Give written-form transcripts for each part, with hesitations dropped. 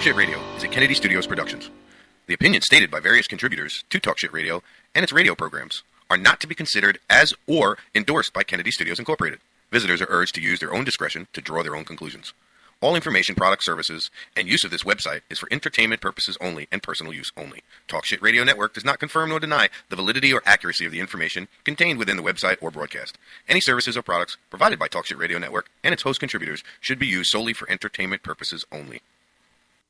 Shit Radio is a Kennedy Studios Productions. The opinions stated by various contributors to Talk Shit Radio and its radio programs are not to be considered as or endorsed by Kennedy Studios Incorporated. Visitors are urged to use their own discretion to draw their own conclusions. All information, products, services, and use of this website is for entertainment purposes only and personal use only. Talk Shit Radio Network does not confirm nor deny the validity or accuracy of the information contained within the website or broadcast. Any services or products provided by Talk Shit Radio Network and its host contributors should be used solely for entertainment purposes only.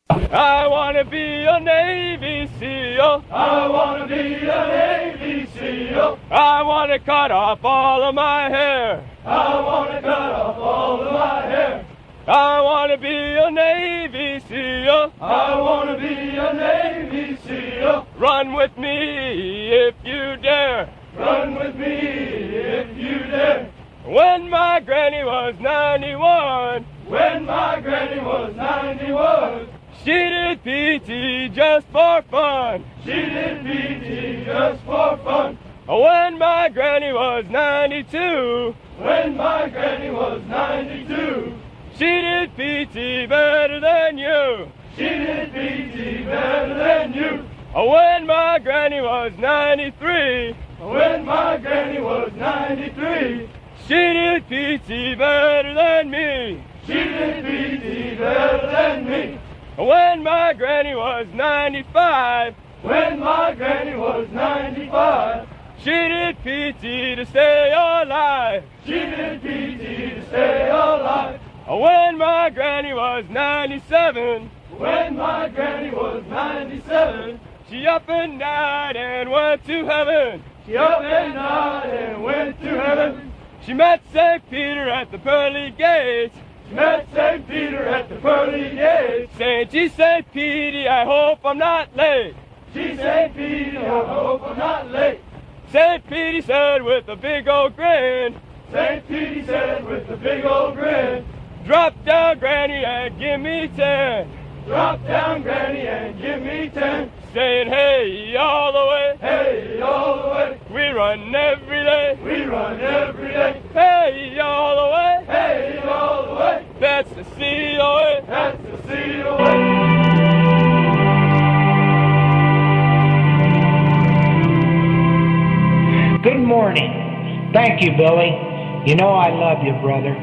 I want to be a Navy SEAL. I want to be a Navy SEAL. I want to cut off all of my hair. I want to cut off all of my hair. I want to be a Navy SEAL. I want to be a Navy SEAL. Run with me if you dare. Run with me if you dare. When my granny was 91. When my granny was 91. She did PT just for fun. She did PT just for fun. When my granny was 92. When my granny was 92. She did PT better than you. She did PT better than you. When my granny was 93. When my granny was 93. She did PT better than me. She did PT better than me. When my granny was 95. When my granny was 95. She did PT to stay alive. She did PT to stay alive. When my granny was 97. When my granny was 97. She up and died and went to heaven. She up and died and went to heaven. She met St. Peter at the pearly gates. She met St. Peter at the pearly gates. Saying, gee, St. Peter, I hope I'm not late. She St. Peter, I hope I'm not late. St. Peter said with a big old grin. St. Peter said with a big old grin. Drop down, Granny, and give me 10. Drop down, Granny, and give me 10. Saying, hey, all the way. Hey, all the way. We run every day. We run every day. Hey, all the way. Hey, all the way. That's the COA. That's the COA. Good morning. Thank you, Billy. You know I love you, brother.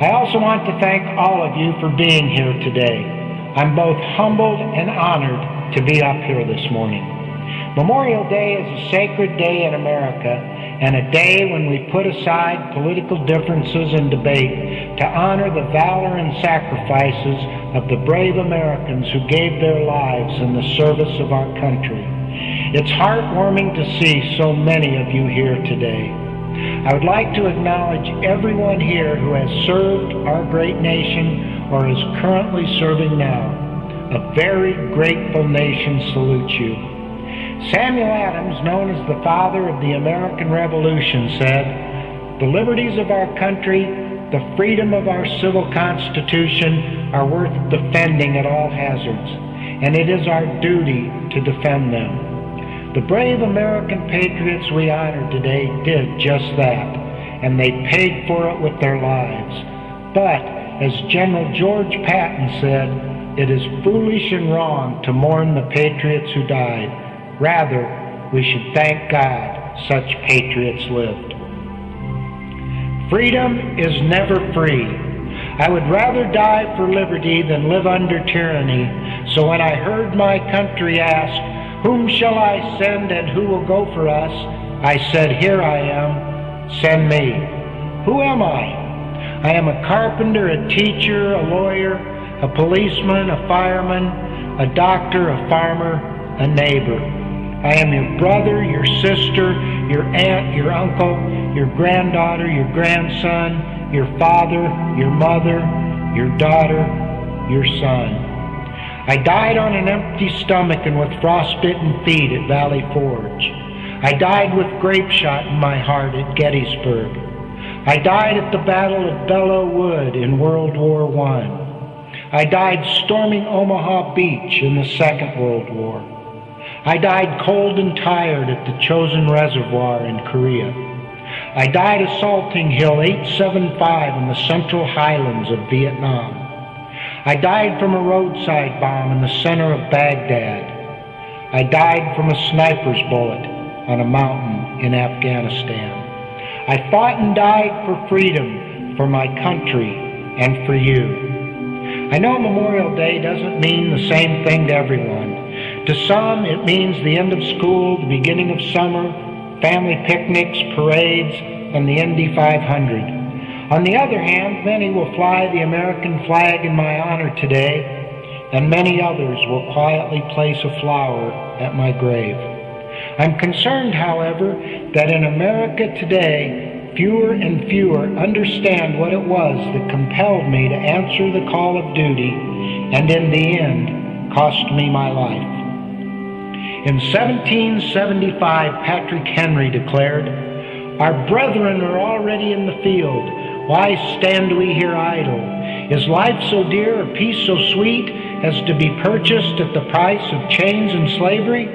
I also want to thank all of you for being here today. I'm both humbled and honored to be up here this morning. Memorial Day is a sacred day in America and a day when we put aside political differences and debate to honor the valor and sacrifices of the brave Americans who gave their lives in the service of our country. It's heartwarming to see so many of you here today. I would like to acknowledge everyone here who has served our great nation or is currently serving now. A very grateful nation salutes you. Samuel Adams, known as the father of the American Revolution, said, "The liberties of our country, the freedom of our civil constitution are worth defending at all hazards, and it is our duty to defend them." The brave American patriots we honor today did just that, and they paid for it with their lives. But, as General George Patton said, it is foolish and wrong to mourn the patriots who died. Rather, we should thank God such patriots lived. Freedom is never free. I would rather die for liberty than live under tyranny. So when I heard my country ask, "Whom shall I send and who will go for us?" I said, "Here I am, send me." Who am I? I am a carpenter, a teacher, a lawyer, a policeman, a fireman, a doctor, a farmer, a neighbor. I am your brother, your sister, your aunt, your uncle, your granddaughter, your grandson, your father, your mother, your daughter, your son. I died on an empty stomach and with frostbitten feet at Valley Forge. I died with grape shot in my heart at Gettysburg. I died at the Battle of Belleau Wood in World War I. I died storming Omaha Beach in the Second World War. I died cold and tired at the Chosin Reservoir in Korea. I died assaulting Hill 875 in the Central Highlands of Vietnam. I died from a roadside bomb in the center of Baghdad. I died from a sniper's bullet on a mountain in Afghanistan. I fought and died for freedom, for my country, and for you. I know Memorial Day doesn't mean the same thing to everyone. To some, it means the end of school, the beginning of summer, family picnics, parades, and the Indy 500. On the other hand, many will fly the American flag in my honor today, and many others will quietly place a flower at my grave. I'm concerned, however, that in America today, fewer and fewer understand what it was that compelled me to answer the call of duty, and in the end, cost me my life. In 1775, Patrick Henry declared, "Our brethren are already in the field. Why stand we here idle? Is life so dear, or peace so sweet, as to be purchased at the price of chains and slavery?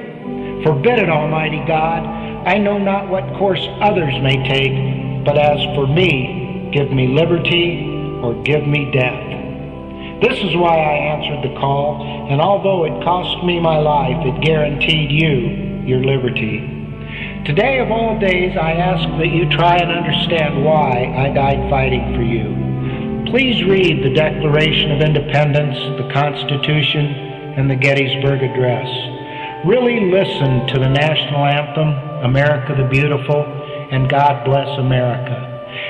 Forbid it, Almighty God. I know not what course others may take, but as for me, give me liberty or give me death." This is why I answered the call, and although it cost me my life, it guaranteed you your liberty. Today of all days, I ask that you try and understand why I died fighting for you. Please read the Declaration of Independence, the Constitution, and the Gettysburg Address. Really listen to the national anthem, America the Beautiful, and God Bless America.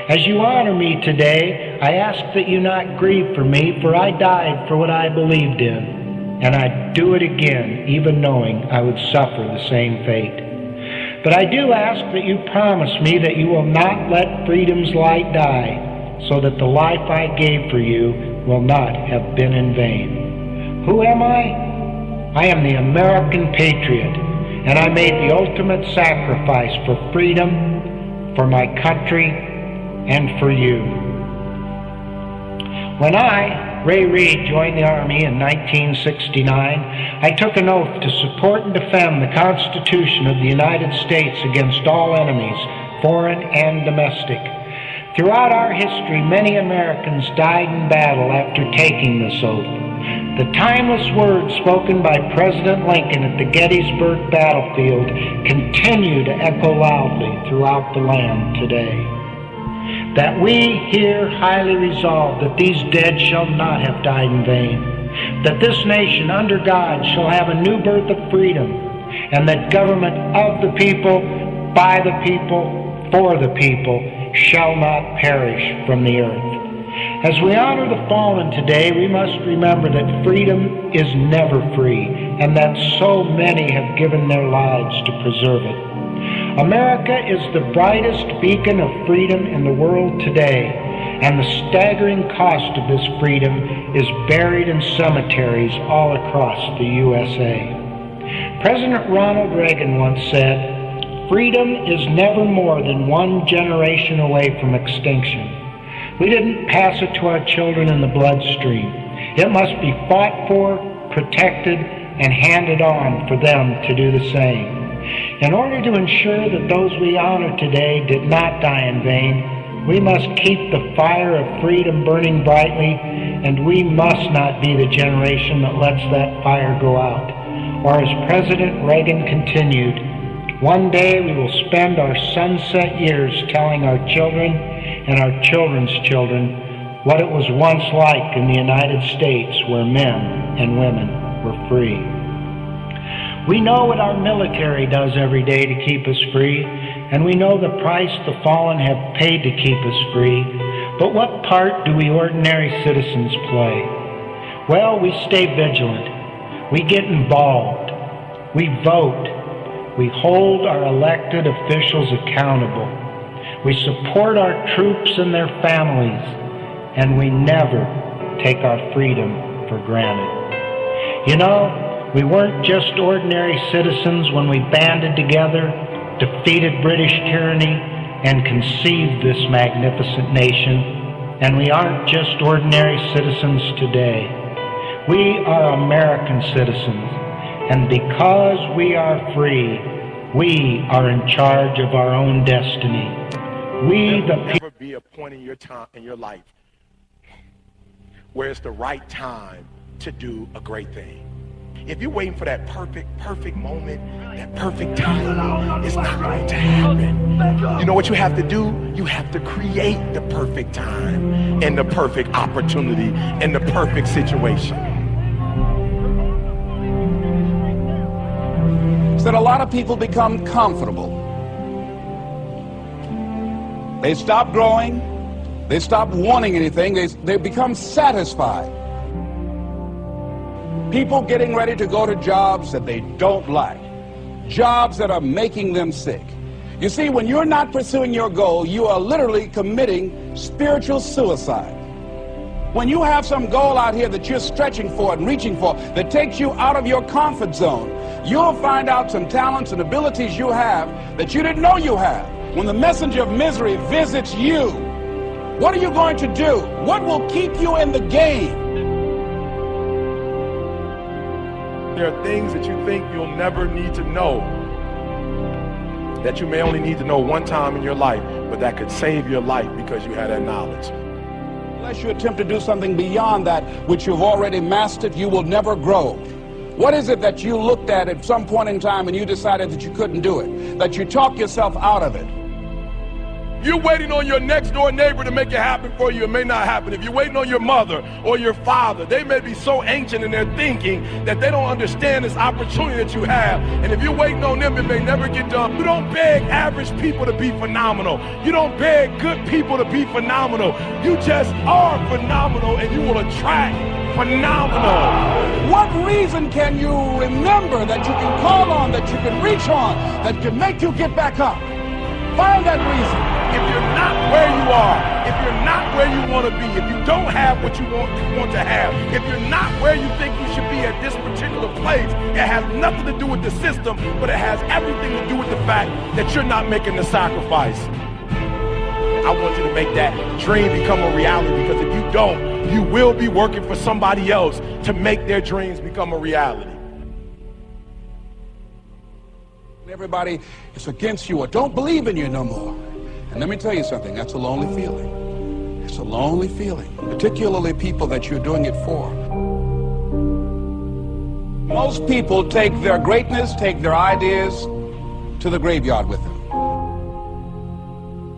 As you honor me today, I ask that you not grieve for me, for I died for what I believed in, and I'd do it again, even knowing I would suffer the same fate. But I do ask that you promise me that you will not let freedom's light die, so that the life I gave for you will not have been in vain. Who am I? I am the American patriot, and I made the ultimate sacrifice for freedom, for my country, and for you. When I, Ray Reid, joined the Army in 1969, I took an oath to support and defend the Constitution of the United States against all enemies, foreign and domestic. Throughout our history, many Americans died in battle after taking this oath. The timeless words spoken by President Lincoln at the Gettysburg battlefield continue to echo loudly throughout the land today. That we here highly resolve that these dead shall not have died in vain, that this nation under God shall have a new birth of freedom, and that government of the people, by the people, for the people, shall not perish from the earth. As we honor the fallen today, we must remember that freedom is never free, and that so many have given their lives to preserve it. America is the brightest beacon of freedom in the world today, and the staggering cost of this freedom is buried in cemeteries all across the USA. President Ronald Reagan once said, "Freedom is never more than one generation away from extinction. We didn't pass it to our children in the bloodstream. It must be fought for, protected, and handed on for them to do the same. In order to ensure that those we honor today did not die in vain, we must keep the fire of freedom burning brightly, and we must not be the generation that lets that fire go out." Or as President Reagan continued, "One day we will spend our sunset years telling our children and our children's children what it was once like in the United States, where men and women were free." We know what our military does every day to keep us free, and we know the price the fallen have paid to keep us free. But what part do we ordinary citizens play? Well, we stay vigilant. We get involved. We vote. We hold our elected officials accountable. We support our troops and their families, and we never take our freedom for granted. You know, we weren't just ordinary citizens when we banded together, defeated British tyranny, and conceived this magnificent nation. And we aren't just ordinary citizens today. We are American citizens. And because we are free, we are in charge of our own destiny. We, the people, be a point in your time in your life where it's the right time to do a great thing. If you're waiting for that perfect moment, that perfect time, it's not going to happen. You know what you have to do? You have to create the perfect time and the perfect opportunity and the perfect situation. Is that a lot of people become comfortable. They stop growing. They stop wanting anything. They become satisfied. People getting ready to go to jobs that they don't like, jobs that are making them sick. You see, when you're not pursuing your goal, you are literally committing spiritual suicide. When you have some goal out here that you're stretching for and reaching for that takes you out of your comfort zone, you'll find out some talents and abilities you have that you didn't know you have. When the messenger of misery visits you, what are you going to do? What will keep you in the game? There are things that you think you'll never need to know, that you may only need to know one time in your life, but that could save your life because you had that knowledge. Unless you attempt to do something beyond that which you've already mastered, you will never grow. What is it that you looked at some point in time and you decided that you couldn't do it, that you talked yourself out of it? You're waiting on your next door neighbor to make it happen for you. It may not happen. If you're waiting on your mother or your father, they may be so ancient in their thinking that they don't understand this opportunity that you have. And if you're waiting on them, it may never get done. You don't beg average people to be phenomenal. You don't beg good people to be phenomenal. You just are phenomenal, and you will attract phenomenal. What reason can you remember that you can call on, that you can reach on, that can make you get back up? Find that reason. If you're not where you are, if you're not where you want to be, if you don't have what you want to have, if you're not where you think you should be at this particular place, it has nothing to do with the system, but it has everything to do with the fact that you're not making the sacrifice. I want you to make that dream become a reality, because if you don't, you will be working for somebody else to make their dreams become a reality. Everybody is against you or don't believe in you no more. And let me tell you something, that's a lonely feeling. It's a lonely feeling, particularly people that you're doing it for. Most people take their greatness, take their ideas to the graveyard with them.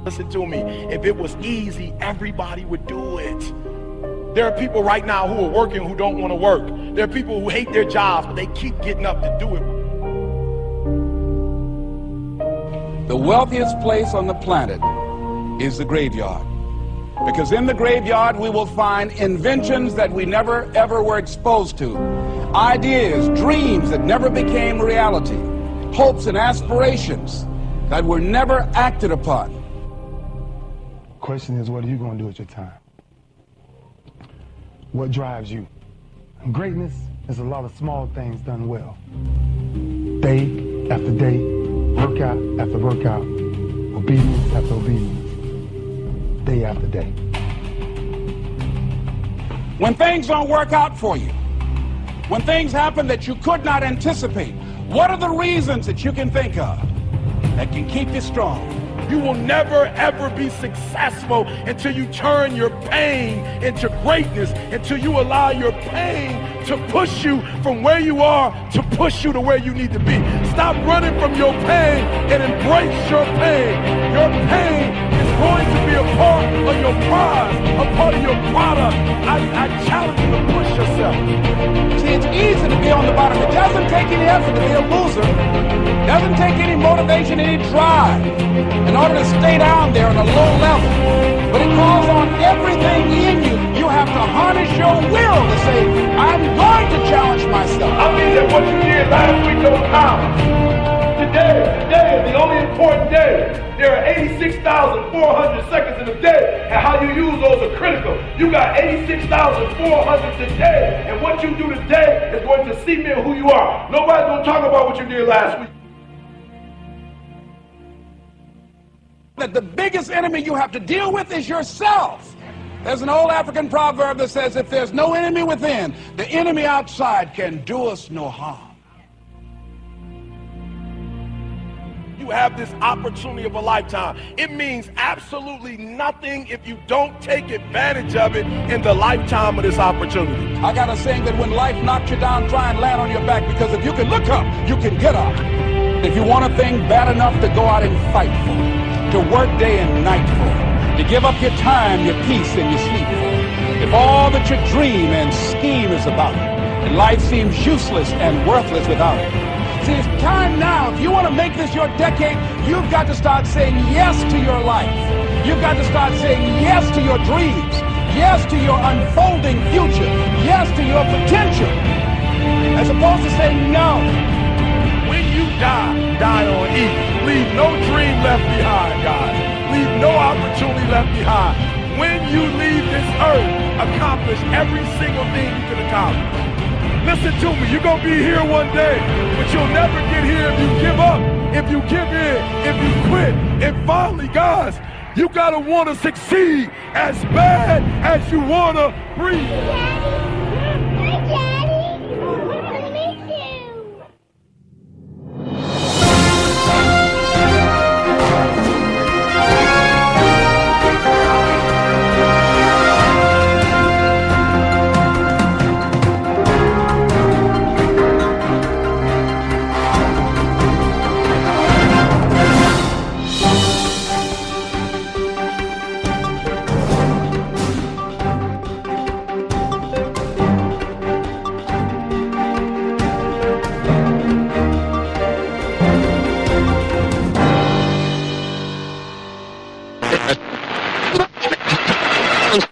Listen to me, if it was easy, everybody would do it. There are people right now who are working who don't want to work. There are people who hate their jobs, but they keep getting up to do it. The wealthiest place on the planet is the graveyard. Because in the graveyard we will find inventions that we never ever were exposed to. Ideas, dreams that never became reality. Hopes and aspirations that were never acted upon. Question is, what are you going to do with your time? What drives you? And greatness is a lot of small things done well. Day after day, workout after workout, obedience after obedience, day after day. When things don't work out for you, when things happen that you could not anticipate, what are the reasons that you can think of that can keep you strong? You will never, ever be successful until you turn your pain into greatness, until you allow your pain to push you from where you are to push you to where you need to be. Stop running from your pain and embrace your pain. Your pain is going to be a part of your prize, a part of your product. I challenge you to push yourself. See, it's easy to be on the bottom. It doesn't take any effort to be a loser. It doesn't take any motivation, any drive in order to stay down there on a low level. But it calls on everything in you. You have to harness your will to say, I'm going to challenge myself. I mean that what you did last week don't count. Today is the only important day. There are 86,400 seconds in a day, and how you use those are critical. You got 86,400 today, and what you do today is going to cement who you are. Nobody's going to talk about what you did last week. That the biggest enemy you have to deal with is yourself. There's an old African proverb that says, if there's no enemy within, the enemy outside can do us no harm. you have this opportunity of a lifetime. It means absolutely nothing if you don't take advantage of it in the lifetime of this opportunity. I got a saying that when life knocks you down, try and land on your back, because if you can look up, you can get up. If you want a thing bad enough to go out and fight for, to work day and night for, to give up your time, your peace, and your sleep for, if all that you dream and scheme is about it, and life seems useless and worthless without it. See, it's time now. If you want to make this your decade, you've got to start saying yes to your life. You've got to start saying yes to your dreams, yes to your unfolding future, yes to your potential, as opposed to saying no. When you die on E. Leave no dream left behind, guys. Leave no opportunity left behind. When you leave this earth, accomplish every single thing you can accomplish. Listen to me, you're going to be here one day, but you'll never get here if you give up, if you give in, if you quit. And finally, guys, you got to want to succeed as bad as you want to breathe. Hi, Daddy. I miss you.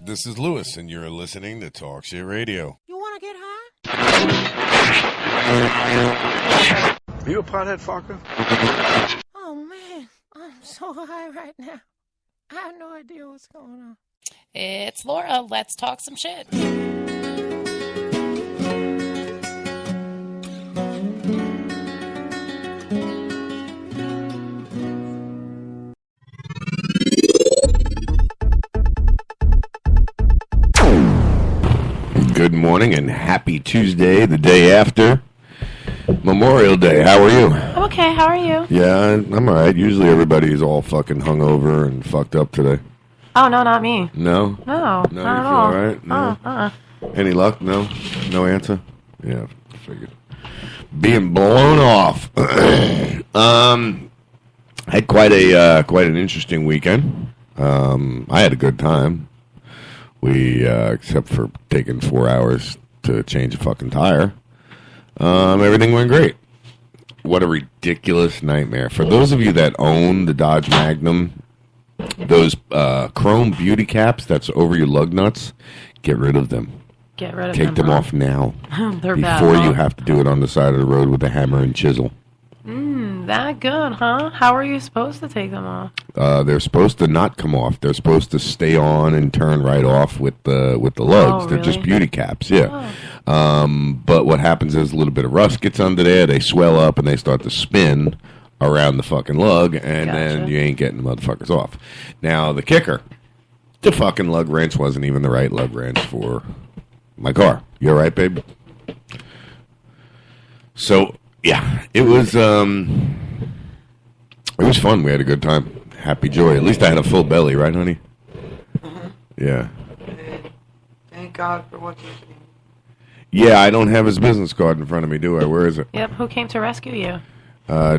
This is Lewis, and you're listening to Talk Shit Radio. You want to get high? Are you a pothead, Farker? Oh, man. I'm so high right now. I have no idea what's going on. It's Laura. Let's talk some shit. Good morning and happy Tuesday, the day after Memorial Day. How are you? I'm okay. How are you? Yeah, I'm all right. Usually everybody's all fucking hungover and fucked up today. Oh, no, not me. No? No, No, not you at feel all. all right? No? Any luck? No? No answer? Yeah, figured. Being blown off. Had quite an interesting weekend. I had a good time. We, except for taking 4 hours to change a fucking tire, everything went great. What a ridiculous nightmare. For those of you that own the Dodge Magnum, those chrome beauty caps that's over your lug nuts, get rid of them. Get rid of Take them off now. They're before bad, you huh? have to do it on the side of the road with a hammer and chisel. That good, huh? How are you supposed to take them off? They're supposed to not come off. They're supposed to stay on and turn right off with the lugs. Oh, They're just really? beauty caps, yeah. But what happens is a little bit of rust gets under there. They swell up and they start to spin around the fucking lug, and then you ain't getting the motherfuckers off. Now, the kicker, the fucking lug wrench wasn't even the right lug wrench for my car. You all right, babe? So, yeah, it was fun. We had a good time. Happy joy. At least I had a full belly, right, honey? Uh-huh. Yeah. Thank God for what you're doing. Yeah, I don't have his business card in front of me, do I? Where is it? Yep, who came to rescue you?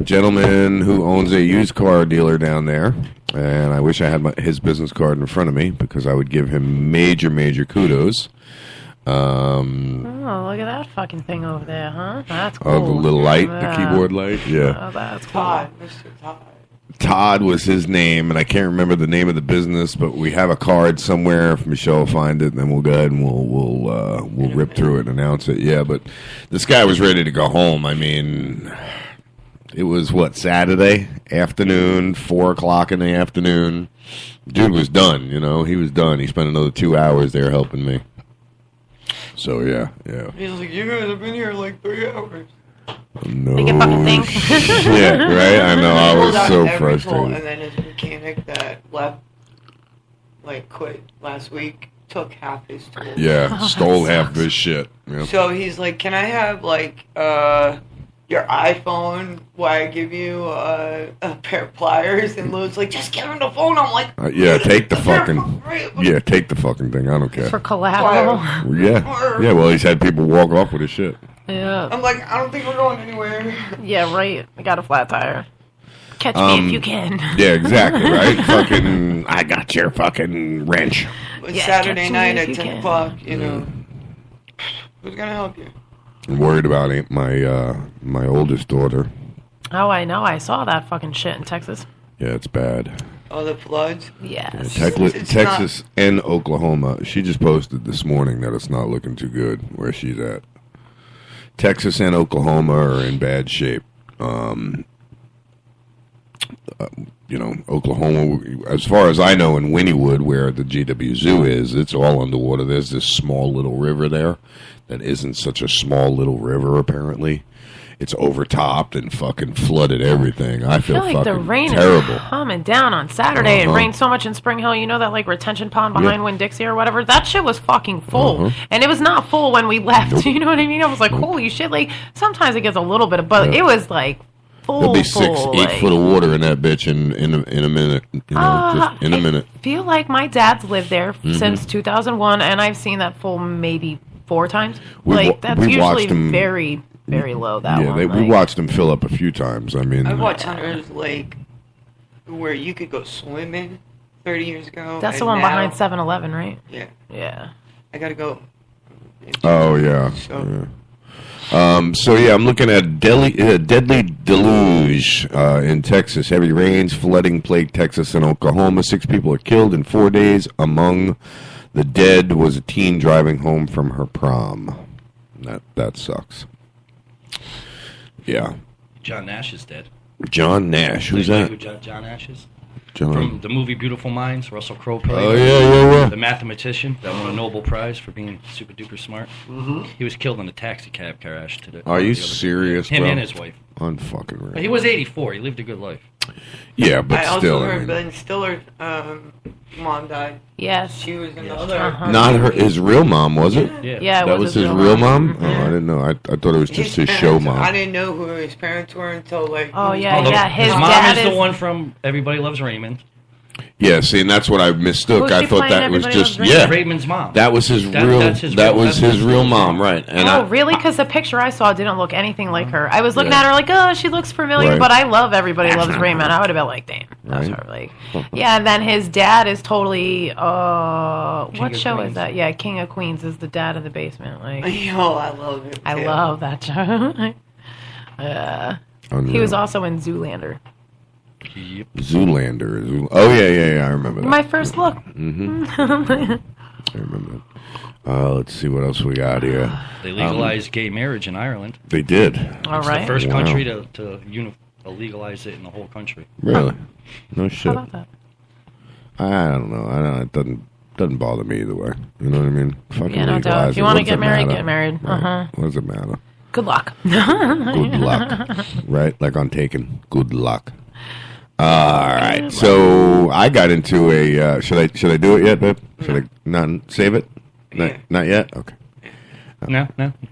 Gentleman who owns a used car dealer down there, and I wish I had his business card in front of me because I would give him major, major kudos. Oh, look at that fucking thing over there, huh? That's cool. Oh, the little light, Yeah. the keyboard light? Yeah. Oh, that's cool. Todd, Mr. Todd. Todd was his name, and I can't remember the name of the business, but we have a card somewhere. If Michelle will find it, then we'll go ahead and we'll rip through it and announce it. Yeah, but this guy was ready to go home. I mean, it was, Saturday afternoon, 4 o'clock in the afternoon. Dude was done, he was done. He spent another 2 hours there helping me. So, yeah. He's like, you guys have been here like 3 hours. No Make it fucking think. shit, right? I know, I was so frustrated. And then his mechanic that left, quit last week, took half his tools. Yeah, stole half of his shit. Yeah. So he's like, can I have, your iPhone, why I give you a pair of pliers, and Lou's like, just give him the phone. I'm like, yeah, take the fucking thing. I don't care. For collateral. Yeah. Well, he's had people walk off with his shit. Yeah. I'm like, I don't think we're going anywhere. Yeah, right. I got a flat tire. Catch me if you can. Yeah, exactly, right? Fucking, I got your fucking wrench. Yeah, Saturday night at 10 o'clock, you know. Who's going to help you? I'm worried about it. My oldest daughter. Oh, I know. I saw that fucking shit in Texas. Yeah, it's bad. Oh, the floods? Yes. Texas and Oklahoma. She just posted this morning that it's not looking too good where she's at. Texas and Oklahoma are in bad shape. Oklahoma, as far as I know, in Wynnewood, where the GW Zoo is, it's all underwater. There's this small little river there that isn't such a small little river, apparently. It's overtopped and fucking flooded everything. I feel like fucking the rain terrible. is coming down on Saturday. It rained so much in Spring Hill. You know that like retention pond behind Winn-Dixie or whatever? That shit was fucking full. And it was not full when we left. Nope. You know what I mean? I was like, holy shit. Like, sometimes it gets a little bit of, but it was like full. There'll be 6-8 foot of water in that bitch in a minute. Just in a minute. I feel like my dad's lived there since 2001, and I've seen that full maybe 4 times. That's usually very, very low, that one. We watched them fill up a few times. I mean, I watched Hunter's Lake where you could go swimming 30 years ago. That's the one behind 7-Eleven, right? Yeah. Yeah. I got to go. Oh, yeah. So I'm looking at deadly deluge in Texas. Heavy rains, flooding plagued Texas and Oklahoma. 6 people are killed in 4 days. Among the dead was a teen driving home from her prom. That sucks. Yeah. John Nash is dead. John Nash. Who's that? Who John Nash is? John. From the movie Beautiful Minds, Russell Crowe played. Oh, yeah. The mathematician that won a Nobel Prize for being super duper smart. He was killed in a taxi cab crash today. Are you serious, Him bro? and his wife. Unfucking real. But he was 84. He lived a good life. Yeah, but I still. also heard Ben Stiller's mom died. Yes. She was in the other. Not his real mom, was it? Yeah, that was his real mom? Oh, I didn't know. I thought it was just his show mom. I didn't know who his parents were until like. Oh, yeah. His mom dad is the one from Everybody Loves Raymond. Yeah, see, and that's what I mistook. I thought that was just Raymond's mom. That was his real mom, right? And really? Because the picture I saw didn't look anything like her. I was looking at her like, oh, she looks familiar, but I love Everybody Loves Raymond. I would have been like, damn, that's her. Like, yeah, and then his dad is totally. What show is that? Yeah, King of Queens is the dad in the basement. Like, yo, I love it. I love that show. He was also in Zoolander. Yep. Zoolander. Oh, yeah, I remember that. My first look. I remember that. Let's see what else we got here. They legalized gay marriage in Ireland. They did. All right. It's the first country to legalize it in the whole country. Really? No shit. How about that? I don't know. It doesn't bother me either way. You know what I mean? Fucking no doubt. If you want to get married, get married. Right. What does it matter? Good luck. Good luck. Right? Like on Taken. Good luck. All right, so I got into a. Should I do it yet, babe? Should I not save it? Not yet. Okay. No,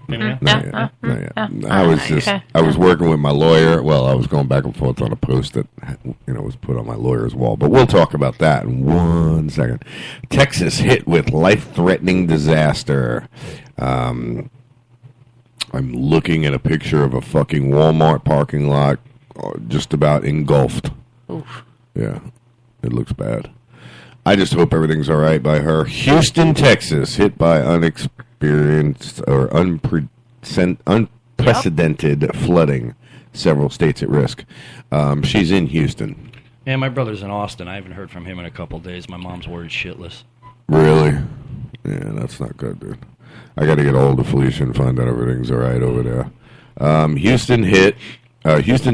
maybe not. Not yet. I was working with my lawyer. Well, I was going back and forth on a post that was put on my lawyer's wall. But we'll talk about that in 1 second. Texas hit with life-threatening disaster. I'm looking at a picture of a fucking Walmart parking lot, just about engulfed. Oof. Yeah, it looks bad. I just hope everything's all right by her. Houston, Texas, hit by unprecedented flooding. Several states at risk. She's in Houston. Yeah, my brother's in Austin. I haven't heard from him in a couple of days. My mom's worried shitless. Really? Yeah, that's not good, dude. I got to get hold of Felicia and find out everything's all right over there. Houston,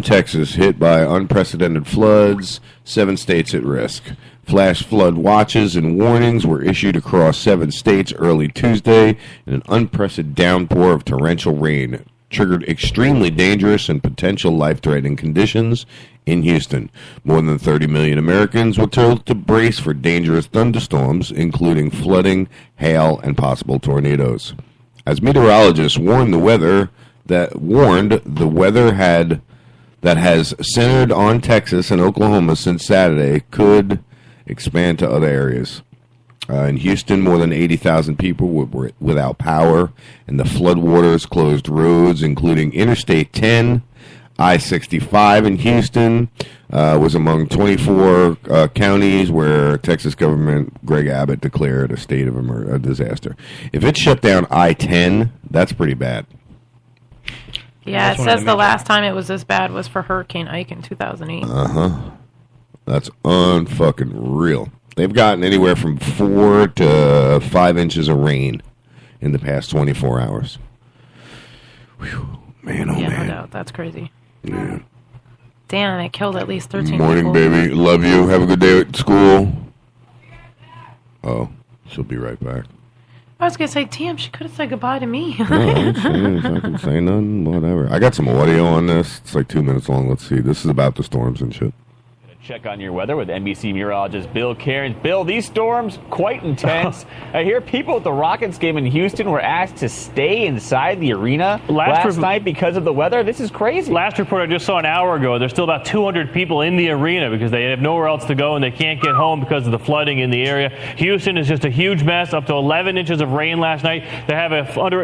Texas, hit by unprecedented floods, 7 states at risk. Flash flood watches and warnings were issued across 7 states early Tuesday, and an unprecedented downpour of torrential rain triggered extremely dangerous and potential life-threatening conditions in Houston. More than 30 million Americans were told to brace for dangerous thunderstorms, including flooding, hail, and possible tornadoes. As meteorologists warn the weather that warned the weather that has centered on Texas and Oklahoma since Saturday could expand to other areas. In Houston, more than 80,000 people were without power, and the floodwaters closed roads, including Interstate 10, I-65 in Houston, was among 24 counties where Texas government, Greg Abbott, declared a state of a disaster. If it shut down I-10, that's pretty bad. Yeah, it says the last time it was this bad was for Hurricane Ike in 2008. That's unfucking real. They've gotten anywhere from 4 to 5 inches of rain in the past 24 hours. Whew. Man, oh yeah, man. No doubt. That's crazy. Yeah. Damn, it killed at least 13 Morning, people. baby. Love you. Have a good day at school. Oh, she'll be right back. I was going to say, damn, she could have said goodbye to me. No, I can say nothing, whatever. I got some audio on this. It's like 2 minutes long. Let's see. This is about the storms and shit. Check on your weather with NBC meteorologist Bill Cairns. Bill, these storms, quite intense. I hear people at the Rockets game in Houston were asked to stay inside the arena last night because of the weather. This is crazy. Last report I just saw an hour ago, there's still about 200 people in the arena because they have nowhere else to go and they can't get home because of the flooding in the area. Houston is just a huge mess, up to 11 inches of rain last night. They have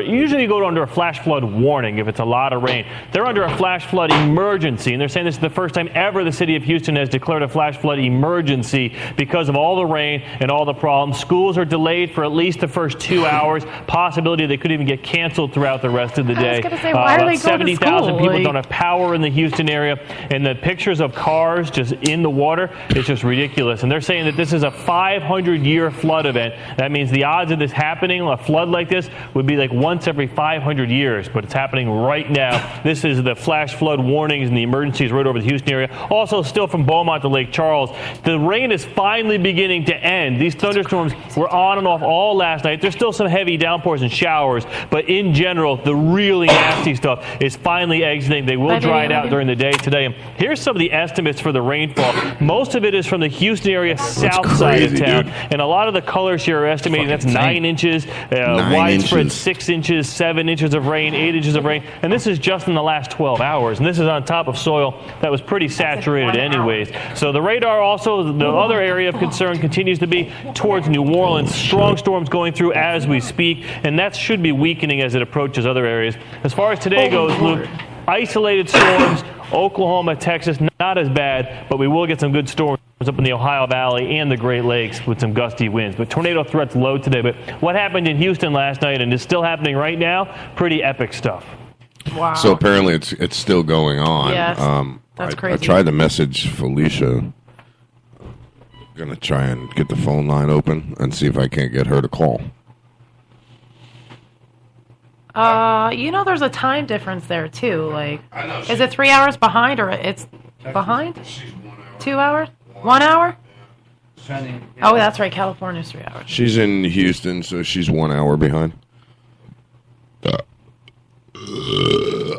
usually you go under a flash flood warning if it's a lot of rain. They're under a flash flood emergency, and they're saying this is the first time ever the city of Houston has declared a flash flood emergency because of all the rain and all the problems. Schools are delayed for at least the first 2 hours. Possibility they could even get canceled throughout the rest of the day. I was going to say, why are they going to school? 70,000 people don't have power in the Houston area, and the pictures of cars just in the water, it's just ridiculous. And they're saying that this is a 500-year flood event. That means the odds of this happening, a flood like this, would be like once every 500 years, but it's happening right now. This is the flash flood warnings and the emergencies right over the Houston area. Also, still from Beaumont to Lake Charles, the rain is finally beginning to end. These thunderstorms were on and off all last night. There's still some heavy downpours and showers, but in general, the really nasty stuff is finally exiting. They will dry it out during the day today. And here's some of the estimates for the rainfall. Most of it is from the Houston area, south side of town. Dude. And a lot of the colors here are estimating that's 9 inches, widespread 6 inches, 7 inches of rain, 8 inches of rain. And this is just in the last 12 hours. And this is on top of soil that was pretty saturated anyways. So the radar also, the other area of concern continues to be towards New Orleans. Strong storms going through as we speak, and that should be weakening as it approaches other areas. As far as today goes, Luke, isolated storms, Oklahoma, Texas, not as bad, but we will get some good storms up in the Ohio Valley and the Great Lakes with some gusty winds. But tornado threats low today. But what happened in Houston last night and is still happening right now, pretty epic stuff. Wow. So apparently it's still going on. Yes, that's crazy. I tried to message Felicia. Going to try and get the phone line open and see if I can't get her to call. There's a time difference there too. Like, is it 3 hours behind or it's behind? 2 hours? 1 hour? Oh, that's right. California's 3 hours. She's in Houston, so she's 1 hour behind.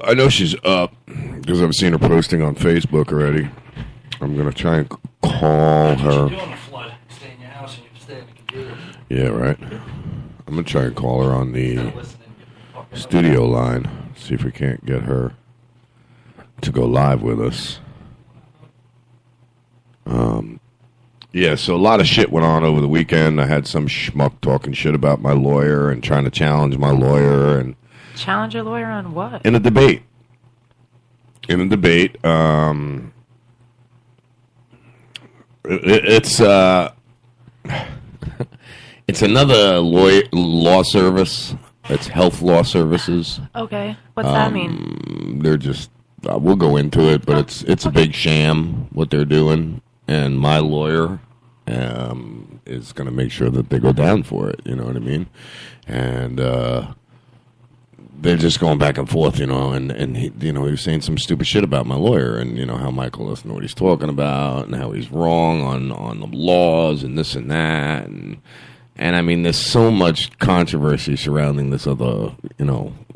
I know she's up because I've seen her posting on Facebook already. I'm going to try and call her. Yeah, right. I'm going to try and call her on the studio line, see if we can't get her to go live with us. Yeah, so a lot of shit went on over the weekend. I had some schmuck talking shit about my lawyer and trying to challenge my lawyer. And challenge your lawyer on what? In a debate. It's it's another law service. It's Health Law Services. Okay, what's that mean? They're just we'll go into it, but it's a big sham what they're doing, and my lawyer is going to make sure that they go down for it. You know what I mean? And they're just going back and forth, and he, he was saying some stupid shit about my lawyer, and how Michael doesn't know what he's talking about, and how he's wrong on the laws and this and that, and I mean, there's so much controversy surrounding this other,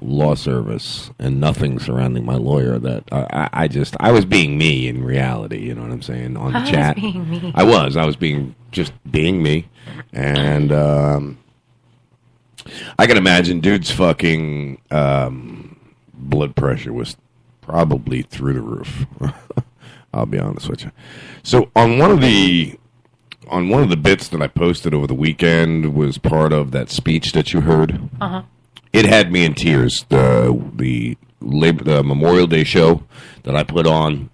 law service, and nothing surrounding my lawyer that I was being me in reality. You know what I'm saying on the chat. Being me. I was being me, and. I can imagine dudes fucking blood pressure was probably through the roof. I'll be honest with you. So on one of the bits that I posted over the weekend was part of that speech that you heard. Uh-huh. It had me in tears. The Memorial Day show that I put on.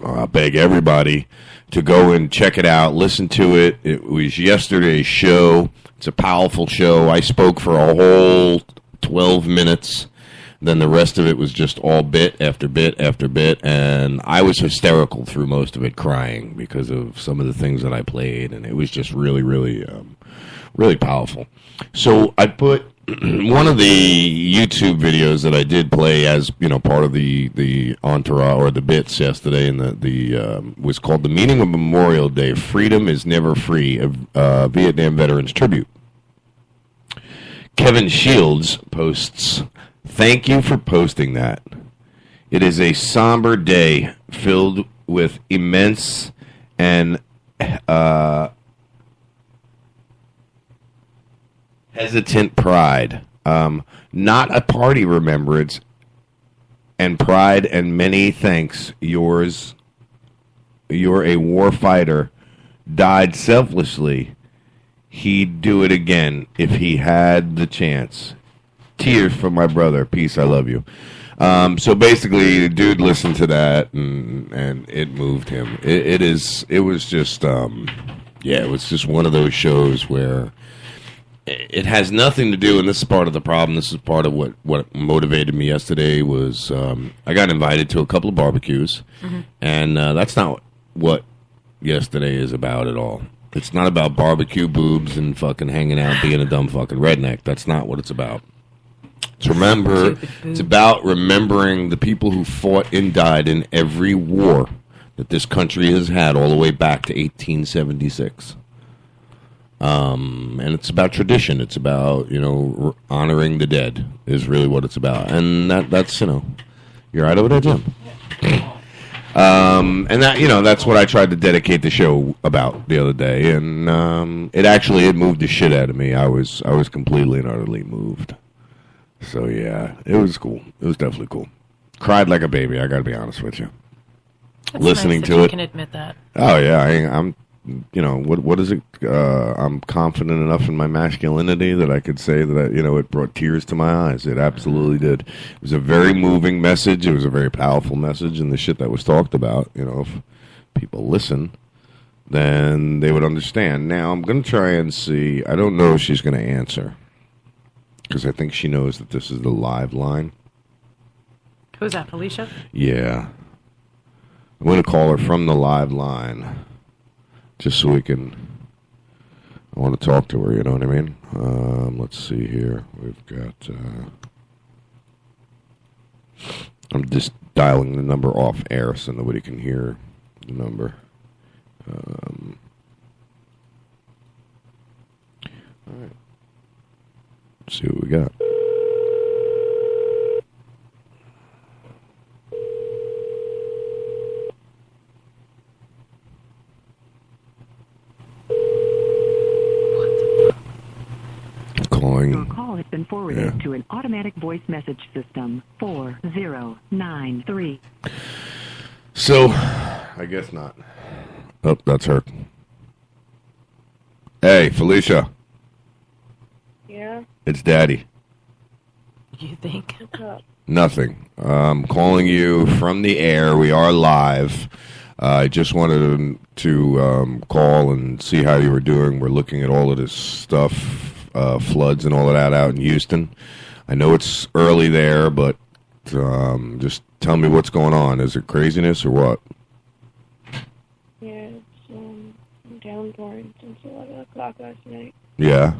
I beg everybody to go and check it out, listen to it. It was yesterday's show. It's a powerful show. I spoke for a whole 12 minutes. Then the rest of it was just all bit after bit after bit, and I was hysterical through most of it, crying because of some of the things that I played, and it was just really, really, really powerful. So I put one of the YouTube videos that I did play as part of the entourage or the bits yesterday, and the was called "The Meaning of Memorial Day: Freedom is Never Free," a Vietnam veterans tribute. Kevin Shields posts, "Thank you for posting that. It is a somber day filled with immense and hesitant pride. Not a party remembrance, and pride and many thanks. You're a war fighter, died selflessly. He'd do it again if he had the chance. Tears from my brother. Peace, I love you." So basically, the dude listened to that, and it moved him. It was just one of those shows where it has nothing to do, and this is part of the problem. This is part of what motivated me yesterday was I got invited to a couple of barbecues, and that's not what yesterday is about at all. It's not about barbecue boobs and fucking hanging out being a dumb fucking redneck. That's not what it's about. It's about remembering the people who fought and died in every war that this country has had all the way back to 1876. And it's about tradition. It's about, honoring the dead is really what it's about. And that's, you're right over there, Jim. And that's what I tried to dedicate the show about the other day. And, it moved the shit out of me. I was completely and utterly moved. So yeah, it was cool. It was definitely cool. Cried like a baby. I got to be honest with you. That's Listening nice to that it, you can admit that. Oh yeah, I'm. What is it? I'm confident enough in my masculinity that I could say that it brought tears to my eyes. It absolutely did. It was a very moving message. It was a very powerful message, and the shit that was talked about. If people listen, then they would understand. Now I'm going to try and see. I don't know if she's going to answer, because I think she knows that this is the live line. Who's that, Felicia? Yeah. I'm going to call her from the live line, just so I want to talk to her, you know what I mean? Let's see here. We've got, I'm just dialing the number off air so nobody can hear the number. All right. Let's see what we got. Calling. Your call has been forwarded to an automatic voice message system. 4093. So, I guess not. Oh, that's her. Hey, Felicia. Yeah? It's Daddy. You think? What's up? Nothing. I'm calling you from the air. We are live. I just wanted to call and see how you were doing. We're looking at all of this stuff, floods and all of that out in Houston. I know it's early there, but just tell me what's going on. Is it craziness or what? Yeah, it's downpouring since 11 o'clock last night. Yeah.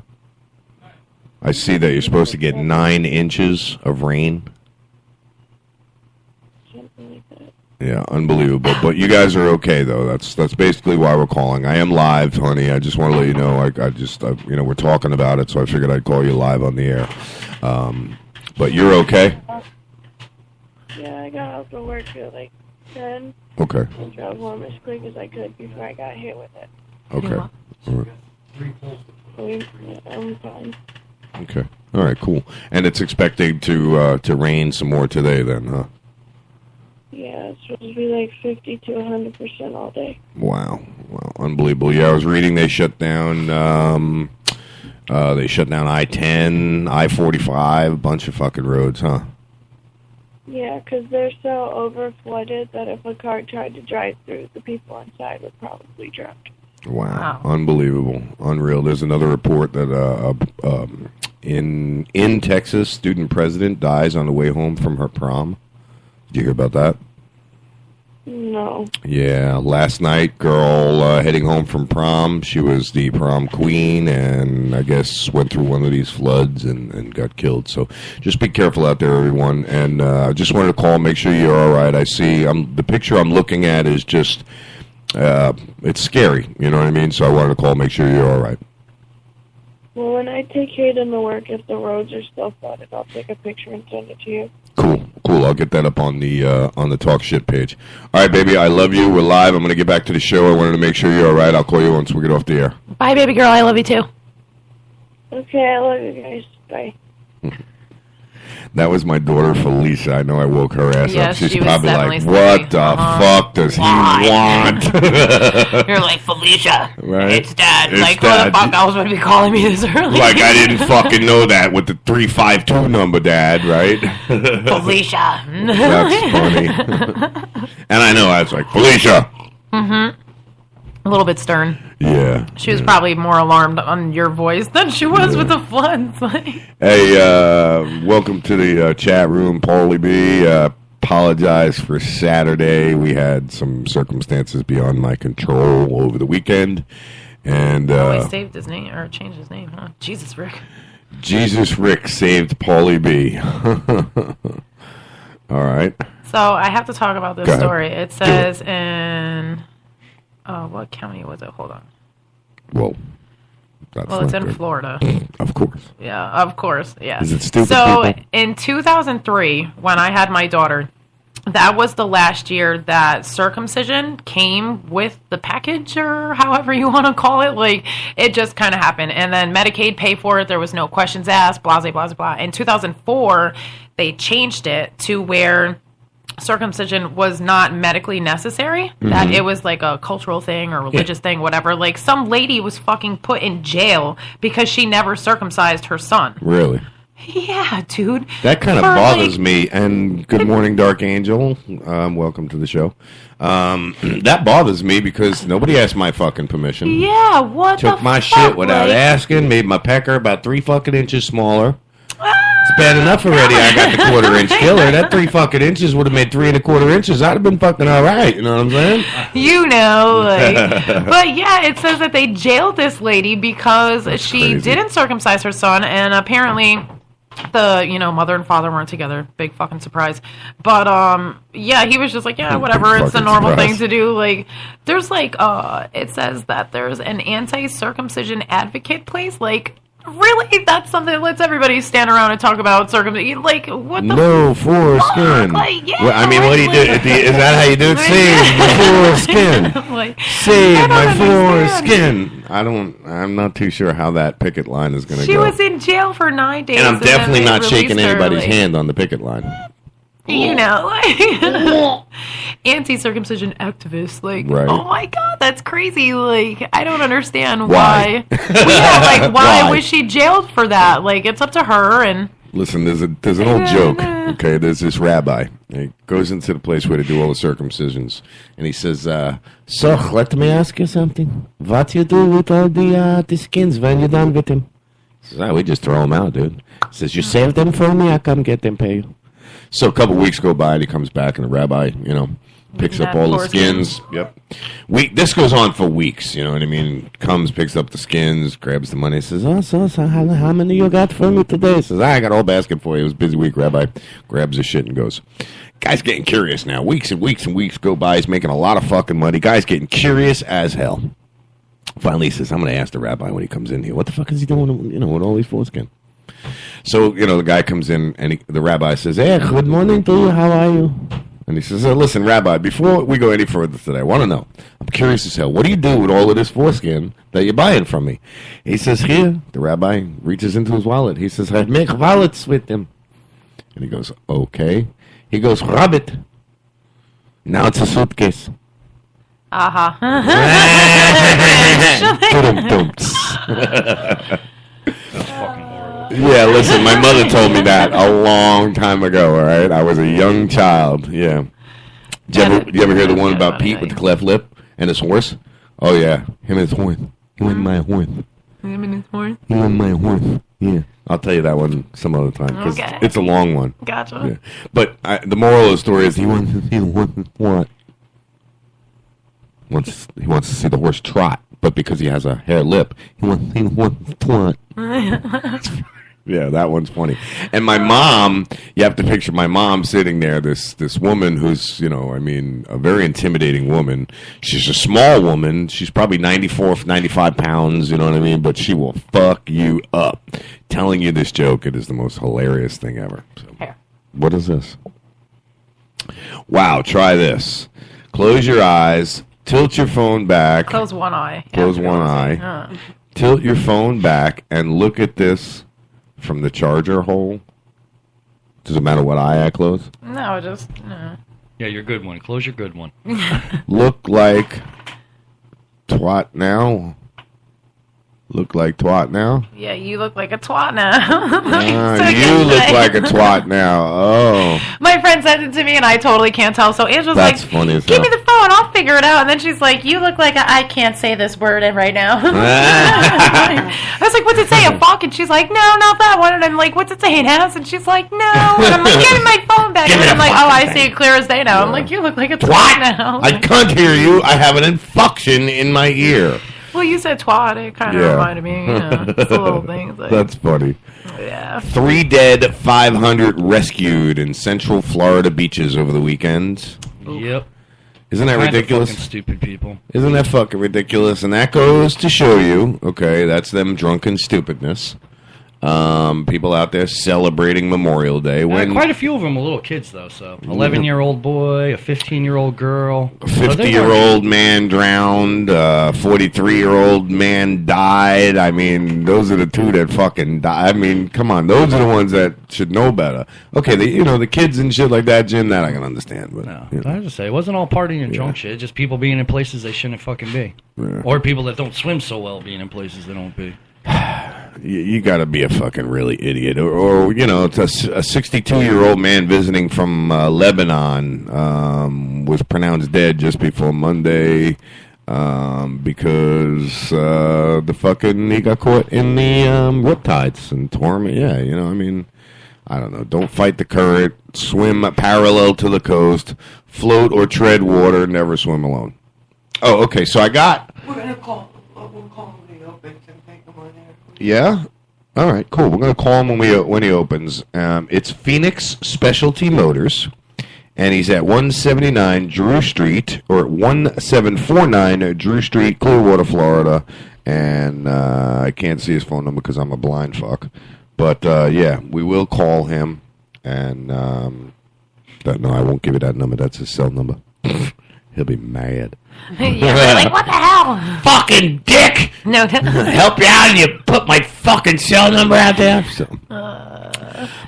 I see that you're supposed to get 9 inches of rain. Something like that. Yeah, unbelievable. But you guys are okay, though. That's basically why we're calling. I am live, honey. I just want to let you know. We're talking about it, so I figured I'd call you live on the air. But you're okay? Yeah, I got out to work at like 10. Okay. And drove home as quick as I could before I got hit with it. Okay. All right. I'm fine. Okay. All right, cool. And it's expected to rain some more today then, huh? Yeah, it's supposed to be like 50 to 100% all day. Wow, unbelievable. Yeah, I was reading they shut down I-10, I-45, a bunch of fucking roads, huh? Yeah, because they're so over-flooded that if a car tried to drive through, the people inside would probably drown. Wow. Unbelievable. Unreal. There's another report that in Texas, student president dies on the way home from her prom. Did you hear about that? No. Yeah, last night, girl heading home from prom. She was the prom queen and I guess went through one of these floods and got killed. So just be careful out there, everyone. And I just wanted to call, make sure you're all right. I see the picture I'm looking at is just, it's scary. You know what I mean? So I wanted to call, make sure you're all right. Well, when I take Hayden to work, if the roads are still flooded, I'll take a picture and send it to you. Cool. I'll get that up on the Talk Shit page. All right, baby, I love you. We're live. I'm going to get back to the show. I wanted to make sure you're all right. I'll call you once we get off the air. Bye, baby girl. I love you too. Okay, I love you guys. Bye. That was my daughter, Felicia. I know I woke her ass up. She's she was probably like, definitely what the fuck does he want? You're like, Felicia, Right? it's Dad. It's like, Dad. who the fuck else would be calling me this early? Like I didn't fucking know that with the 352 number, Dad, right? Felicia. That's funny. And I know I was like, Felicia. Mm-hmm. A little bit stern. Yeah. She was probably more alarmed on your voice than she was with the floods. Hey, welcome to the chat room, Paulie B. Apologize for Saturday. We had some circumstances beyond my control over the weekend. And he saved his name, or changed his name, huh? Jesus, Rick. Jesus Rick saved Paulie B. All right. So I have to talk about this Go ahead. story. It says in... what county was it? Hold on. Well, that's it's not in good. Florida. Of course. Yeah, of course. Yeah. Is it stupid So people? in 2003, when I had my daughter, that was the last year that circumcision came with the package, or however you want to call it. Like, it just kind of happened. And then Medicaid paid for it. There was no questions asked, blah, blah, blah, blah. In 2004, they changed it to where circumcision was not medically necessary, that it was like a cultural thing or religious thing, whatever. Like, some lady was fucking put in jail because she never circumcised her son. Really? Yeah, dude. That kind of For, bothers me. And good morning, Dark Angel. Welcome to the show. That bothers me because nobody asked my fucking permission. Yeah, what Took the my fuck, shit without like- asking, made my pecker about 3 fucking inches smaller. It's bad enough already. I got the 1/4 inch killer. That 3 fucking inches would have made 3 1/4 inches. I'd have been fucking all right. You know what I'm saying? You know, like, but yeah, it says that they jailed this lady because she crazy. didn't circumcise her son, and apparently the mother and father weren't together. Big fucking surprise. But yeah, he was just like, yeah, whatever, it's a fucking normal surprise. thing to do. Like, there's like it says that there's an anti-circumcision advocate place. Like, really? That's something that lets everybody stand around and talk about circumcision? Like, what the No foreskin. Like, yeah, Well, I mean, what do you do? Is that how you do it? Save my foreskin. Like, Save my foreskin. I'm not too sure how that picket line is going to she go. was in jail for 9 days. And I'm then definitely they not shaking released her, anybody's like, hand on the picket line. You know, like, anti-circumcision activists. Like, Right. oh my god, that's crazy. Like, I don't understand Why? why. Yeah, like, why Why? was she jailed for that? Like, it's up to her. And Listen, there's an old joke. Okay, there's this rabbi. He goes into the place where they do all the circumcisions, and he says, "So, let me ask you something. What you do with all the skins when you're done with them?" He says, we just throw them out, dude. He says, "You save them for me. I come get them, pay you." So a couple weeks go by, and he comes back, and the rabbi, picks up That all the foreskin. skins. Yep. This goes on for weeks. You know what I mean? Comes, picks up the skins, grabs the money. Says, so how many you got for me today? He says, I got a whole basket for you. It was a busy week, Rabbi. Grabs his shit and goes. Guy's getting curious now. Weeks and weeks and weeks go by. He's making a lot of fucking money. Guy's getting curious as hell. Finally, he says, I'm going to ask the rabbi when he comes in here, what the fuck is he doing, with all these foreskin? So, the guy comes in, and the rabbi says, hey, good morning to you. How are you? And he says, listen, Rabbi, before we go any further today, I want to know. I'm curious as hell. What do you do with all of this foreskin that you're buying from me? He says, here. The rabbi reaches into his wallet. He says, I make wallets with them. And he goes, okay. He goes, rub it. Now it's a suitcase. Yeah, listen, my mother told me that a long time ago, all right? I was a young child, yeah. Did you ever hear the one about Pete with the cleft lip and his horse? Oh, yeah, him and his horse. He went my horse. Him and his horse? He went my horse, yeah. I'll tell you that one some other time, because it's a long one. Gotcha. Yeah. But the moral of the story is he wants to see the horse what? He wants to see the horse trot, but because he has a hair lip, he wants to see the horse trot. Yeah, that one's funny. And my mom, you have to picture my mom sitting there, this woman who's, a very intimidating woman. She's a small woman. She's probably 94, 95 pounds, you know what I mean? But she will fuck you up. Telling you this joke, it is the most hilarious thing ever. So, what is this? Wow, try this. Close your eyes. Tilt your phone back. Close one eye. Close one eye. Tilt your phone back and look at this from the charger hole. Does it matter what eye I close? No, just no. Yeah, your good one. Close your good one. Look like twat now. Look like twat now. Yeah, you look like a twat now. You look like a twat now. Oh. My friend sent it to me, and I totally can't tell. So Angela's That's funny as give hell. me the phone, I'll figure it out. And then she's like, you look like I can't say this word right now. I was like, what's it say, a fuck? And she's like, no, not that one. And I'm like, what's it say, an ass? And she's like, no. And I'm like, give me my phone back. And I'm like, oh, I see it clear as day now. I'm like, you look like a twat now. I can't hear you. I have an infection in my ear. Well, you said twat. It kind of reminded me. It's a little thing. Like, that's funny. Yeah. 3 dead, 500 rescued in Central Florida beaches over the weekend. Yep. Isn't that Kinda ridiculous? fucking stupid people. Isn't that fucking ridiculous? And that goes to show you, okay, that's them drunken stupidness. People out there celebrating Memorial Day. When Quite a few of them were little kids, though. So, 11-year-old boy, a 15-year-old girl, a 50-year-old man drowned, a 43-year-old man died. I mean, those are the two that fucking died. I mean, come on, those are the ones that should know better. Okay, the kids and shit like that, Jim, that I can understand. But I just say it wasn't all partying and drunk shit. Just people being in places they shouldn't fucking be, or people that don't swim so well being in places they don't be. You got to be a fucking really idiot, or it's a 62-year-old man visiting from Lebanon was pronounced dead just before Monday because he got caught in the riptides and tore him. Yeah, I don't know. Don't fight the current. Swim parallel to the coast. Float or tread water. Never swim alone. Oh, okay. So I got. We're gonna call. We'll call him when he opens and take him on there. Yeah. All right. Cool. We're gonna call him when he opens. It's Phoenix Specialty Motors, and he's at 179 Drew Street, or at 1749 Drew Street, Clearwater, Florida. And I can't see his phone number because I'm a blind fuck. But yeah, we will call him. And no, I won't give you that number. That's his cell number. He'll be mad. Yeah, they're like, what the hell? Fucking dick! No, help you out and you put my fucking cell number out there. So.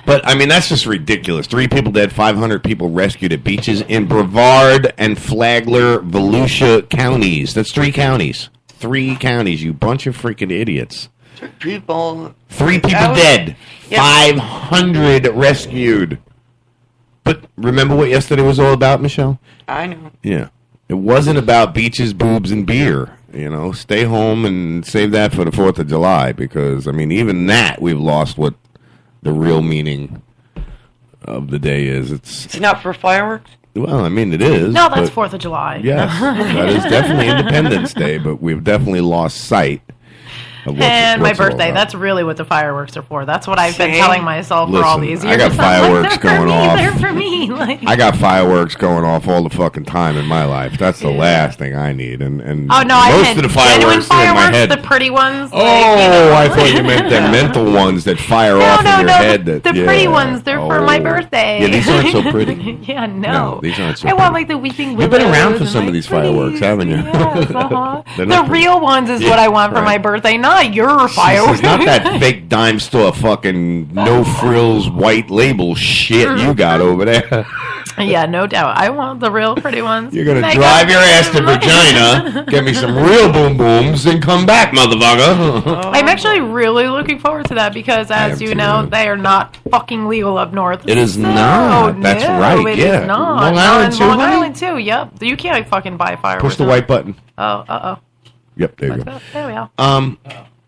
But, I mean, that's just ridiculous. 3 people dead, 500 people rescued at beaches in Brevard and Flagler, Volusia counties. That's 3 counties. 3 counties, you bunch of freaking idiots. 3 people. 3 people dead. Yeah. 500 rescued. But remember what yesterday was all about, Michelle? I know. Yeah. It wasn't about beaches, boobs, and beer. Stay home and save that for the 4th of July because, I mean, even that we've lost what the real meaning of the day is. It's not for fireworks? Well, I mean, it is. No, that's 4th of July. Yes, that is definitely Independence Day, but we've definitely lost sight And my what's it all birthday. about? That's really what the fireworks are for. That's what I've been Same. telling myself for all Listen, these years. I got fireworks They're going for me, off. They're for me. Like, I got fireworks going off all the fucking time in my life. That's the last thing I need. And oh no, I most meant of the genuine fireworks are in my fireworks, head. the pretty ones. Oh, like, I thought you meant the mental ones that fire off in your head. The Yeah. pretty ones. They're for my Oh. birthday. Yeah, these aren't so pretty. Yeah, No, these aren't so I pretty. want like the weeping willows. You've been around for and, some like, of these fireworks, haven't you? Yes, uh-huh. They're The not pretty. real ones is Yeah, what I want for right. my birthday, not your fireworks. It's not that fake dime store fucking no frills white label shit you got over there. Yeah, no doubt. I want the real pretty ones. You're gonna Make drive up- your ass to Regina, get me some real boom booms, and come back, motherfucker. I'm actually really looking forward to that because, I as am you too, know, man. they are not fucking legal up north. It is So, not. That's no, right, It yeah. is not. Long No, Island in too, Long honey? Island too. Yep. You can't fucking buy fireworks. Push the white button. Oh. Yep, there you go. There we go.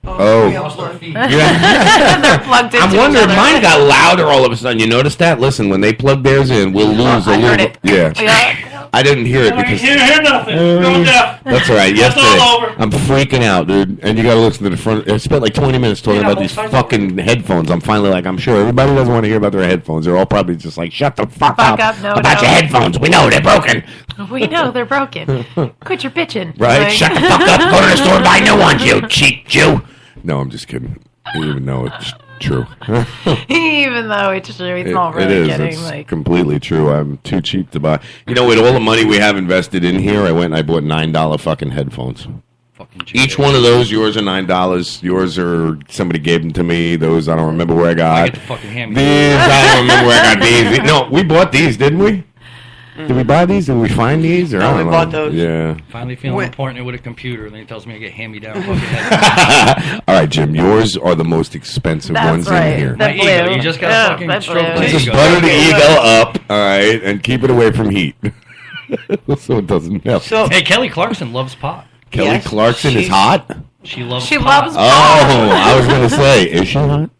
Oh. They're plugged into I'm wondering, each other. mine got louder all of a sudden. You notice that? Listen, when they plug theirs in, we'll lose a I little heard bit. it. Yeah. I didn't hear it because. You hear nothing. Go deaf. That's all right. That's Yesterday, all over. I'm freaking out, dude. And you got to listen to the front. I spent like 20 minutes talking about these fucking headphones. I'm finally like, I'm sure everybody doesn't want to hear about their headphones. They're all probably just like, shut the fuck up no, about your headphones. We know they're broken. We know they're broken. Quit your bitching. Right? Like- Shut the fuck up. Go to the store and buy new ones, you cheap Jew. No, I'm just kidding. Even though it's true. Even though it's true, it's not It really is. getting It's like. completely true. I'm too cheap to buy. You know, with all the money we have invested in here, I went and I bought $9 fucking headphones. Each one of those, yours are $9. Yours are somebody gave them to me. Those I don't remember where I got. I get the fucking hand. These I don't remember where I got these. No, we bought these, didn't we? Did we buy these? Did we find these? Or No, I don't we know. bought those. Yeah. Finally feeling important with a computer, and then he tells me I get hand-me-down fucking headphones. All right, Jim. Yours are the most expensive ones in here. My ego. You just gotta fucking stroke my Just ego. butter the ego up, all right, and keep it away from heat, so it doesn't melt. Hey, Kelly Clarkson loves pot. Kelly Clarkson is hot. She loves. She pot. loves Oh, I was gonna say, is she hot?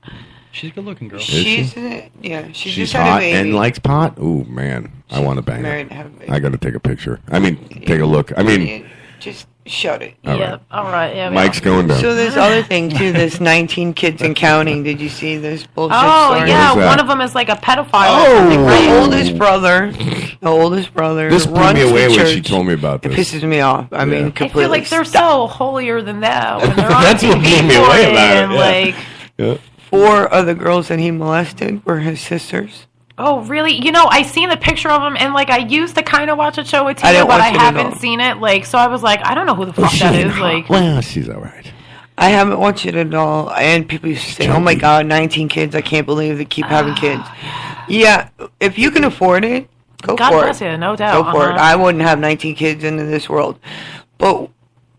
She's a good-looking girl. She's she's She's just had a hot baby. and likes pot. Ooh man, I want to bang married her. and have a baby. I got to take a picture. I mean, take a look. I mean, Just shut it. all Yeah. right. All right. Yeah. we Mike's are. going down. So this other thing too, this 19 kids and counting. Did you see this bullshit Oh story? yeah, What is that? one of them is like a pedophile. Oh. or something, The right? oldest brother. This blew runs me the away when church. she told me about It this. pisses me off. I mean, I completely. feel like they're so holier than that. When they're on That's what TV blew me away for about it, and, yeah. Like, Yeah. 4 of the girls that he molested were his sisters. oh really? You know, I seen the picture of him, and like I used to kind of watch a show with I Tina, didn't but watch I it at haven't all. seen it. Like, so I was like, I don't know who the fuck She that ain't is. hot. Like, well, she's all right. I haven't watched it at all. And people used to say, "Oh my God, 19 kids! I can't believe they keep having kids." Yeah, if you can afford it, go God for bless it. you, no doubt. Go for it. uh-huh. I wouldn't have 19 kids into this world, but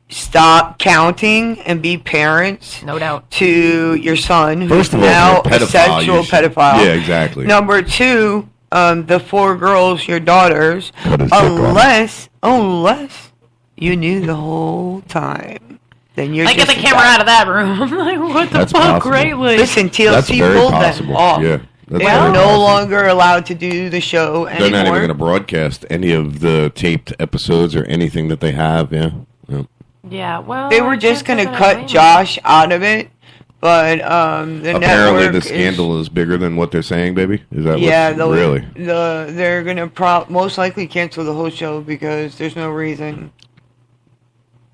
stop counting and be parents. No doubt. To your son, who's First of all, now if you're a a pedophile, sexual you should- pedophile. Yeah, exactly. Number 2, the 4 girls, your daughters, Cut his dick off. unless you knew the whole time, then you're Like, get just the camera out of that room. Like, what the That's fuck, possible. right? Like, Listen, That's TLC very pulled possible. them off. Yeah, that's They're very no possible. longer allowed to do the show They're anymore. not even going to broadcast any of the taped episodes or anything that they have. Yeah. Yep. yeah, well, They were just going to cut Josh out of it, but the Apparently, network the scandal is bigger than what they're saying, baby. Is that Yeah, what's, really? they're going to most likely cancel the whole show because there's no reason.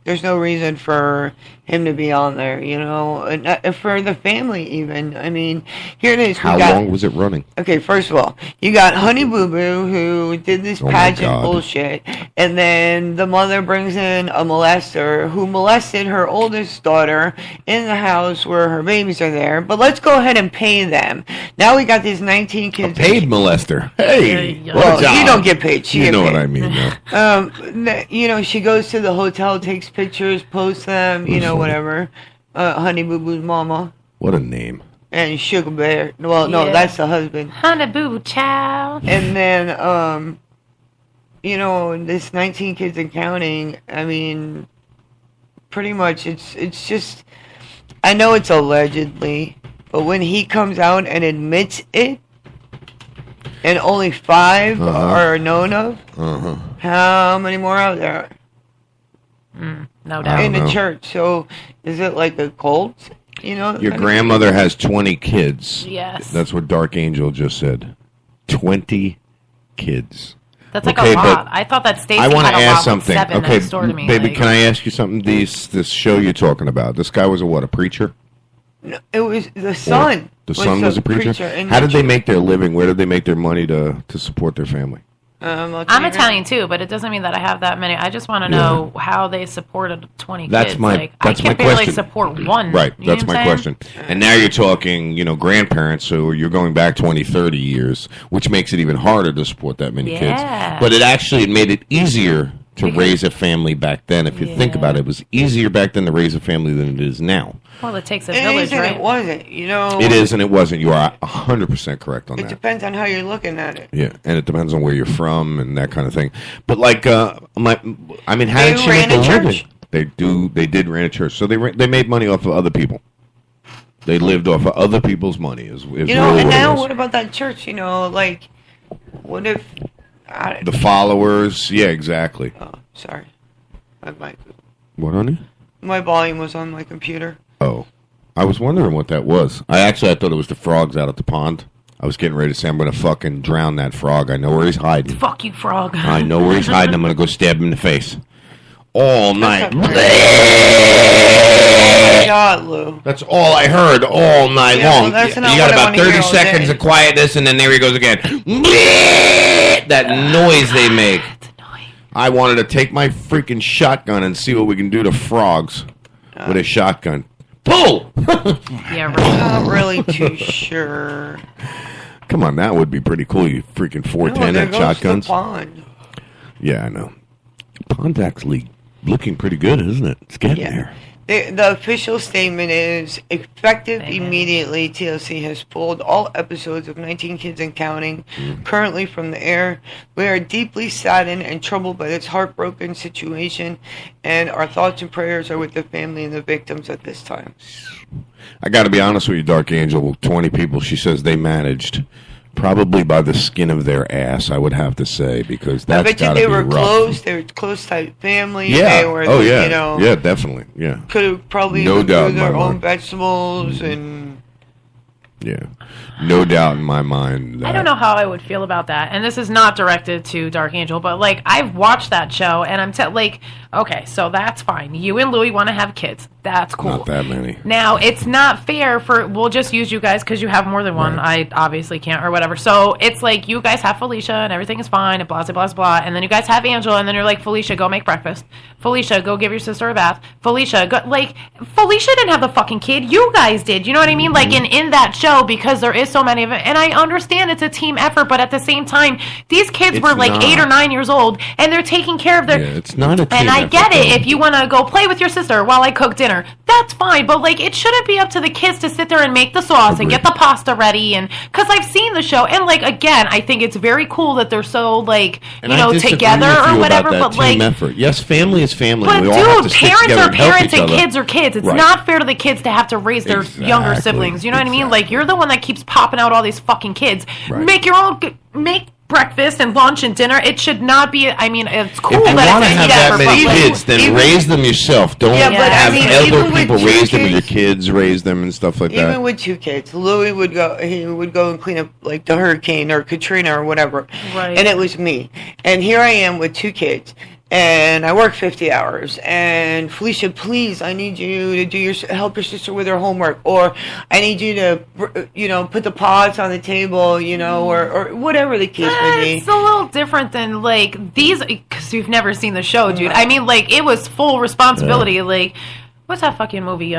There's no reason for him to be on there, you know, and for the family even. I mean, here it is. How long was it running? Okay, first of all, you got Honey Boo Boo who did this Oh my pageant God. bullshit, and then the mother brings in a molester who molested her oldest daughter in the house where her babies are there. But let's go ahead and pay them. Now we got these 19 kids. Paid molester. Hey, what a Well, job. you don't get paid. She You get know paid. what I mean, though. You know, she goes to the hotel, takes pictures, posts them, you know, whatever. Honey Boo Boo's mama What a name. and Sugar Bear. Well, no, Yeah. that's the husband. Honey Boo Chow. And then, you know, this 19 kids and counting. I mean, pretty much, it's just. I know it's allegedly, but when he comes out and admits it, and only 5 are known of, how many more out there? No doubt. In the church. So is it like a cult? You know, Your grandmother has 20 kids. Yes. That's what Dark Angel just said. 20 kids. That's like Okay, a lot. but I thought that Stacy I want had to a ask lot something. with 7 Okay, next door to me. baby, like- can I ask you something? This show you're talking about. This guy was a preacher? No, it was the son. The son was a preacher? in How the did they church. make their living? Where did they make their money to support their family? I'm Italian too, but it doesn't mean that I have that many. I just want to know how they supported 20 That's kids. my like, that's I my can barely question. support one. Right, You know that's what my I'm saying? question. And now you're talking, grandparents, so you're going back 20, 30 years, which makes it even harder to support that many kids. But it made it easier to raise a family back then. If you think about it, it was easier back then to raise a family than it is now. Well, it takes a It village, is and right? it wasn't. You know, It is and it wasn't. You are 100% correct on It that. depends on how you're looking at it. Yeah, and it depends on where you're from and that kind of thing. But like, how They did she ran make a a church. living? They did run a church, so they made money off of other people. They lived off of other people's money. Is You really know, and what it now was. what about that church? You know, like, what if? The followers, yeah, exactly. Oh, sorry, What, honey? my volume was on my computer. Oh, I was wondering what that was. I thought it was the frogs out at the pond. I was getting ready to say I'm going to fucking drown that frog. I know where he's hiding. Fuck you, frog. I know where he's hiding. I'm going to go stab him in the face. All night. God, Lou. That's all I heard all night Yeah, long. well, that's You not got what I about wanna hear 30 all seconds day. of quietness, and then there he goes again. That noise they make. I wanted to take my freaking shotgun and see what we can do to frogs with a shotgun. Pull! Yeah, I'm not really too sure. Come on, that would be pretty cool. You freaking 410 there at goes shotguns. The pond. Yeah, I know. Pond's actually looking pretty good, isn't it? It's getting there. The official statement is effective immediately. TLC has pulled all episodes of 19 Kids and Counting currently from the air. We are deeply saddened and troubled by this heartbroken situation, and our thoughts and prayers are with the family and the victims at this time. I got to be honest with you, Dark Angel. 20 people, she says they managed. Probably by the skin of their ass, I would have to say, because I that's bet you got to they be were rough. close. They were close type family. Yeah. They were, Oh, yeah. You know, Yeah, definitely. Yeah. could have probably No even doubt grew in my their own mind. vegetables and. Yeah. No doubt in my mind. I don't know how I would feel about that. And this is not directed to Dark Angel, but like I've watched that show and I'm like, okay, so that's fine. You and Louie want to have kids. That's cool. Not that many. Now, it's not fair we'll just use you guys because you have more than one. I obviously can't or whatever. So it's like you guys have Felicia and everything is fine and blah, blah, blah, blah. And then you guys have Angela and then you're like, Felicia, go make breakfast. Felicia, go give your sister a bath. Felicia, go, like, Felicia didn't have the fucking kid. You guys did. You know what I mean? Like, in that show, because there is so many of it. And I understand it's a team effort, but at the same time, these kids It's were like not. 8 or 9 years old and they're taking care of their... Yeah, it's not a team And I effort, get it. though. If you want to go play with your sister while I cook dinner, that's fine. But like, it shouldn't be up to the kids to sit there and make the sauce and get the pasta ready. And because I've seen the show, and like again, I think it's very cool that they're so like And I disagree together with you or whatever. about that But team like, effort. Yes, family is family. but we all have to dude, stick parents together are and help parents each and other. kids are kids. It's Right. not fair to the kids to have to raise their younger Exactly. siblings. You know what I mean? Like, you're the one that keeps popping out all these fucking kids. Right. Make your own. Make breakfast and lunch and dinner. It should not be. I mean, it's cool If you that want to it's a have team that effort, many but, like, kids, then raise them yourself. Don't Yeah, but I have mean, other even with people two raise them, or your kids- kids raise them and stuff like Even that. with 2 kids, Louis would go. He would go and clean up like the hurricane or Katrina or whatever. Right. And it was me. And here I am with 2 kids, and I work 50 hours. And Felicia, please, I need you to help your sister with her homework, or I need you to, put the pots on the table, or whatever the case may be. It's a little different than like these because you've never seen the show, dude. I mean, like it was full responsibility. Like, what's that fucking movie?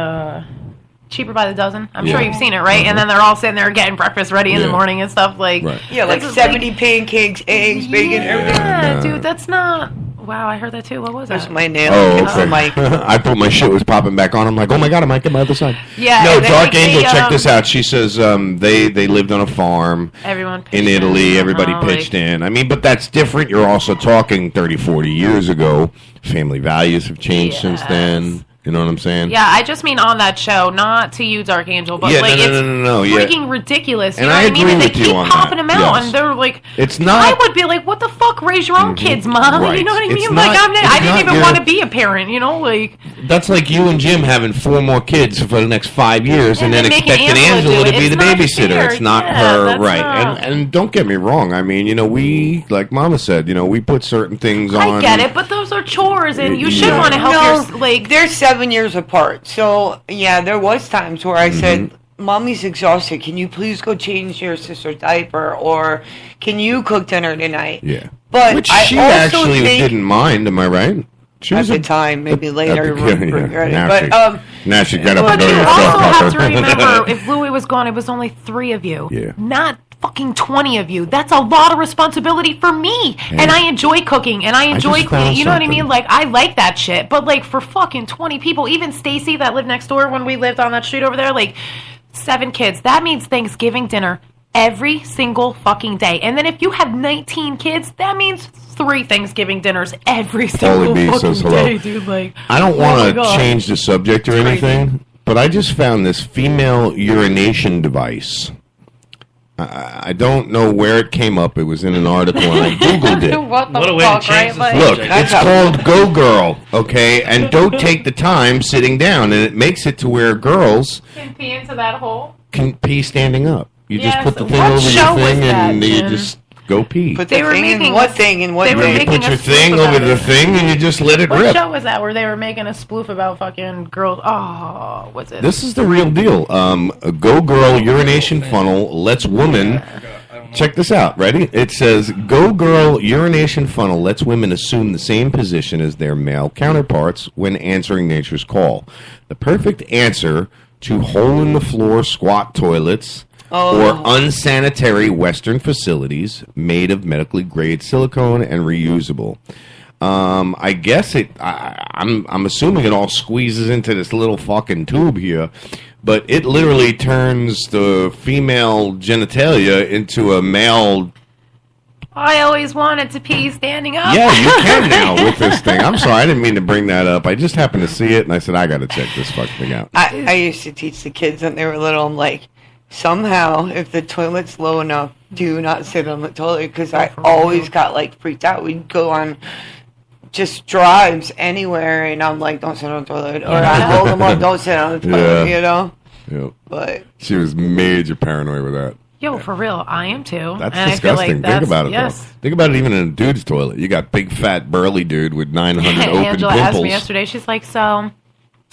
Cheaper by the Dozen. I'm sure you've seen it, right? And then they're all sitting there getting breakfast ready in the morning and stuff. Like, Yeah, like that's 70 pancakes, eggs, bacon, everything. Yeah, dude, that's not. Wow, I heard that too. What was that? That's my nail. Oh, It's the mic. I thought my shit was popping back on. I'm like, oh my god, I might get my other side. Yeah, No, and then, Dark like, Angel, they, check this out. She says they lived on a farm Everyone in pitched Italy. in, Everybody like- pitched in. I mean, but that's different. You're also talking 30, 40 years ago. Family values have changed since then. You know what I'm saying? Yeah, I just mean on that show, not to you, Dark Angel, but Yeah, like no, it's no, yeah. freaking ridiculous. You And know I what I mean? agree And they with you keep on popping that, them out, yes. and they're like, It's not- I would be like, what the fuck fuck raise your own kids, Mom? Right. You know what I It's mean? not- Like, it's I didn't not even your- want to be a parent, you know? Like, That's like you and Jim having 4 more kids for the next 5 years, and then making expecting Angela Angela do to it. be It's the not babysitter. fair. It's not Yeah, her, that's right? not- And don't get me wrong. I mean, we, like Mama said, we put certain things on. I get it, but those are chores, and you should Yeah. want to help No, your, like... they're 7 years apart. So, yeah, there was times where I said, Mommy's exhausted. Can you please go change your sister's diaper? Or can you cook dinner tonight? Yeah. But Which I she also actually think didn't mind, am I right? She at was the time, maybe later, regret it. Now But, now she got up But and go you to also herself. have to remember, if Louis was gone, it was only 3 of you. Yeah. Not fucking 20 of you. That's a lot of responsibility for me. And I enjoy cooking, and I enjoy just cleaning. found You know what I something. mean? Like, I like that shit. But, like, for fucking 20 people, even Stacy that lived next door when we lived on that street over there, like, 7 kids. That means Thanksgiving dinner every single fucking day. And then if you have 19 kids, that means 3 Thanksgiving dinners every single B fucking says hello. day, dude. Like, I don't oh my want to God. change the subject or anything, but I just found this female urination device. I don't know where it came up. It was in an article, and I Googled it. What the What a way to fuck, change right? the Like, Look, it's called Go Girl, okay? And don't take the time sitting down, and it makes it to where girls can pee into that hole. can pee standing up. You just Yes, put the thing what over show your thing, was that, and you man? just go pee. Put They the were thing in making what a- thing and what they were thing? You making put your a thing spoof over about the it. thing, and you just let it What rip. show was that where they were making a spoof about fucking girls? Oh, what's it? This is the real deal. A Go Girl urination funnel lets women. Check this out. Ready? It says Go Girl urination funnel lets women assume the same position as their male counterparts when answering nature's call. The perfect answer to hole in the floor squat toilets or unsanitary Western facilities made of medically grade silicone and reusable. I guess I'm assuming it all squeezes into this little fucking tube here, but it literally turns the female genitalia into a male. I always wanted to pee standing up. Yeah, you can now with this thing. I'm sorry, I didn't mean to bring that up. I just happened to see it, and I said I got to check this fucking thing out. I used to teach the kids when they were little. I'm like, somehow, if the toilet's low enough, do not sit on the toilet, because I always got like freaked out. We'd go on just drives anywhere, and I'm like, don't sit on the toilet, or I hold them up, don't sit on the toilet, you know. Yep. But She was major paranoid with that. Yo, for real, I am too. That's and I feel disgusting. like that's, Think about it, yes. though. Think about it even in a dude's toilet. You got big, fat, burly dude with 900 open Angela asked pimples. me yesterday. She's like, so,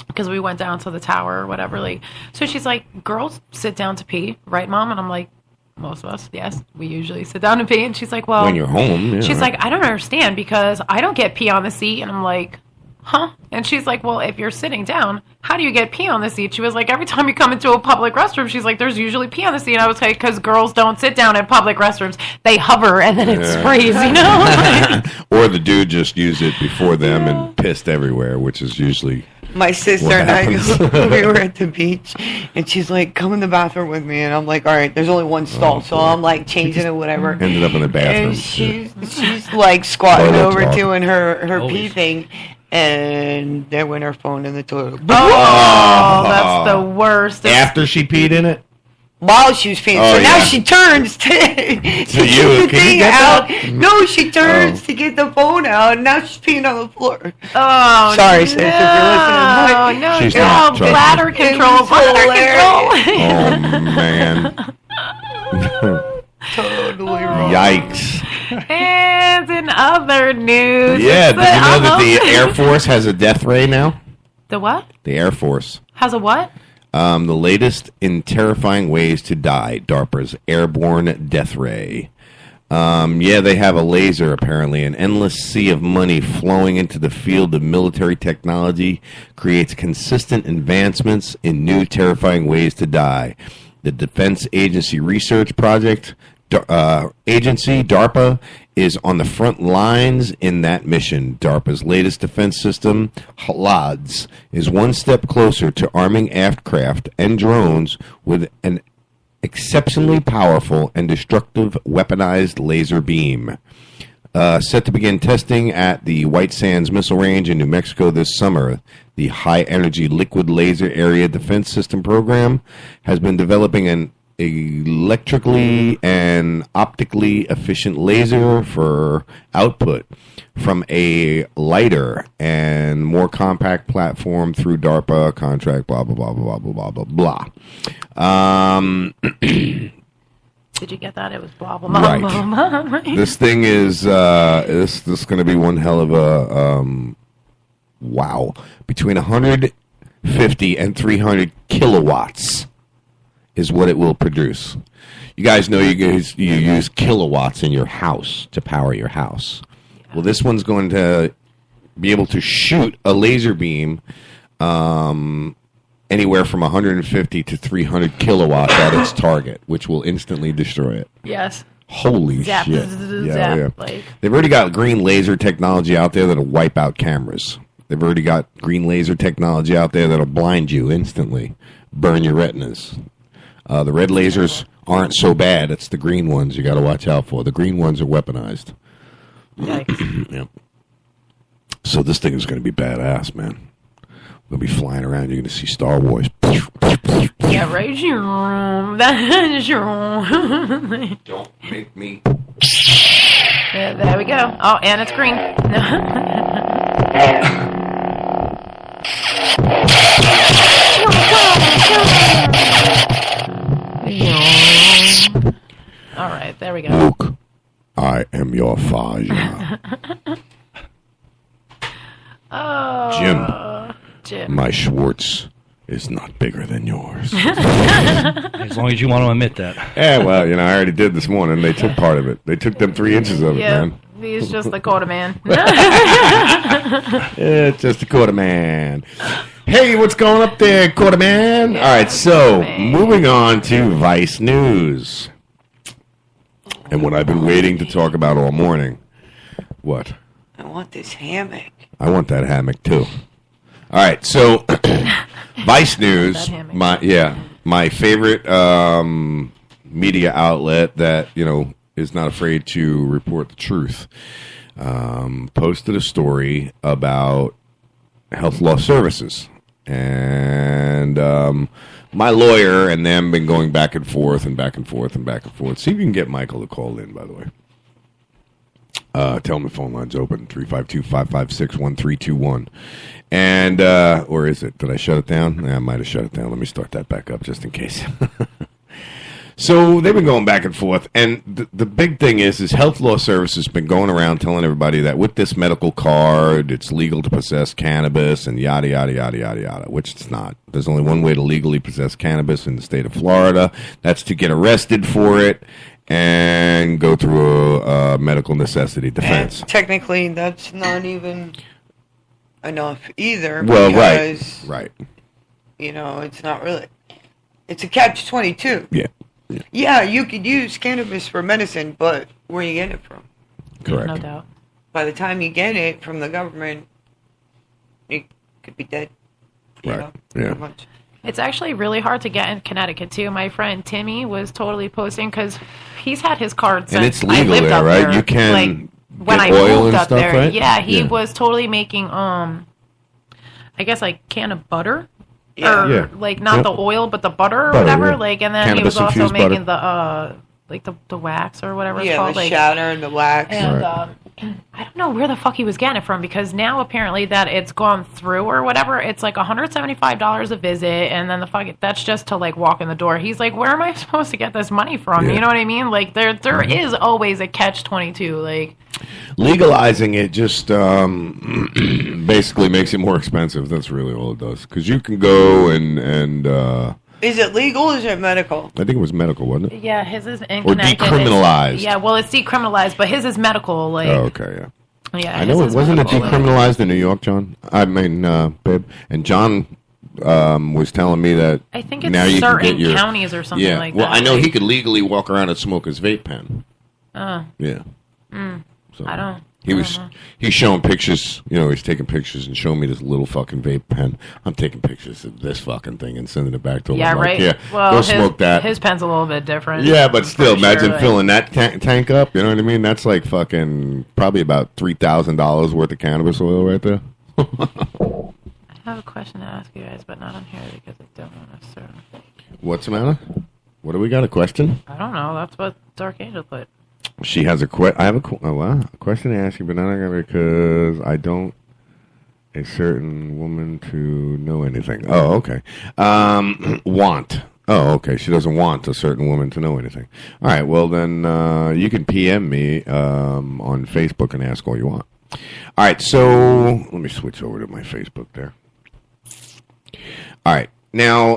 because we went down to the tower or whatever. Like, so she's like, girls sit down to pee, right, Mom? And I'm like, most of us, yes, we usually sit down to pee. And she's like, well, When you're home, yeah. she's like, I don't understand because I don't get pee on the seat. And I'm like, huh? And she's like, well, if you're sitting down, how do you get pee on the seat? She was like, every time you come into a public restroom, she's like, there's usually pee on the seat. And I was like, because girls don't sit down at public restrooms. They hover and then it sprays, you know? Or the dude just used it before them and pissed everywhere, which is usually my sister what and I, happens. we were at the beach, and she's like, come in the bathroom with me. And I'm like, all right, there's only one stall. So I'm like changing it, whatever. Ended up in the bathroom. And she's like squatting Toilet over talk. doing her pee thing. And there went her phone in the toilet. Oh, that's the worst. After she peed in it? While she was peeing. Oh, so now yeah. she turns to To get you. the Can you thing get out. that? No, she turns to get the phone out, and now she's peeing on the floor. Oh, sorry, sis, if you're no, listening. no, She's no, not, trust me. bladder control, bladder control. Oh, man. Totally wrong. Yikes. And in other news, Yeah, it's did you know that almost- the Air Force has a death ray now? The what? The Air Force. Has a what? The latest in terrifying ways to die, DARPA's airborne death ray. Yeah, they have a laser, apparently. An endless sea of money flowing into the field of military technology creates consistent advancements in new terrifying ways to die. The Defense Agency Research Project Agency, DARPA, is on the front lines in that mission. DARPA's latest defense system, HALODS, is one step closer to arming aircraft and drones with an exceptionally powerful and destructive weaponized laser beam. Set to begin testing at the White Sands Missile Range in New Mexico this summer, the High Energy Liquid Laser Area Defense System program has been developing an electrically and optically efficient laser for output from a lighter and more compact platform through DARPA contract, blah, blah, blah, blah, blah, blah, blah, blah. Did you get that? It was blah, blah, blah, blah, blah, blah. This thing is, this is going to be one hell of a, wow. Between 150 and 300 kilowatts is what it will produce. You guys know you use kilowatts in your house to power your house. Yeah. Well, this one's going to be able to shoot a laser beam anywhere from 150 to 300 kilowatts at its target, which will instantly destroy it. Yes. Holy zap, shit. Zap, like. They've already got green laser technology out there that'll wipe out cameras. They've already got green laser technology out there that'll blind you instantly, burn your retinas. The red lasers aren't so bad. It's the green ones you got to watch out for. The green ones are weaponized. Yikes. Yep. So this thing is going to be badass, man. We'll be flying around. You're going to see Star Wars. Yeah, right, Jerome. That's Jerome. Don't make me. Yeah, there we go. Oh, and it's green. All right, there we go. Luke, I am your father. Oh, Jim, my Schwartz is not bigger than yours. As long as you want to admit that. Yeah, well, I already did this morning. They took part of it. They took them 3 inches of it, man. He's just the quarter man. It's just a quarter man. Hey, what's going up there, quarter man? All right, so moving on to Vice News. And what I've been waiting to talk about all morning. What? I want this hammock. I want that hammock, too. All right, so Vice News, my favorite media outlet that, is not afraid to report the truth, posted a story about Health Law Services. And my lawyer and them been going back and forth and back and forth and back and forth. See if you can get Michael to call in, by the way. Tell him the phone line's open, 352-556-1321. And, or is it? Did I shut it down? I might have shut it down. Let me start that back up just in case. So they've been going back and forth, and the big thing is Health Law Services has been going around telling everybody that with this medical card, it's legal to possess cannabis and yada, yada, yada, yada, yada, which it's not. There's only one way to legally possess cannabis in the state of Florida. That's to get arrested for it and go through a medical necessity defense. And technically, that's not even enough either. Well, because, right. It's not really. It's a catch-22. Yeah. Yeah, you could use cannabis for medicine, but where you get it from? Correct. No doubt. By the time you get it from the government, you could be dead. Right. Yeah. It's actually really hard to get in Connecticut, too. My friend Timmy was totally posting because he's had his card since and it's legal I lived there, up right? there. You can when I oil moved and up stuff, there. right? Yeah, he was totally making, I guess, can of butter. Or, not the oil, but the butter or whatever. Yeah. And then Cannabis he was also making butter. the wax or whatever it's Yeah, called. the shatter and the wax. And I don't know where the fuck he was getting it from, because now apparently that it's gone through or whatever, it's like $175 a visit, and then that's just to walk in the door. He's like, where am I supposed to get this money from? Yeah. You know what I mean? There is always a catch-22. Legalizing it just basically makes it more expensive. That's really all it does. Because you can go and is it legal or is it medical? I think it was medical, wasn't it? Yeah, his is in Or Connecticut. decriminalized. Yeah, well, it's decriminalized, but his is medical. Oh, okay, yeah. Yeah, I know it wasn't it medical, decriminalized in New York, John. I mean, babe. And John was telling me that I think it's now you can certain get your counties or something like that. Well, I know he could legally walk around and smoke his vape pen. Oh. Yeah. So I don't. He's showing pictures, he's taking pictures and showing me this little fucking vape pen. I'm taking pictures of this fucking thing and sending it back to him. Yeah, I'm right. Like, well, go smoke that. His pen's a little bit different. Yeah, but still, imagine sure, filling that tank up. You know what I mean? That's like fucking probably about $3,000 worth of cannabis oil right there. I have a question to ask you guys, but not on here because I don't want to serve. What's the matter? What do we got? A question? I don't know. That's what Dark Angel put. She has a question. I have a question to ask you, but not because I don't a certain woman to know anything. Oh, okay. Want. Oh, okay. She doesn't want a certain woman to know anything. All right. Well, then you can PM me on Facebook and ask all you want. All right. So let me switch over to my Facebook there. All right. Now,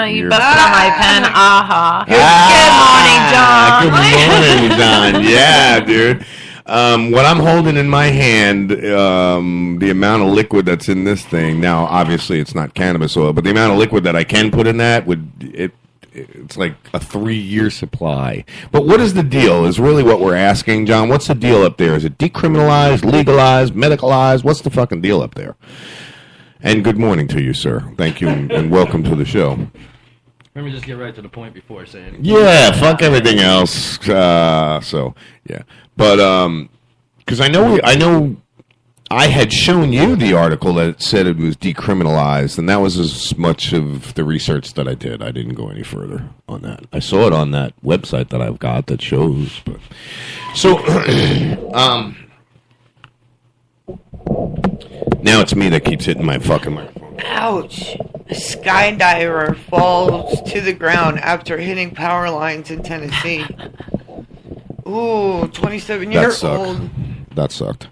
you better on my pen. Aha. Good morning, John. Good morning, John. Yeah, dude. What I'm holding in my hand, the amount of liquid that's in this thing. Now, obviously, it's not cannabis oil, but the amount of liquid that I can put in that it's like a 3-year supply. But what is the deal? Is really what we're asking, John. What's the deal up there? Is it decriminalized, legalized, medicalized? What's the fucking deal up there? And good morning to you, sir. Thank you, and welcome to the show. Let me just get right to the point before I say anything. Yeah, fuck everything else. So, yeah. But, because I know I had shown you the article that said it was decriminalized, and that was as much of the research that I did. I didn't go any further on that. I saw it on that website that I've got that shows. But so, now it's me that keeps hitting my fucking microphone. Ouch. A skydiver falls to the ground after hitting power lines in Tennessee. Ooh, 27-year-old. That sucked.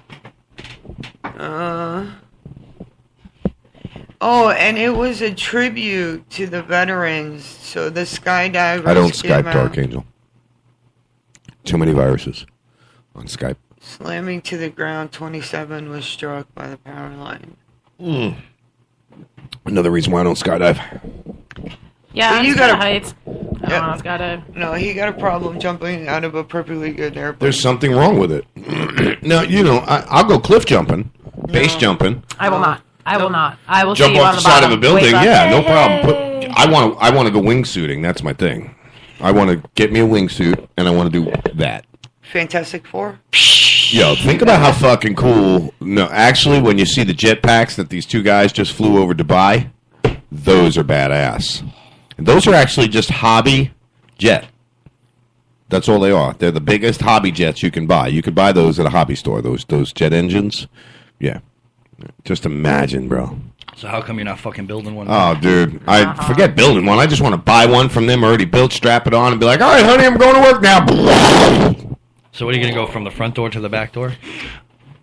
Oh, and it was a tribute to the veterans. So the skydivers. I don't Skype Dark Angel. Too many viruses on Skype. Slamming to the ground, 27 was struck by the power line. Another reason why I don't skydive. Yeah, you got heights. I don't know, skydive. No, he got a problem jumping out of a perfectly good airplane. There's something wrong with it. Now, I'll go cliff jumping, base jumping. I will not. I will not. I will jump see you off on the the side bottom. of a building. Wave up. Yeah, no problem. I want to go wingsuiting. That's my thing. I want to get me a wingsuit, and I want to do that. Fantastic Four? Yo, think about how fucking cool. No, actually, when you see the jetpacks that these two guys just flew over Dubai, those are badass. And those are actually just hobby jet. That's all they are. They're the biggest hobby jets you can buy. You could buy those at a hobby store, those jet engines. Yeah. Just imagine, bro. So how come you're not fucking building one? Oh, dude. I forget building one. I just want to buy one from them already built, strap it on, and be like, all right, honey, I'm going to work now. So what are you going to go from the front door to the back door?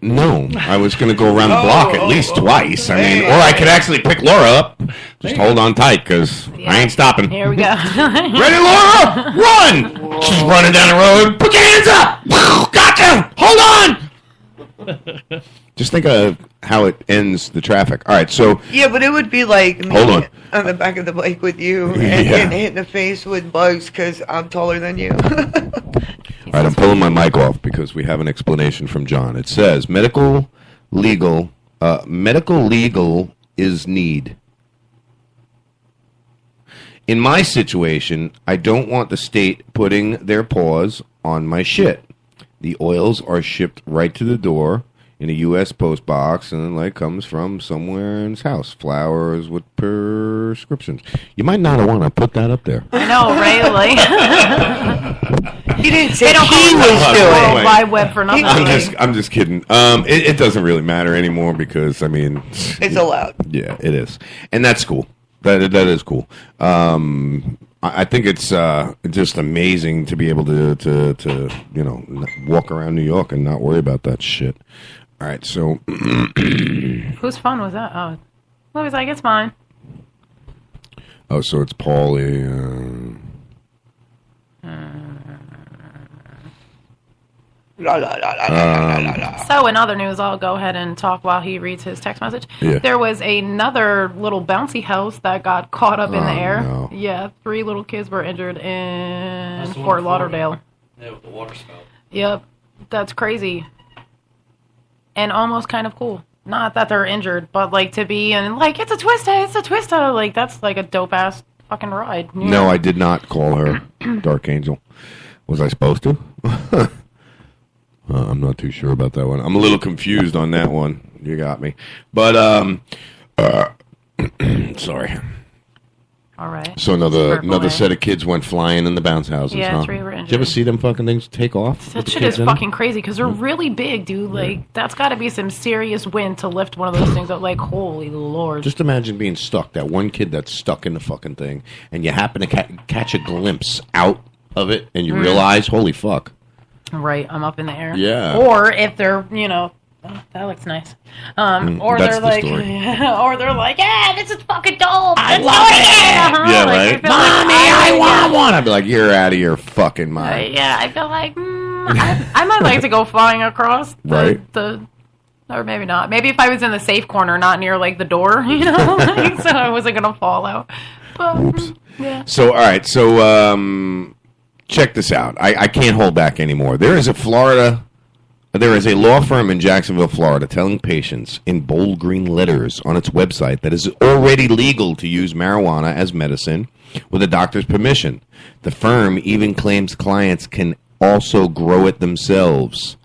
No, I was going to go around the block at least twice. I mean, or I could actually pick Laura up. Just hold on tight, because I ain't stopping. Here we go. Ready, Laura? Run! She's running down the road. Put your hands up! Gotcha! Hold on! Just think of how it ends the traffic. All right, so... Yeah, but it would be like me Hold on the back of the bike with you and getting hit in the face with bugs because I'm taller than you. All right, I'm pulling my mic off because we have an explanation from John. It says, medical legal is need. In my situation, I don't want the state putting their paws on my shit. The oils are shipped right to the door in a U.S. post box, and then comes from somewhere in his house. Flowers with prescriptions. You might not want to put that up there. I know, right? He didn't say they don't he was doing World Wide Web for nothing. I'm just kidding. It doesn't really matter anymore because, I mean... It's allowed. Yeah, it is. And that's cool. That is cool. I think it's just amazing to be able to walk around New York and not worry about that shit. All right, so... Whose phone was that? Oh, Louis was like, it's mine. Oh, so it's Paulie. So in other news, I'll go ahead and talk while he reads his text message. Yeah. There was another little bouncy house that got caught up in the air. No. Yeah, 3 little kids were injured in Fort Lauderdale. Yeah, with the water spout. Yep, that's crazy. And almost kind of cool. Not that they're injured, but to be in it's a Twista. That's a dope ass fucking ride. You know? No, I did not call her Dark Angel. Was I supposed to? I'm not too sure about that one. I'm a little confused on that one. You got me. But, sorry. All right. So another set of kids went flying in the bounce houses. Yeah, huh? 3 were injured. Did you ever see them fucking things take off? That shit is fucking crazy because they're really big, dude. Like, that's got to be some serious wind to lift one of those things up. Like, holy lord. Just imagine being stuck. That one kid that's stuck in the fucking thing, and you happen to catch a glimpse out of it, and you realize, holy fuck. Right, I'm up in the air. Yeah. Or if they're, oh, that looks nice. Or that's they're the like, story. or they're like, yeah, this is fucking dope. I Let's love do it. again. Yeah, Like, right. I feel Mommy, like I want one. I'd be like, you're out of your fucking mind. Yeah, I feel like I might like to go flying across the or maybe not. Maybe if I was in the safe corner, not near like the door, like, so I wasn't gonna fall out. But yeah. So all right, so check this out. I can't hold back anymore. There is a law firm in Jacksonville, Florida, telling patients in bold green letters on its website that it's already legal to use marijuana as medicine with a doctor's permission. The firm even claims clients can also grow it themselves.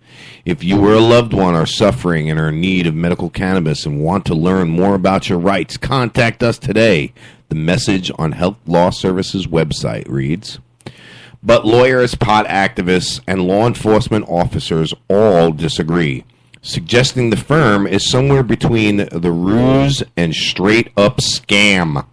If you or a loved one are suffering and are in need of medical cannabis and want to learn more about your rights, contact us today. The message on Health Law Services website reads, but lawyers, pot activists, and law enforcement officers all disagree, suggesting the firm is somewhere between the ruse and straight-up scam.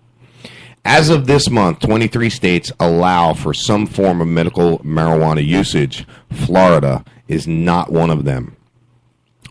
As of this month, 23 states allow for some form of medical marijuana usage. Florida is not one of them.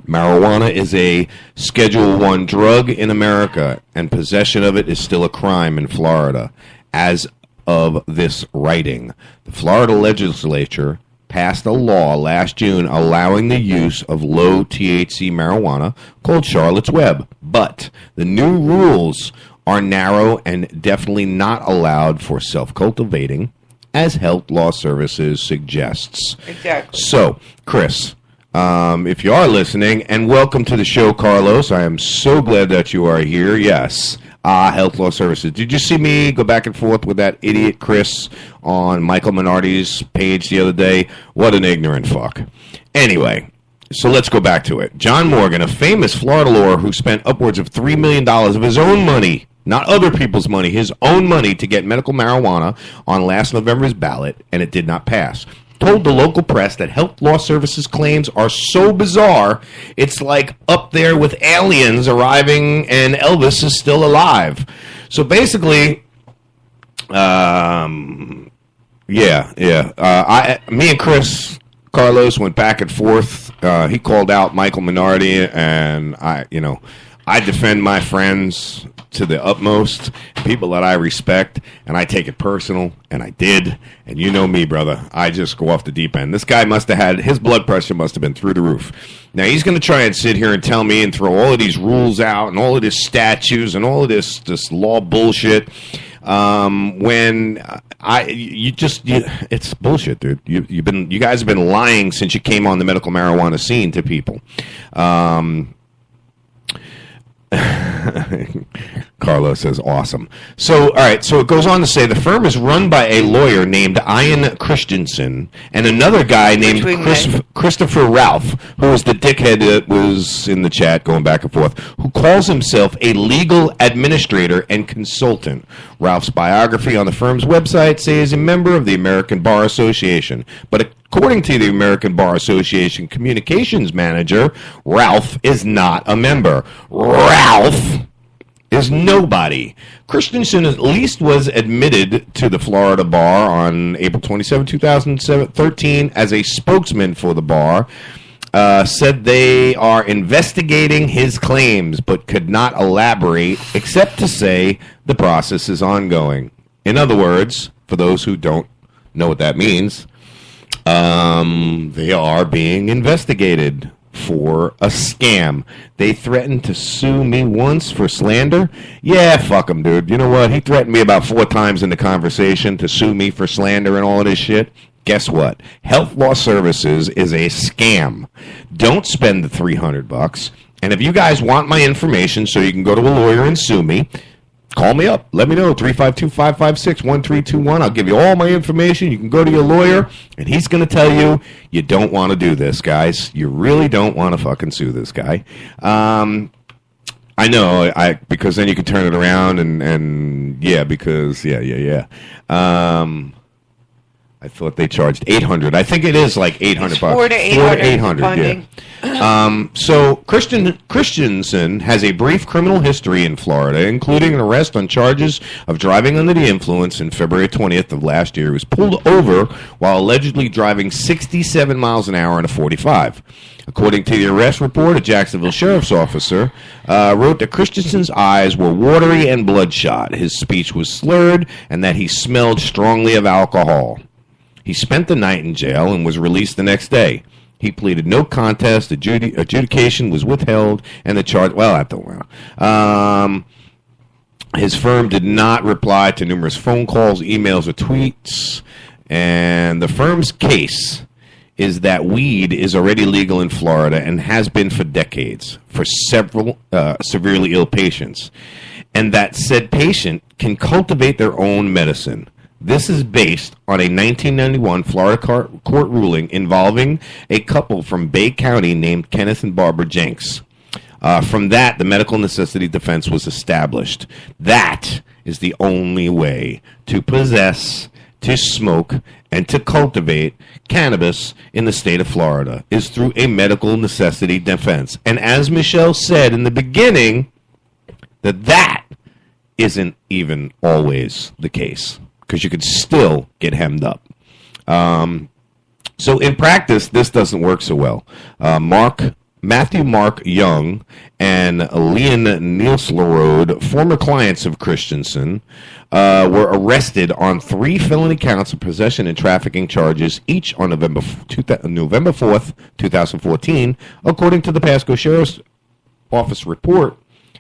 Marijuana is a Schedule I drug in America, and possession of it is still a crime in Florida. As of this writing, the Florida legislature passed a law last June allowing the use of low THC marijuana called Charlotte's Web. But the new rules are narrow and definitely not allowed for self-cultivating, as Health Law Services suggests. Exactly. So, Chris, if you are listening, and welcome to the show, Carlos. I am so glad that you are here. Yes. Health Law Services. Did you see me go back and forth with that idiot Chris on Michael Minardi's page the other day? What an ignorant fuck. Anyway, so let's go back to it. John Morgan, a famous Florida lawyer who spent upwards of $3 million of his own money, not other people's money, his own money to get medical marijuana on last November's ballot, and it did not pass, told the local press that Health Law Services claims are so bizarre, it's like up there with aliens arriving and Elvis is still alive. So basically, me and Chris Carlos went back and forth. He called out Michael Minardi, and I defend my friends to the utmost, people that I respect, and I take it personal, and I did. And you know me, brother. I just go off the deep end. This guy must have had, his blood pressure must have been through the roof. Now, he's going to try and sit here and tell me and throw all of these rules out and all of this statutes and all of this law bullshit. It's bullshit, dude. You guys have been lying since you came on the medical marijuana scene to people. Carlos says, awesome. So, all right, so it goes on to say the firm is run by a lawyer named Ian Christensen and another guy named Christopher Ralph, who was the dickhead that was in the chat going back and forth, who calls himself a legal administrator and consultant. Ralph's biography on the firm's website says he's a member of the American Bar Association, but according to the American Bar Association communications manager, Ralph is not a member. Ralph is nobody. Christensen at least was admitted to the Florida bar on April 27, 2013 as a spokesman for the bar. Said they are investigating his claims but could not elaborate except to say the process is ongoing. In other words, for those who don't know what that means, they are being investigated for a scam. They threatened to sue me once for slander. Yeah, fuck them, dude. You know what? He threatened me about 4 times in the conversation to sue me for slander and all of this shit. Guess what? Health Law Services is a scam. Don't spend the $300. And if you guys want my information so you can go to a lawyer and sue me, call me up. Let me know. 352-556-1321. I'll give you all my information. You can go to your lawyer, and he's going to tell you you don't want to do this, guys. You really don't want to fucking sue this guy. I know, because then you can turn it around and because. I thought they charged $800. I think it is like $800. $400 to $800. Depending. Yeah. So Christensen has a brief criminal history in Florida, including an arrest on charges of driving under the influence in February 20th of last year. He was pulled over while allegedly driving 67 miles an hour in a 45. According to the arrest report, a Jacksonville sheriff's officer wrote that Christensen's eyes were watery and bloodshot, his speech was slurred, and that he smelled strongly of alcohol. He spent the night in jail and was released the next day. He pleaded no contest, adjudication was withheld, and the charge... Well, that don't matter. His firm did not reply to numerous phone calls, emails, or tweets, and the firm's case is that weed is already legal in Florida and has been for decades for several severely ill patients, and that said patient can cultivate their own medicine. This is based on a 1991 Florida court ruling involving a couple from Bay County named Kenneth and Barbara Jenks. From that, the medical necessity defense was established. That is the only way to possess, to smoke, and to cultivate cannabis in the state of Florida, is through a medical necessity defense. And as Michelle said in the beginning, that isn't even always the case, because you could still get hemmed up. So in practice, this doesn't work so well. Matthew Mark Young and Leon Nielslorode, former clients of Christensen, were arrested on 3 felony counts of possession and trafficking charges, each on November 4th, 2014. According to the Pasco Sheriff's Office report,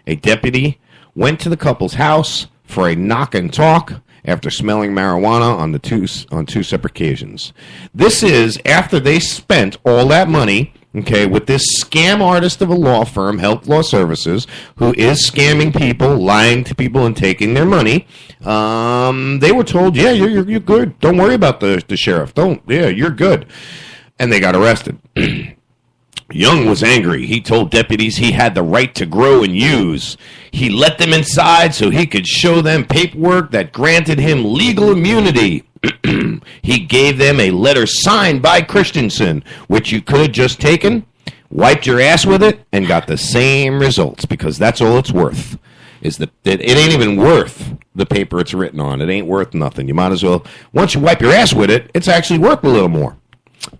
a deputy went to the couple's house for a knock and talk after smelling marijuana on two separate occasions. This is after they spent all that money, okay, with this scam artist of a law firm, Health Law Services, who is scamming people, lying to people, and taking their money. They were told, yeah, you're good. Don't worry about the sheriff. You're good. And they got arrested. Young was angry. He told deputies he had the right to grow and use. He let them inside so he could show them paperwork that granted him legal immunity. He gave them a letter signed by Christensen, which you could have just taken, wiped your ass with it, and got the same results, because that's all it's worth. It ain't even worth the paper it's written on. It ain't worth nothing. You might as well, once you wipe your ass with it, it's actually worth a little more.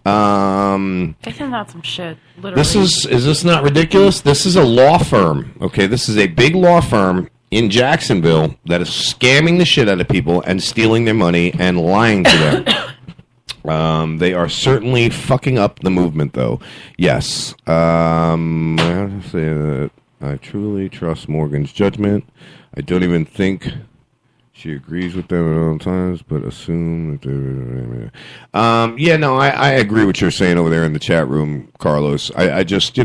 Isn't that some shit? Literally. Is this not ridiculous? This is a law firm. Okay, this is a big law firm in Jacksonville that is scamming the shit out of people and stealing their money and lying to them. They are certainly fucking up the movement, though. Yes. I have to say that I truly trust Morgan's judgment. I don't even think she agrees with them at all times, but assume that I agree with what you're saying over there in the chat room, Carlos. I just,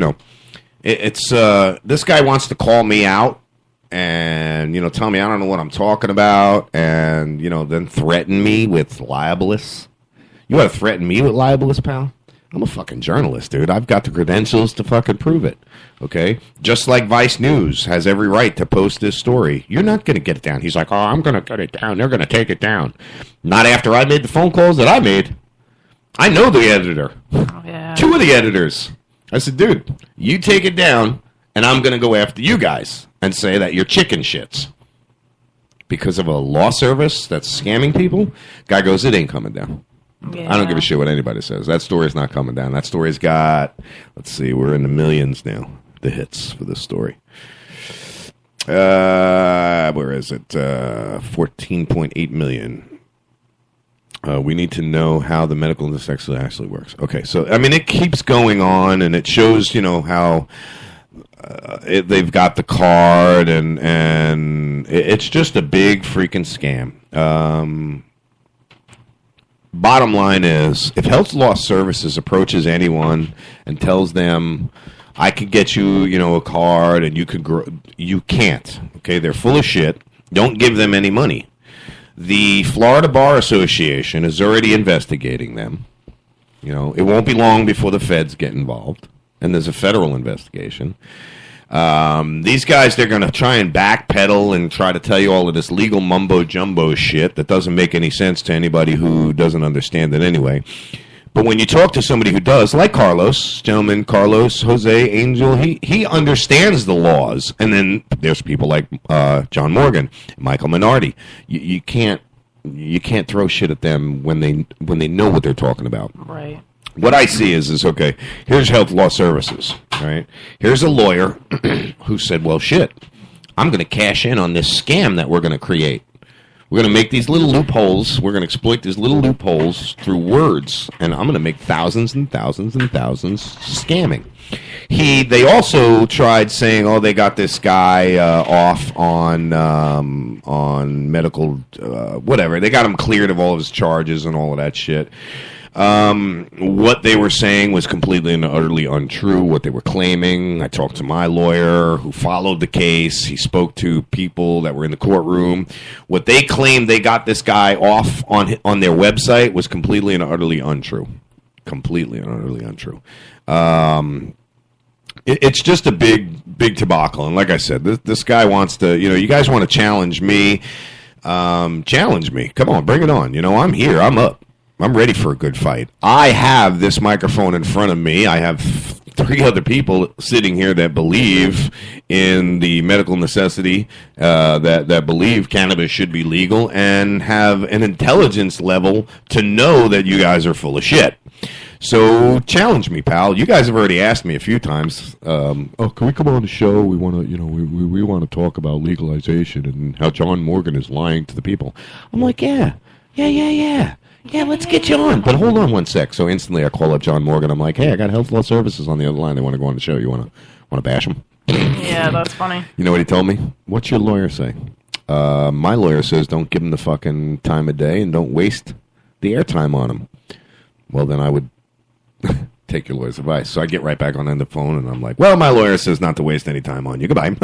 it's this guy wants to call me out and, tell me I don't know what I'm talking about, and, then threaten me with libelous. You want to threaten me with libelous, pal? I'm a fucking journalist, dude. I've got the credentials to fucking prove it, okay? Just like Vice News has every right to post this story. You're not going to get it down. He's like, I'm going to get it down. They're going to take it down. Not after I made the phone calls that I made. I know the editor. Oh, yeah. 2 of the editors. I said, dude, you take it down, and I'm going to go after you guys and say that you're chicken shits. Because of a law service that's scamming people, guy goes, it ain't coming down. Yeah. I don't give a shit what anybody says. That story's not coming down. That story's got, let's see, we're in the millions now, the hits for this story. Where is it? 14.8 million. We need to know how the medical necessity actually works. Okay, so, it keeps going on, and it shows, how they've got the card, and it's just a big freaking scam. Bottom line is, if Health Law Services approaches anyone and tells them, I could get you, a card and you could grow, you can't. Okay, they're full of shit. Don't give them any money. The Florida Bar Association is already investigating them. It won't be long before the feds get involved, and there's a federal investigation. These guys, they're going to try and backpedal and try to tell you all of this legal mumbo-jumbo shit that doesn't make any sense to anybody who doesn't understand it anyway. But when you talk to somebody who does, like Carlos, gentleman Carlos, Jose, Angel, he understands the laws. And then there's people like John Morgan, Michael Minardi. You can't throw shit at them when they know what they're talking about. Right. What I see is okay, here's Health Law Services, all right? Here's a lawyer who said, well, shit, I'm going to cash in on this scam that we're going to create. We're going to make these little loopholes. We're going to exploit these little loopholes through words, and I'm going to make thousands and thousands and thousands scamming. They also tried saying, oh, they got this guy off on medical, whatever. They got him cleared of all of his charges and all of that shit. What they were saying was completely and utterly untrue, what they were claiming. I talked to my lawyer who followed the case. He spoke to people that were in the courtroom. What they claimed they got this guy off on their website was completely and utterly untrue. Completely and utterly untrue. It's just a big debacle. And like I said, this guy wants to, you guys want to challenge me. Challenge me. Come on, bring it on. I'm here. I'm up. I'm ready for a good fight. I have this microphone in front of me. I have 3 other people sitting here that believe in the medical necessity, that believe cannabis should be legal, and have an intelligence level to know that you guys are full of shit. So challenge me, pal. You guys have already asked me a few times. Can we come on the show? We want to, we want to talk about legalization and how John Morgan is lying to the people. I'm like, yeah. Yeah, let's get you on. But hold on one sec. So instantly I call up John Morgan. I'm like, hey, I got Health Law Services on the other line. They want to go on the show. You want to bash them? Yeah, that's funny. You know what he told me? What's your lawyer say? My lawyer says don't give him the fucking time of day and don't waste the airtime on him. Well, then I would take your lawyer's advice. So I get right back on the phone and I'm like, well, my lawyer says not to waste any time on you. Goodbye.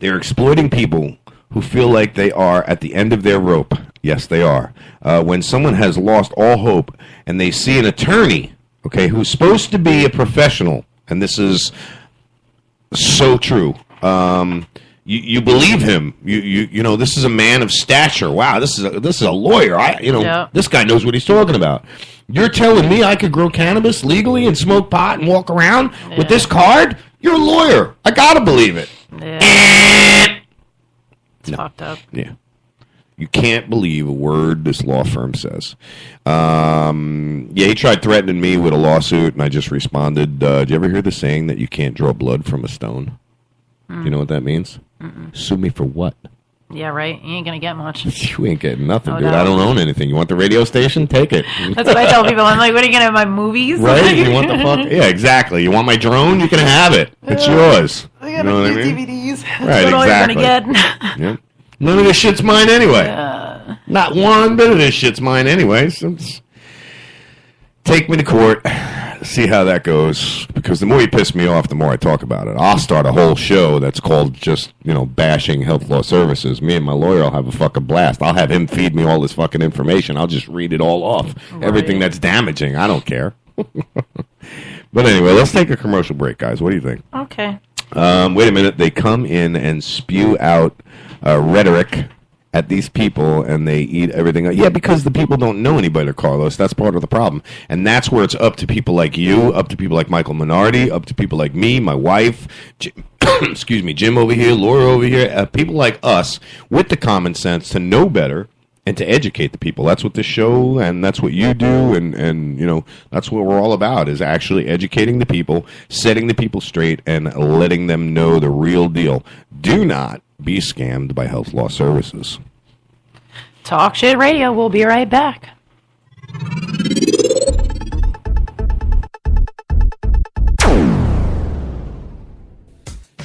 They're exploiting people who feel like they are at the end of their rope. Yes, they are. When someone has lost all hope and they see an attorney, okay, who's supposed to be a professional, and this is so true, you believe him. You know, this is a man of stature. Wow, this is a lawyer. This guy knows what he's talking about. You're telling me I could grow cannabis legally and smoke pot and walk around with this card? You're a lawyer. I gotta believe it. Yeah. It's fucked up. Yeah. You can't believe a word this law firm says. He tried threatening me with a lawsuit, and I just responded, did you ever hear the saying that you can't draw blood from a stone? Do you know what that means? Sue me for what? Yeah, right. You ain't going to get much. You ain't getting nothing, dude. I don't own anything. You want the radio station? Take it. That's what I tell people. I'm like, what are you going to have, my movies? Right? You want the fuck? Yeah, exactly. You want my drone? You can have it. It's yours. You know what I mean? DVDs. Right, That's what exactly. all you're going to get. Yep. None of this shit's mine anyway. Not one bit of this shit's mine anyway. So take me to court. See how that goes. Because the more you piss me off, the more I talk about it. I'll start a whole show that's called just, bashing Health Law Services. Me and my lawyer will have a fucking blast. I'll have him feed me all this fucking information. I'll just read it all off. Right. Everything that's damaging. I don't care. But anyway, let's take a commercial break, guys. What do you think? Okay. Wait a minute. They come in and spew out rhetoric at these people, and they eat everything up. Yeah, because the people don't know any better, Carlos. That's part of the problem. And that's where it's up to people like you, up to people like Michael Minardi, up to people like me, my wife, Jim over here, Laura over here, people like us with the common sense to know better and to educate the people. That's what this show, and that's what you do, and that's what we're all about, is actually educating the people, setting the people straight, and letting them know the real deal. Do not be scammed by Health Law Services. Talk Shit Radio. We'll be right back.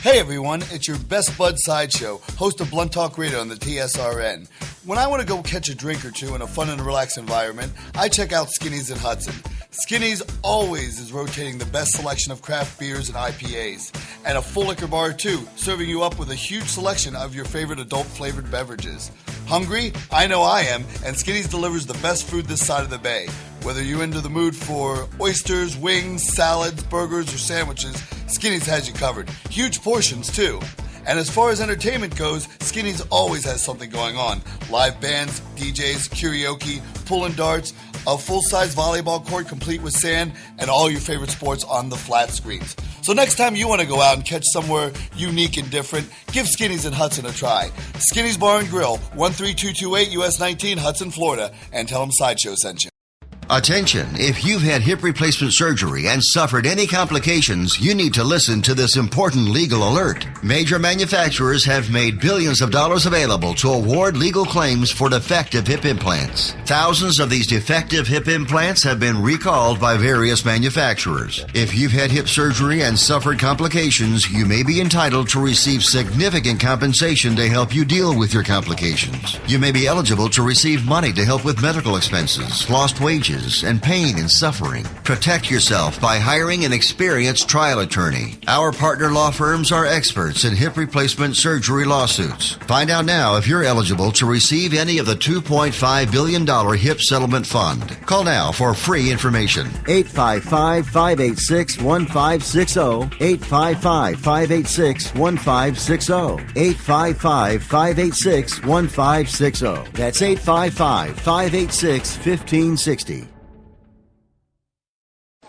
Hey everyone, it's your Best Bud Sideshow, host of Blunt Talk Radio on the TSRN. When I want to go catch a drink or two in a fun and relaxed environment, I check out Skinny's in Hudson. Skinny's always is rotating the best selection of craft beers and IPAs, and a full liquor bar too, serving you up with a huge selection of your favorite adult-flavored beverages. Hungry? I know I am, and Skinny's delivers the best food this side of the bay. Whether you're into the mood for oysters, wings, salads, burgers, or sandwiches, Skinny's has you covered. Huge portions too. And as far as entertainment goes, Skinny's always has something going on. Live bands, DJs, karaoke, pulling darts, a full-size volleyball court complete with sand, and all your favorite sports on the flat screens. So next time you want to go out and catch somewhere unique and different, give Skinny's in Hudson a try. Skinny's Bar and Grill, 13228 US 19, Hudson, Florida, and tell them Sideshow sent you. Attention, if you've had hip replacement surgery and suffered any complications, you need to listen to this important legal alert. Major manufacturers have made billions of dollars available to award legal claims for defective hip implants. Thousands of these defective hip implants have been recalled by various manufacturers. If you've had hip surgery and suffered complications, you may be entitled to receive significant compensation to help you deal with your complications. You may be eligible to receive money to help with medical expenses, lost wages, and pain and suffering. Protect yourself by hiring an experienced trial attorney. Our partner law firms are experts in hip replacement surgery lawsuits. Find out now if you're eligible to receive any of the $2.5 billion HIP settlement fund. Call now for free information. 855-586-1560. 855-586-1560. 855-586-1560. That's 855-586-1560.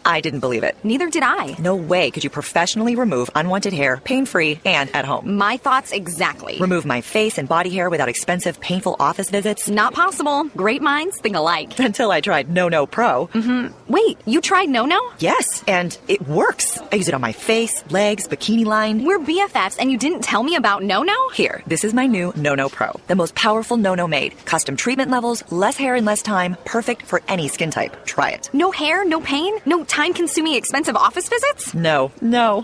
I didn't believe it. Neither did I. No way could you professionally remove unwanted hair, pain-free, and at home. My thoughts exactly. Remove my face and body hair without expensive, painful office visits? Not possible. Great minds think alike. Until I tried No Pro. Mm-hmm. Wait, you tried No? Yes, and it works. I use it on my face, legs, bikini line. We're BFFs and you didn't tell me about No? Here, this is my new No Pro. The most powerful No made. Custom treatment levels, less hair in less time, perfect for any skin type. Try it. No hair, no pain, no time-consuming expensive office visits? No,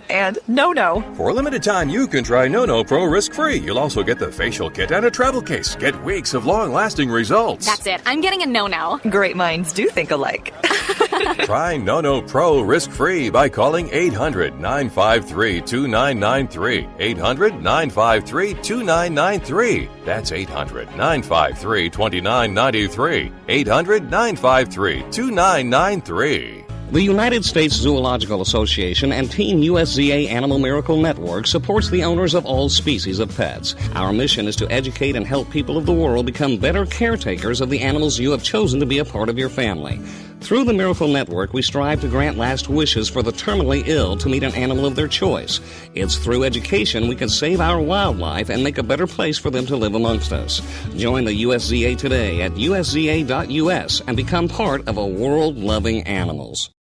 and no. For a limited time, you can try No Pro risk-free. You'll also get the facial kit and a travel case. Get weeks of long-lasting results. That's it. I'm getting a No. Great minds do think alike. Try No Pro risk-free by calling 800-953-2993. 800-953-2993. That's 800-953-2993. 800-953-2993. The United States Zoological Association and Team USZA Animal Miracle Network supports the owners of all species of pets. Our mission is to educate and help people of the world become better caretakers of the animals you have chosen to be a part of your family. Through the Miracle Network, we strive to grant last wishes for the terminally ill to meet an animal of their choice. It's through education we can save our wildlife and make a better place for them to live amongst us. Join the USZA today at usza.us and become part of a world loving animals.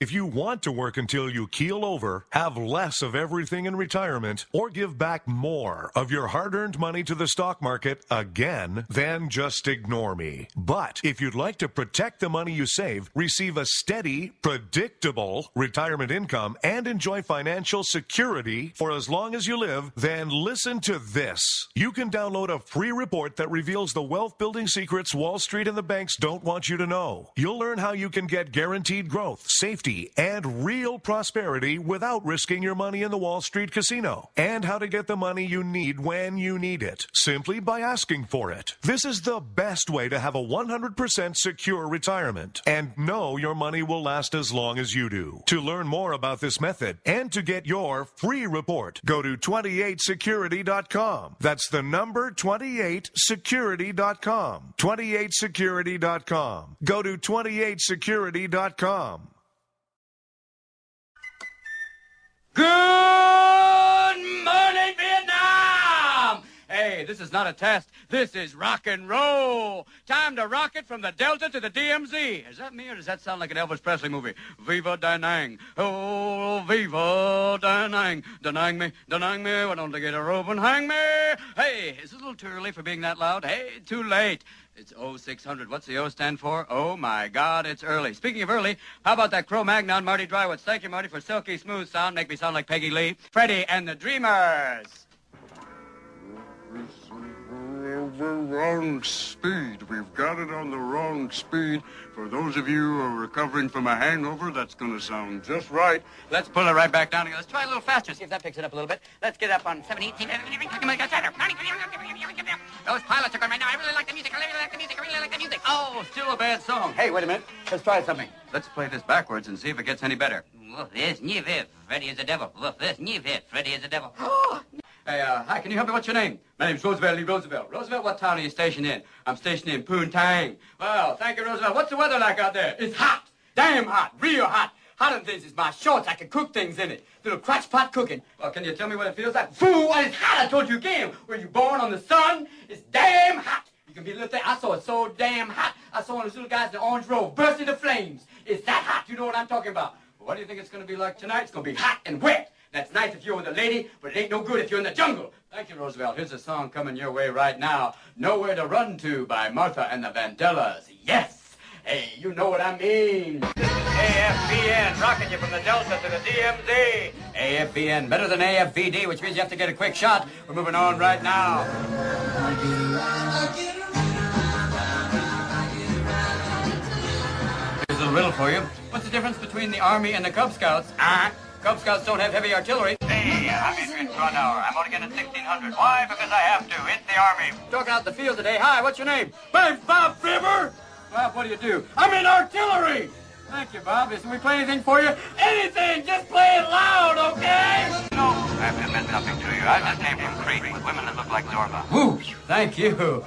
If you want to work until you keel over, have less of everything in retirement, or give back more of your hard-earned money to the stock market again, then just ignore me. But if you'd like to protect the money you save, receive a steady, predictable retirement income, and enjoy financial security for as long as you live, then listen to this. You can download a free report that reveals the wealth-building secrets Wall Street and the banks don't want you to know. You'll learn how you can get guaranteed growth, safety, and real prosperity without risking your money in the Wall Street casino, and how to get the money you need when you need it, simply by asking for it. This is the best way to have a 100% secure retirement, and know your money will last as long as you do. To learn more about this method, and to get your free report, go to 28security.com. That's the number 28security.com. 28security.com. Go to 28security.com. Good morning, Vietnam! Hey, this is not a test. This is rock and roll. Time to rock it from the Delta to the DMZ. Is that me or does that sound like an Elvis Presley movie? Viva Da Nang. Oh, Viva Da Nang. Da Nang me. Why don't they get a rope and hang me? Hey, is it a little too early for being that loud? Hey, too late. It's 0600. What's the O stand for? Oh, my God, it's early. Speaking of early, how about that Cro-Magnon, Marty Drywitz? Thank you, Marty, for silky smooth sound. Make me sound like Peggy Lee. Freddie and the Dreamers. wrong speed. We've got it on the wrong speed. For those of you who are recovering from a hangover, that's going to sound just right. Let's pull it right back down again. Let's try a little faster, see if that picks it up a little bit. Let's get up on 17. Those pilots are going right now. I really like the music. I really like the music. I really like the music. Oh, still a bad song. Hey, wait a minute. Let's try something. Let's play this backwards and see if it gets any better. This new Viv, Freddy is a devil. This new Viv, Freddy is a devil. Hey, hi, can you help me? What's your name? My name's Roosevelt Lee Roosevelt. Roosevelt, what town are you stationed in? I'm stationed in Poontang. Well, thank you, Roosevelt. What's the weather like out there? It's hot. Damn hot. Real hot. Hotter than this is my shorts. I can cook things in it. Little crotch pot cooking. Well, can you tell me what it feels like? Fool, it's hot. I told you again. Were you born on the sun? It's damn hot. You can be a little thing. I saw it so damn hot. I saw one of those little guys in the orange robe burst into flames. It's that hot. You know what I'm talking about. Well, what do you think it's going to be like tonight? It's going to be hot and wet. That's nice if you're with a lady, but it ain't no good if you're in the jungle. Thank you, Roosevelt. Here's a song coming your way right now. Nowhere to Run To by Martha and the Vandellas. Yes! Hey, you know what I mean. This is AFBN, rocking you from the Delta to the DMZ. AFBN, better than AFVD, which means you have to get a quick shot. We're moving on right now. Here's a little riddle for you. What's the difference between the Army and the Cub Scouts? Cub Scouts don't have heavy artillery. Hey, I'm Adrian Cronauer. I'm only getting 1,600. Why? Because I have to. It's the Army. Talking out the field today. Hi, what's your name? My name's Bob Fibber. Bob, what do? I'm in artillery. Thank you, Bob. Can we play anything for you? Anything! Just play it loud, okay? No, I have to admit something to you. I just came from Crete with women that look like Zorba. Woo! Thank you.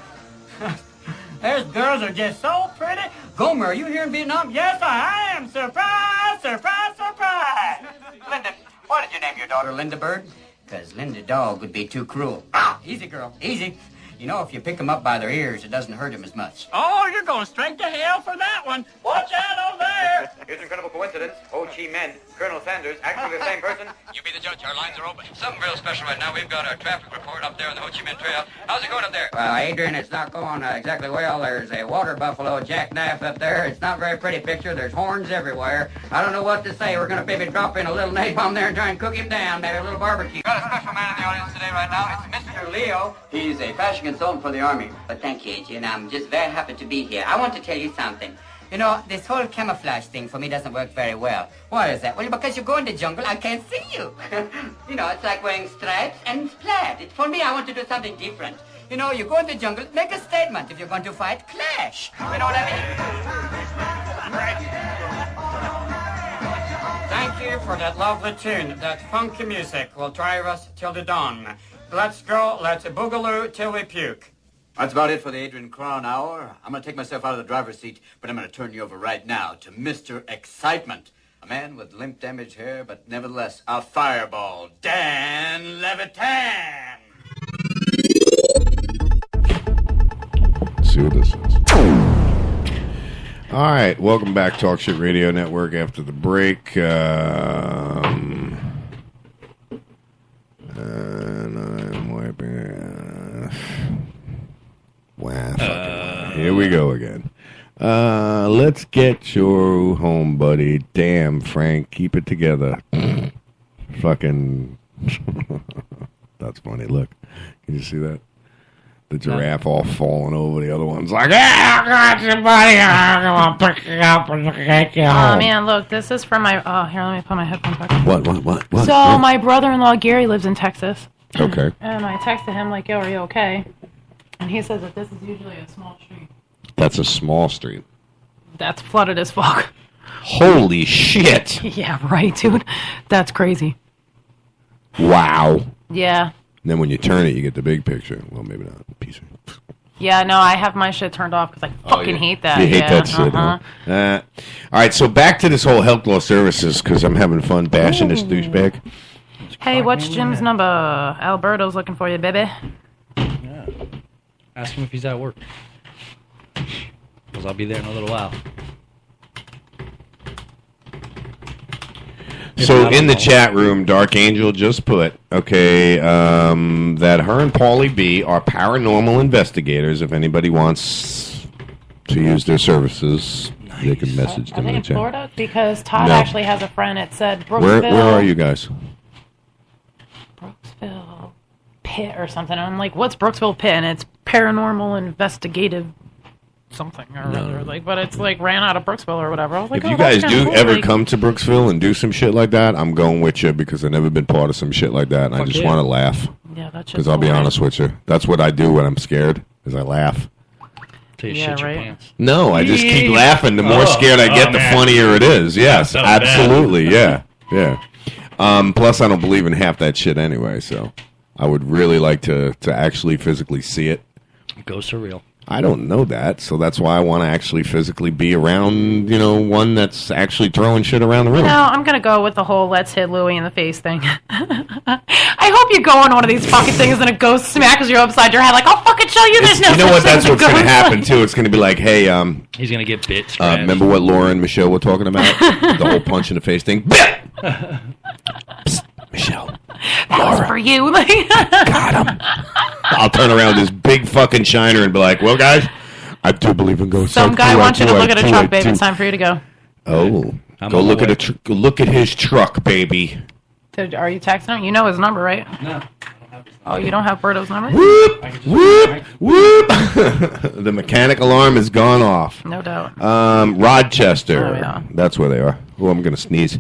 Those girls are just so pretty. Gomer, are you here in Vietnam? Yes, I am. Surprise, surprise, surprise. Linda, why did you name your daughter Linda Bird? Because Linda Dog would be too cruel. Easy, girl, easy. You know, if you pick them up by their ears, it doesn't hurt them as much. Oh, you're going straight to hell for that one. Watch out over there. Here's an incredible coincidence. Ho Chi Minh, Colonel Sanders, actually the same person. You be the judge. Our lines are open. Something real special right now. We've got our traffic report up there on the Ho Chi Minh Trail. How's it going up there? Well, Adrian, it's not going exactly well. There's a water buffalo jackknife up there. It's not a very pretty picture. There's horns everywhere. I don't know what to say. We're going to maybe drop in a little napalm there and try and cook him down. Maybe a little barbecue. Got a special man in the audience today right now. It's Mr. Leo. He's a fashion consultant for the Army. But thank you, Adrian. I'm just very happy to be here. I want to tell you something. You know, this whole camouflage thing for me doesn't work very well. Why is that? Well, because you go in the jungle, I can't see you. You know, it's like wearing stripes and plaid. For me, I want to do something different. You know, you go in the jungle, make a statement. If you're going to fight, clash. You know what I mean? Thank you for that lovely tune, that funky music will drive us till the dawn. Let's go, let's boogaloo till we puke. That's about it for the Adrian Crown Hour. I'm going to take myself out of the driver's seat, but I'm going to turn you over right now to Mr. Excitement. A man with limp damaged hair, but nevertheless a fireball. Dan Levitan! Let's see what this is. All right, welcome back, Talk Shit Radio Network. After the break, and I'm wiping. Wow, here we go again. Let's get your home, buddy. Damn, Frank, keep it together. Fucking. That's funny. Look, can you see that? The giraffe all falling over. The other one's like, I got you, buddy. I'm going to pick you up and take you home. Oh, man, look, this is from my... Oh, here, let me put my headphones back on. What? So, my brother-in-law, Gary, lives in Texas. Okay. And I texted him, like, yo, are you okay? And he says that this is usually a small street. That's a small street. That's flooded as fuck. Holy shit. Yeah, right, dude. That's crazy. Wow. Yeah. And then when you turn it, you get the big picture. Well, maybe not. Piece of... Yeah, no, I have my shit turned off because I fucking hate that. You hate that shit, huh? All right, so back to this whole health law services because I'm having fun bashing this douchebag. Hey, what's Jim's number? Alberto's looking for you, baby. Yeah. Ask him if he's at work. Because I'll be there in a little while. So in the chat room, Dark Angel just put, that her and Paulie B are paranormal investigators. If anybody wants to use their services, they can message them in the chat. Florida? Because Todd actually has a friend. It said Where Brooksville. are you guys? Brooksville Pit or something. And I'm like, what's Brooksville Pit? And it's paranormal investigative something or other. Like, but it's like ran out of Brooksville or whatever. I was like, If you guys do ever come to Brooksville and do some shit like that, I'm going with you because I've never been part of some shit like that, and I just want to laugh. Yeah, that's because I'll be honest with you, that's what I do when I'm scared. Is I laugh. Till you shit your pants. No, I just keep laughing. The more scared I get, the funnier it is. Yes, that was absolutely. Yeah. Plus, I don't believe in half that shit anyway, so I would really like to actually physically see it. Ghosts are real. I don't know that, so that's why I want to actually physically be around, one that's actually throwing shit around the room. No, I'm going to go with the whole let's hit Louie in the face thing. I hope you go on one of these fucking things and a ghost smacks you upside your head like, I'll fucking show you there's no You know such what? thing That's as a what's going to ghost. happen, too. It's going to be like, hey, he's going to get bit. remember what Laura and Michelle were talking about? The whole punch in the face thing? Psst, Michelle. That was for you. Got him. I'll turn around with this big fucking shiner and be like, well, guys, I do believe in ghosts. Some guy wants you to look at a truck, babe. It's time for you to go. Oh, go look at go look at his truck, baby. Are you texting him? You know his number, right? No. Oh, you don't have Berto's number? Whoop, whoop, whoop. The mechanic alarm has gone off. No doubt. Rochester. Oh, yeah. That's where they are. Oh, I'm going to sneeze.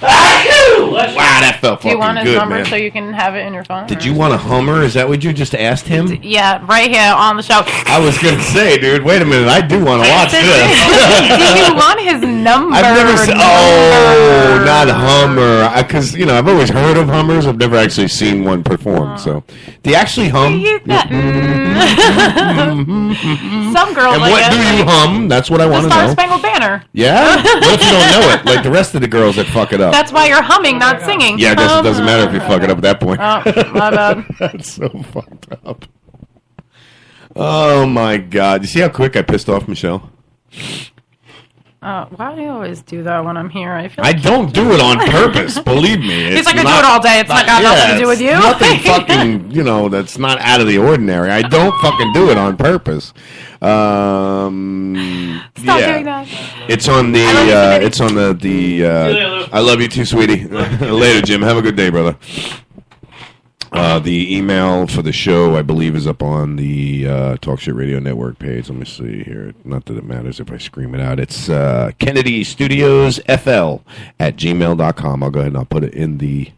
Wow, that felt Do you fucking want his good, number man. so you can have it in your phone? Did you want a Hummer? Is that what you just asked him? Yeah, right here on the show. I was going to say, dude, wait a minute. I do want to watch this. Do you want his number? I've never seen. Oh, not Hummer. Because I've always heard of Hummers. I've never actually seen one perform. So, do you actually hum? Some girls And like what it. do you hum? That's what I want The to Star know. Spangled Banner. Yeah. What if you don't know it? Like the rest of the girls that fuck it up. That's why you're humming, not singing. Yeah, I guess it doesn't matter if you fuck it up at that point. Oh, my bad. That's so fucked up. Oh my god! You see how quick I pissed off Michelle? Why do you always do that when I'm here? I feel I don't do it on purpose. Believe me. He's It's like, I do not- it all day. It's not got nothing to do with you. it's Nothing fucking, that's not out of the ordinary. I don't fucking do it on purpose. Stop doing that. It's on the. It's on the. I love you too, sweetie. Later, Jim. Have a good day, brother. The email for the show, I believe, is up on the Talk Shit Radio Network page. Let me see here. Not that it matters if I scream it out. It's Kennedy Studios FL at gmail.com. I'll go ahead and I'll put it in the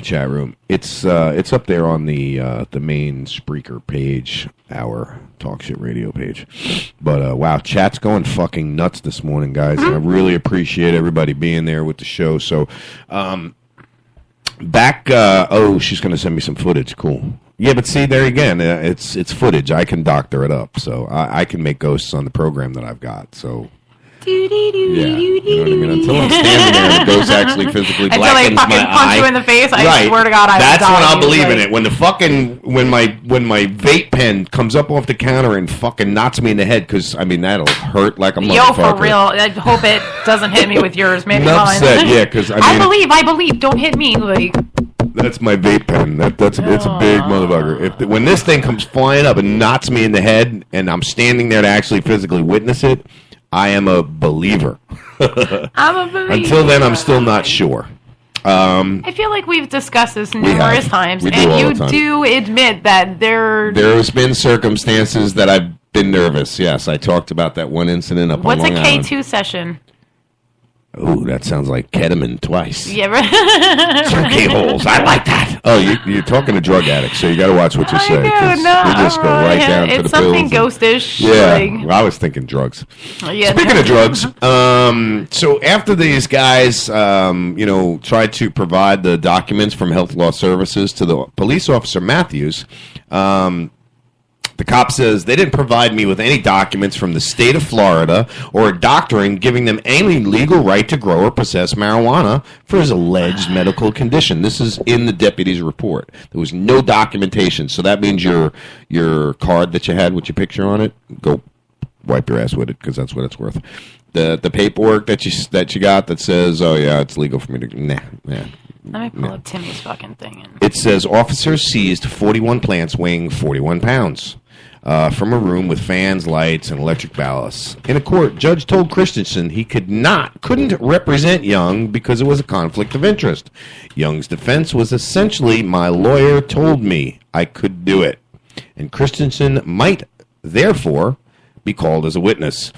chat room. It's up there on the main Spreaker page, our Talk Shit Radio page. But wow, chat's going fucking nuts this morning, guys. And I really appreciate everybody being there with the show. So, back. She's going to send me some footage. Cool. Yeah, but see, there again, it's footage. I can doctor it up, so I can make ghosts on the program that I've got. So. Yeah, you know what I mean? Until I'm standing there and the ghost actually physically Until blackens they fucking my punch eye. you in the face, I Right. swear to God, I would That's die when I'll believe in usually. it. When the fucking when my vape pen comes up off the counter and fucking knocks me in the head, because that'll hurt like a Yo, motherfucker. for real. I hope it doesn't hit me with yours. Maybe Enough mine. said, yeah, 'cause, I I mean- believe. Don't hit me. Like, That's my vape pen. It's a big motherfucker. When this thing comes flying up and knocks me in the head, and I'm standing there to actually physically witness it, I am a believer. I'm a believer. Until then, I'm still not sure. I feel like we've discussed this have. numerous times, We do and all you the time. do admit that There's been circumstances that I've been nervous. Yes, I talked about that one incident up What's a on Long Island. K2 session? Ooh, that sounds like ketamine twice. Yeah, right. Two K-holes. I like that. Oh, you're talking to drug addicts, so you got to watch what you say. 'Cause we just go right down to It's the something pills. ghostish. Yeah, like- well, I was thinking drugs. Yeah. Speaking of drugs, so after these guys, tried to provide the documents from Health Law Services to the police officer Matthews, the cop says they didn't provide me with any documents from the state of Florida or a doctor giving them any legal right to grow or possess marijuana for his alleged medical condition. This is in the deputy's report. There was no documentation, so that means your card that you had with your picture on it, go wipe your ass with it because that's what it's worth. The paperwork that you got that says, oh yeah, it's legal for me to nah. Let me pull up Timmy's fucking thing. It says officers seized 41 plants weighing 41 pounds. from a room with fans, lights, and electric ballasts. In a court, judge told Christensen he couldn't represent Young because it was a conflict of interest. Young's defense was essentially, my lawyer told me I could do it, and Christensen might, therefore, be called as a witness.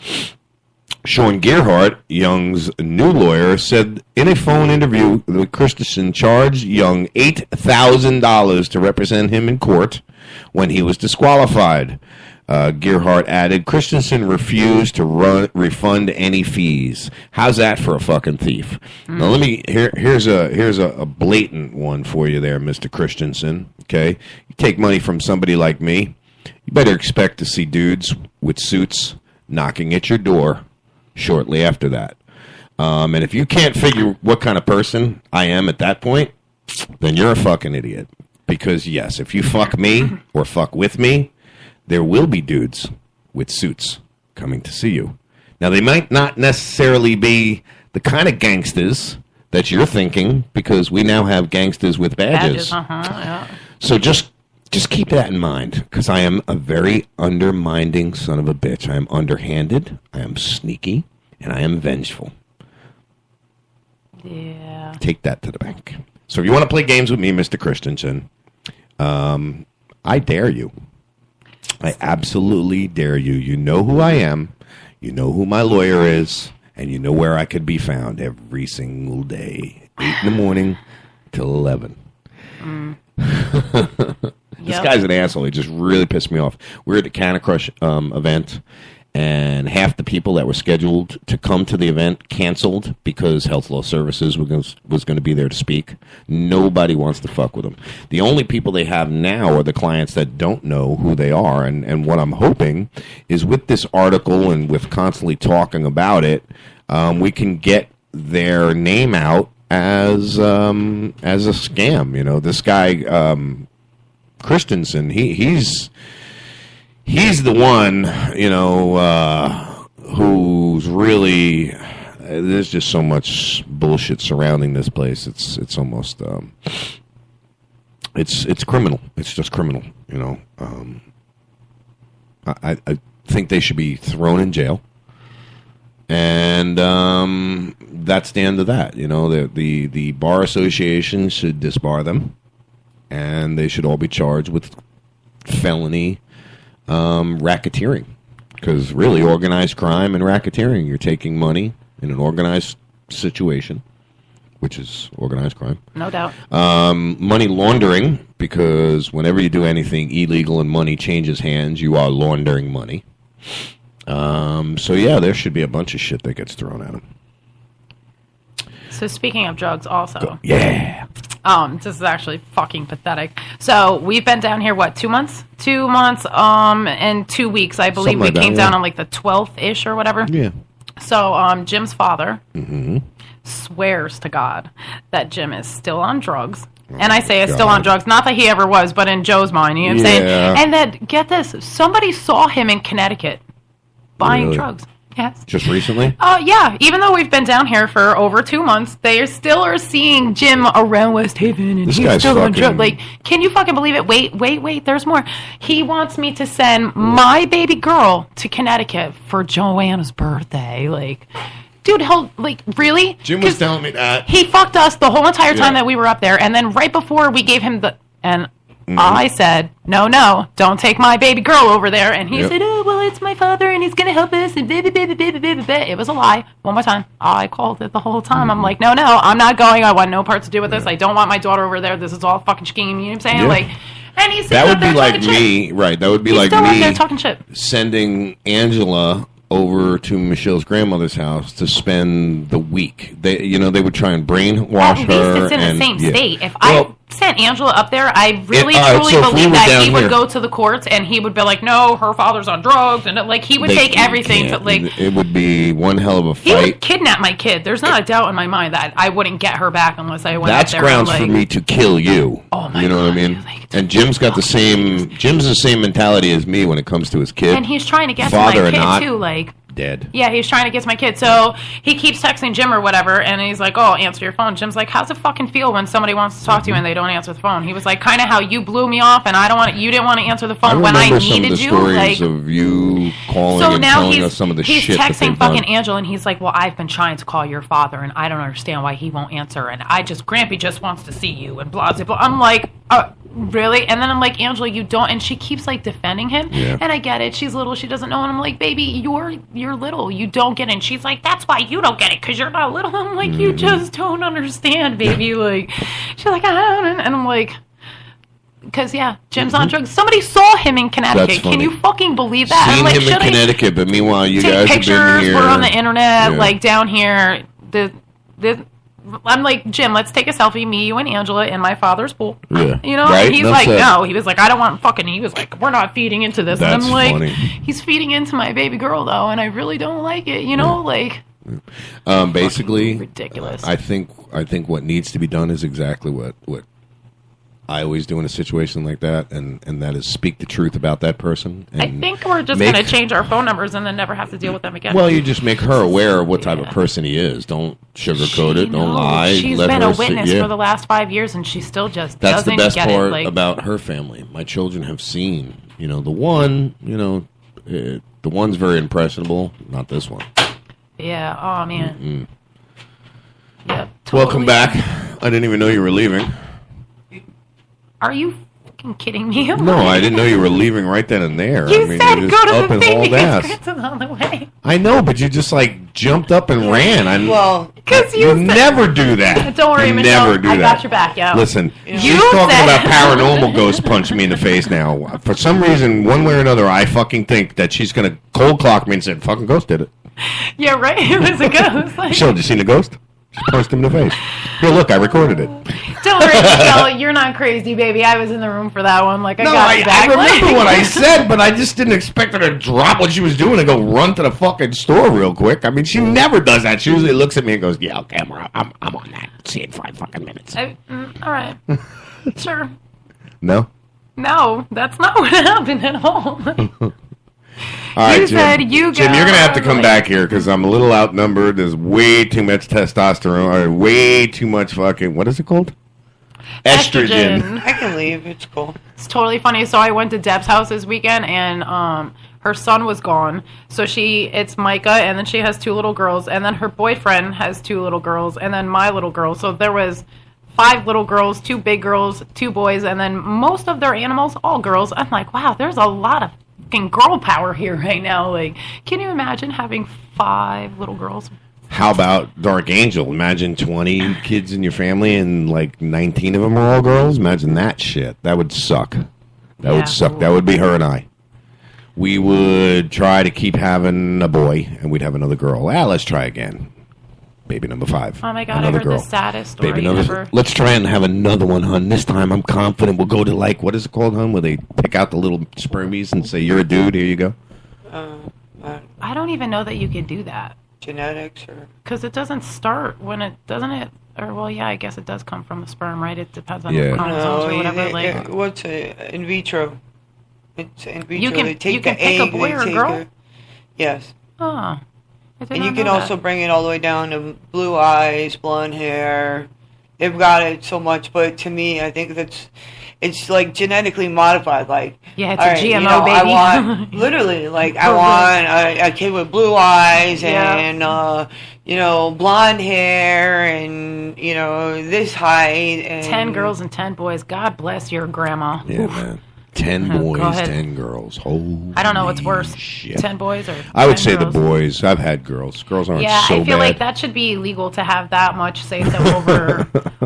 Sean Gerhardt, Young's new lawyer, said in a phone interview that Christensen charged Young $8,000 to represent him in court when he was disqualified. Gerhardt added, Christensen refused to refund any fees. How's that for a fucking thief? Now here's a blatant one for you there, Mr. Christensen. Okay, you take money from somebody like me, you better expect to see dudes with suits knocking at your door shortly after that. And if you can't figure what kind of person I am at that point, then you're a fucking idiot. Because, yes, if you fuck me or fuck with me, there will be dudes with suits coming to see you. Now, they might not necessarily be the kind of gangsters that you're thinking, because we now have gangsters with badges. Yeah. So just keep that in mind, because I am a very undermining son of a bitch. I am underhanded, I am sneaky, and I am vengeful. Yeah. Take that to the bank. So if you want to play games with me, Mr. Christensen, I dare you. I absolutely dare you. You know who I am. You know who my lawyer is. And you know where I could be found every single day. 8 in the morning till 11. This guy's an asshole. He just really pissed me off. We were at the Canna Crush event, and half the people that were scheduled to come to the event canceled because Health Law Services was going to be there to speak. Nobody wants to fuck with them. The only people they have now are the clients that don't know who they are. And what I'm hoping is with this article and with constantly talking about it, we can get their name out as a scam. You know, this guy Christensen, he's the one, you know, who's really. There's just so much bullshit surrounding this place. It's almost it's criminal. It's just criminal. You know, I think they should be thrown in jail, and that's the end of that. You know, the bar association should disbar them, and they should all be charged with felony racketeering, because really organized crime and racketeering, you're taking money in an organized situation, which is organized crime. No doubt. Money laundering, because whenever you do anything illegal and money changes hands, you are laundering money. So yeah, there should be a bunch of shit that gets thrown at them. So speaking of drugs also. Yeah. This is actually fucking pathetic. So we've been down here, what, 2 months? 2 months, and 2 weeks. I believe we came down on like the 12th-ish or whatever. Yeah. So Jim's father swears to God that Jim is still on drugs. And I say still on drugs. Not that he ever was, but in Joe's mind. You know what I'm saying? And that, get this, somebody saw him in Connecticut buying drugs. Yes. Just recently? Yeah. Even though we've been down here for over 2 months, they still are seeing Jim around West Haven, and This he's guy's still on fucking- drugs. Like, can you fucking believe it? Wait. There's more. He wants me to send my baby girl to Connecticut for Joanna's birthday. Like, dude, really? Jim was telling me that. He fucked us the whole entire time Yeah. that we were up there, and then right before we gave him I said, no, don't take my baby girl over there. And he said, oh, well, it's my father, and he's going to help us, and baby. It was a lie. One more time. I called it the whole time. I'm like, no, I'm not going. I want no part to do with this. I don't want my daughter over there. This is all fucking scheme. You know what I'm saying? Yeah. Like, and he's That would be like me, right? That would be He's like still up me there talking shit. sending Angela over to Michelle's grandmother's house to spend the week. They would try and brainwash At her. least it's in and, the same yeah. state. If I sent Angela up there, I really all right, truly so if we believe were that down he would here- go to the courts and he would be like, no, her father's on drugs, and he would take everything to It would be one hell of a he would fight. kidnap my kid. There's not a doubt in my mind that I wouldn't get her back unless I went That's up there. grounds and, for me to kill you. Oh my you know what I mean? And Jim's got the same mentality as me when it comes to his kid. And he's trying to get Father to or my not, kid too. Like, Dead. Yeah, he's trying to get to my kid. So he keeps texting Jim or whatever, and he's like, oh, answer your phone. Jim's like, how's it fucking feel when somebody wants to talk to you and they don't answer the phone? He was like, kind of how you blew me off, and you didn't want to answer the phone when I needed you. I remember some of the stories of you calling and telling us some of the shit that he's texting fucking Angela, and he's like, well, I've been trying to call your father, and I don't understand why he won't answer, and Grampy just wants to see you, and blah, blah, blah. I'm like, really? And then I'm like, Angela, you don't, and she keeps like defending him, and I get it, she's little, she doesn't know, and I'm like, baby, you're little, you don't get it, and she's like, that's why you don't get it, because you're not little. I'm like, you just don't understand, baby. Like, she's like, I don't, and I'm like, because Jim's on drugs. Somebody saw him in Connecticut. Can you fucking believe that? Seen I'm like, him in Connecticut, but meanwhile you guys pictures, have been here. we're on the internet, like down here. I'm like, Jim, let's take a selfie, me, you, and Angela in my father's pool. Yeah. You know? Right? And he's like, no. He was like, I don't want fucking. He was like, we're not feeding into this. That's and I'm like, funny. he's feeding into my baby girl, though, and I really don't like it. You know? Like. Basically, ridiculous. I think what needs to be done is exactly what I always do in a situation like that, and that is speak the truth about that person. And I think we're just going to change our phone numbers and then never have to deal with them again. Well, you just make her aware of what type of person he is. Don't sugarcoat it. Don't lie. She's been a witness for the last 5 years, and she still just That's doesn't the best get part it. Like, about her family. My children have seen, the one, the one's very impressionable. Not this one. yeah. Oh man. Mm-mm. Yep. Welcome back. I didn't even know you were leaving. Are you fucking kidding me? No, I didn't know you were leaving right then and there. You I mean, said you're go just to up the and thing. hauled ass. It's on the way. I know, but you just jumped up and ran. Well, because you never do that. Don't worry, you Michelle. never do I that. got your back, yo. Listen, You she's talking said- about paranormal ghosts punching me in the face now. For some reason, one way or another, I fucking think that she's gonna cold clock me and say, "Fucking ghost did it." Yeah, right. It was a ghost. Like, Michelle, did you see the ghost? She punched him in the face. Here, look, I recorded it. don't worry, Michelle. You're not crazy, baby. I was in the room for that one. Like, I got your back. I remember what I said, but I just didn't expect her to drop what she was doing and go run to the fucking store real quick. I mean, she never does that. She usually looks at me and goes, "Yeah, okay, I'm on that. See you in 5 fucking minutes." All right. Sure. No? No, that's not what happened at all. All right, You Jim. said you Jim, you're going to have to come like- back here because I'm a little outnumbered. There's way too much testosterone, or way too much fucking, what is it called? Estrogen. I can leave. It's cool. It's totally funny. So I went to Deb's house this weekend, and her son was gone. So it's Micah, and then she has 2 little girls, and then her boyfriend has 2 little girls, and then my little girl. So there was 5 little girls, 2 big girls, 2 boys, and then most of their animals, all girls. I'm like, wow, there's a lot of fucking girl power here right now. Like, can you imagine having 5 little girls? How about Dark Angel? Imagine 20 kids in your family and 19 of them are all girls. Imagine that shit. That would suck. That would suck. That would be her and I. We would try to keep having a boy, and we'd have another girl. Let's try again. Baby number 5. Oh my God, Another I heard girl. the saddest story Baby number. ever. Let's try and have another one, hun. This time I'm confident we'll go to what is it called, hun? Where they pick out the little spermies and say, "You're a dude. Here you go." I don't even know that you could do that. Genetics or Because it doesn't start when it doesn't it. Or well, yeah, I guess it does come from the sperm, right? It depends on Yeah. the chromosomes or whatever. what's in vitro? It's in vitro. You can- they take you can the pick a egg, boy they or a take girl? yes. Oh, I did And not you can know also that. bring it all the way down to blue eyes, blonde hair. They've got it so much, but to me, I think it's genetically modified. Yeah, it's all a right, GMO I baby. want literally I want a kid with blue eyes and blonde hair and this height and 10 girls and 10 boys. God bless your grandma. Yeah, Oof. man. 10 Go boys, ahead. 10 girls. Holy I don't know what's worse, shit. 10 boys or I would 10 say girls. the boys. I've had girls. Girls aren't Yeah, so I feel bad. like that should be illegal to have that much say so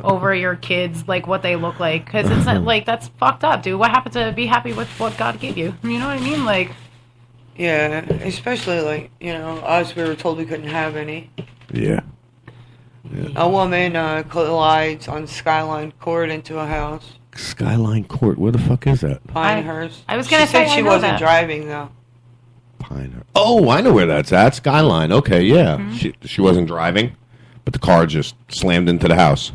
over your kids, what they look like, because it's not, that's fucked up, dude. What happened to be happy with what God gave you? You know what I mean? yeah, especially us. We were told we couldn't have any. Yeah. A woman collides on Skyline Court into a house. Skyline Court. Where the fuck is that? Pinehurst. I was gonna she said say, I she know wasn't that. driving though. Pinehurst. Oh, I know where that's at. Skyline. Okay, yeah. Mm-hmm. She wasn't driving, but the car just slammed into the house.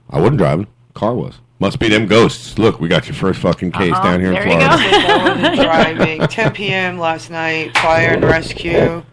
I wasn't driving. Car was. Must be them ghosts. Look, we got your first fucking case down here in There you Florida. go. Driving. 10 p.m. last night. Fire and rescue.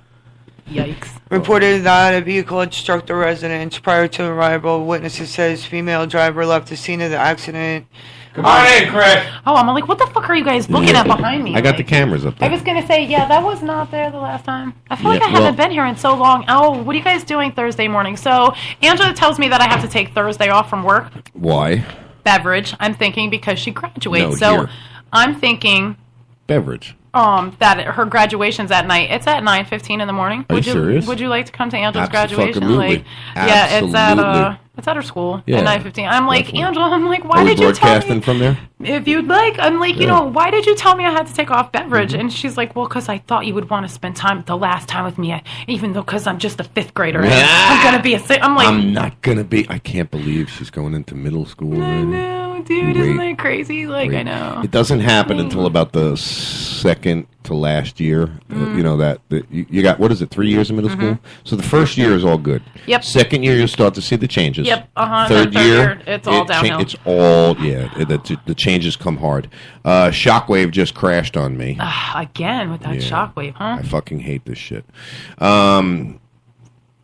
Yikes. Reported that a vehicle had struck the residence prior to arrival. Witnesses says female driver left the scene of the accident. Come on in, Chris. Oh, I'm like, what the fuck are you guys looking at behind me? I got the cameras up I there. was going to say, yeah, that was not there the last time. I feel like Yeah, I haven't well- been here in so long. Oh, what are you guys doing Thursday morning? So, Angela tells me that I have to take Thursday off from work. Why? Beverage, I'm thinking, because she graduates. No, so, dear. I'm thinking Beverage. that her graduation's at night. It's at 9:15 in the morning. Are you serious? Would you like to come to Angela's Absolutely. graduation? Like, yeah, Absolutely. it's at her school Yeah, at 9:15. I'm like, definitely. Angela, I'm like, why Are we did you tell broadcasting me? from there? If you'd like, I'm like, you Yeah. know, why did you tell me I had to take off beverage? Mm-hmm. And she's like, well, because I thought you would want to spend the last time with me, even though because I'm just a 5th grader. And I'm gonna be I'm like, I'm not gonna be. I can't believe she's going into middle school already. no, dude, isn't that crazy? Like, I know. It doesn't happen until about the second to last year. You know that you got, what is it, 3 years in middle school? So the first year is all good. Yep. Second year you'll start to see the changes. Yep, uh-huh. Third Third year, year, it's all downhill. It's all the changes come hard. Shockwave just crashed on me. Again with that Yeah. shockwave, huh? I fucking hate this shit.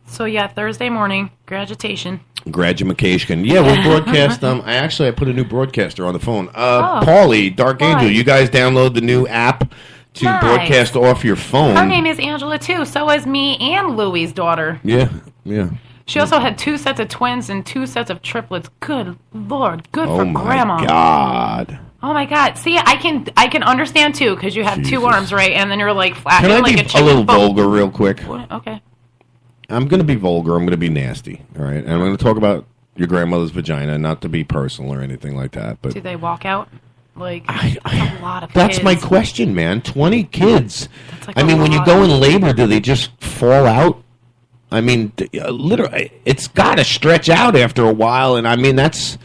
So yeah, Thursday morning, graduation. Graduation. Yeah, we'll broadcast. I put a new broadcaster on the phone. Oh. Paulie, Dark Why? Angel, you guys download the new app to Nice. broadcast off your phone. Her name is Angela too. So is me and Louie's daughter. Yeah, yeah. She also had 2 sets of twins and 2 sets of triplets. Good Lord, good Oh for my Grandma. God. Oh my God! See, I can understand too because you have 2 Jesus. arms, right? And then you're like flapping Can I like be a chicken. a little But- vulgar real quick? What? Okay. I'm going to be vulgar. I'm going to be nasty. All right? And I'm going to talk about your grandmother's vagina, not to be personal or anything like that. But Do they walk out? Like a lot of that's kids. my question, man. 20 kids. like I a mean, when you lot. go in labor, do they just fall out? I mean, literally, it's got to stretch out after a while. And I mean, it's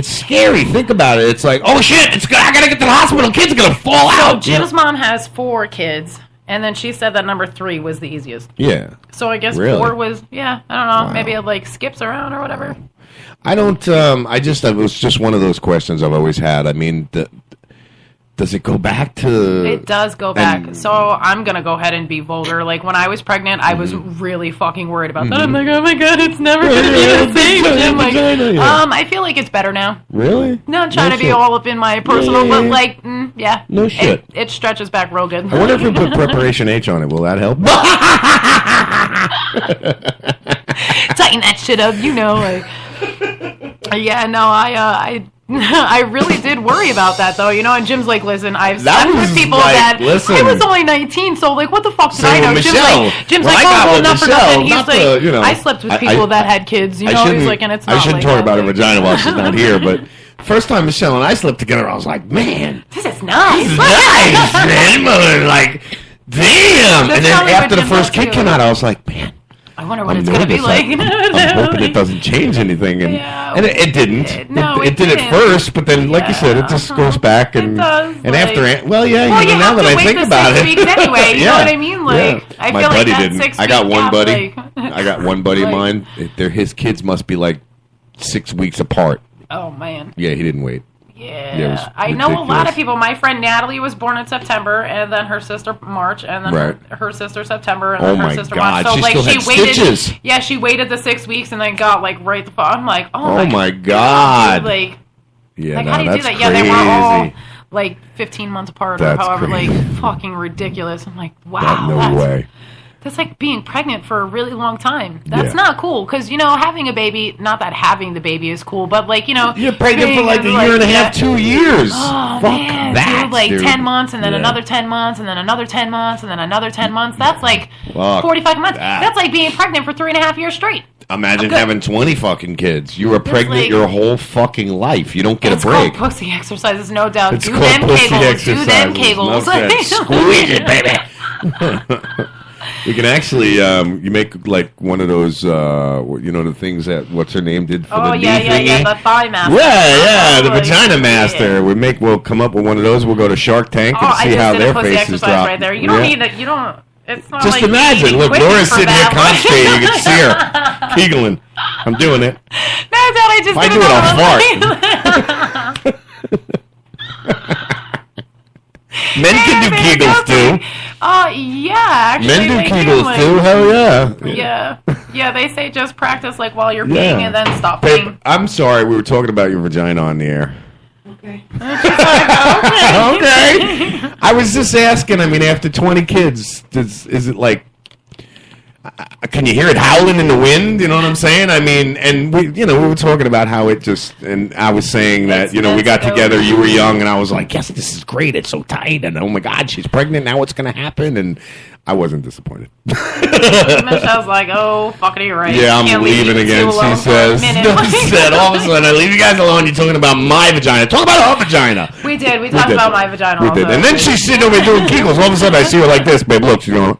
scary. Think about it. It's like, oh shit, I got to get to the hospital. Kids are going to fall So out. Jim's mom has 4 kids, and then she said that number 3 was the easiest. Yeah. So I guess Really? 4 was, yeah, I don't know, Wow. maybe it like skips around or whatever. I don't. It was just one of those questions I've always had. I mean, does it go back to? It does go back. and- So I'm gonna go ahead and be vulgar. Like when I was pregnant, I was really fucking worried about that. I'm Mhm. like, oh my God, it's never gonna be the same. And I'm like, I feel like it's better now. Really? Not trying No to be shit. all up in my personal, Yeah, but yeah, like, yeah. No shit. It stretches back real good. I wonder if we put preparation H on it. Will that help? Tighten that shit up, you know. Like, yeah, no, I really did worry about that though, you know. And Jim's like, listen, I've That slept with was people like, that listen. I was only 19, so like, what the fuck did So I know? Michelle, Jim's when like, I got oh, well, with not for Michelle, nothing. He's not like, the, you know, I slept with I- people that had kids, you I know. He's shouldn't- like, and it's I not shouldn't like talk that. about her vagina while she's not here, but first time Michelle and I slept together, I was like, man, This is nice. this is nice, man. Mother, like, damn. That's And then probably after what the Jim first does, kid too. came out, I was like, man, I wonder what I'm it's gonna be nervous. like. I'm hoping it doesn't change anything, and it didn't. No, it did didn't. at first, but then, like you said, it just goes back, and does, and like- after, well, yeah, Well, even you now have that to I wait think the about 6 it, weeks anyway, you know what I mean? Like, I my feel like buddy that didn't. 6 I got week one gap, buddy. like- I got one buddy of Like- mine. His kids must be like 6 weeks apart. Oh man. Yeah, he didn't wait. Yeah, it was I know a lot ridiculous. of people. My friend Natalie was born in September, and then her sister March, and then Right. her sister September, and Oh then her my sister God, March. So she like still she had waited. stitches. Yeah, she waited the 6 weeks and then got like right the. I'm like, Oh my God. Like, Yeah, like no, how do you do that's that? Yeah, they were all crazy. like 15 months apart That's or however, crazy. like fucking ridiculous. I'm like, wow, That- no that's, way. that's like being pregnant for a really long time. That's Yeah. not cool because you know having a baby. Not that having the baby is cool, but like you know You're pregnant for being like a like, year and a yeah. half, 2 years. Oh, Fuck man, that, dude, like dude. 10 months and then Yeah. another 10 months and then another 10 months and then another 10 months. That's like Fuck 45 months. that. That's like being pregnant for 3.5 years straight. Imagine Okay. having 20 fucking kids. You were It's pregnant like- your whole fucking life. You don't get It's a break. called pussy exercises, no doubt. It's do called them pussy kegels. Do them exercises. No kegels. shit. Squeeze it, baby. You can actually, you make like one of those, you know, the things that what's her name did for Oh, the yeah, knee yeah, yeah, thingy? the thigh master. Yeah, the Like, vagina master. We'll come up with one of those. We'll go to Shark Tank Oh, and I see just how did a their pussy faces exercise drop. right there. You don't Yeah. need it. You don't. It's not Just like you imagine. need Look, equipment Laura's for sitting here that. constipated. You can see her giggling. I'm doing it. That's what I just If I did. do it, I'll fart. Men can do Kegels too. Yeah, actually. Men do they Kegels like, too. Hell yeah. Yeah, they say just practice like while you're peeing and then stop Babe, peeing. I'm sorry, we were talking about your vagina on the air. Okay. Okay. I was just asking. I mean, after 20 kids, is it like? Can you hear it howling in the wind? You know what I'm saying? I mean, and we were talking about how it just, and I was saying that, we got together, you were young, and I was like, yes, this is great, it's so tight, and oh my God, she's pregnant, now what's going to happen? And I wasn't disappointed. Michelle's like, oh, fucking right. Yeah, I'm leaving again, she says. Said, all of a sudden, I leave you guys alone, you're talking about my vagina. Talk about her vagina. We did. We talked about my vagina We also. did. And then she's sitting over here doing Kegels. All of a sudden, I see her like this, babe, look, she's going,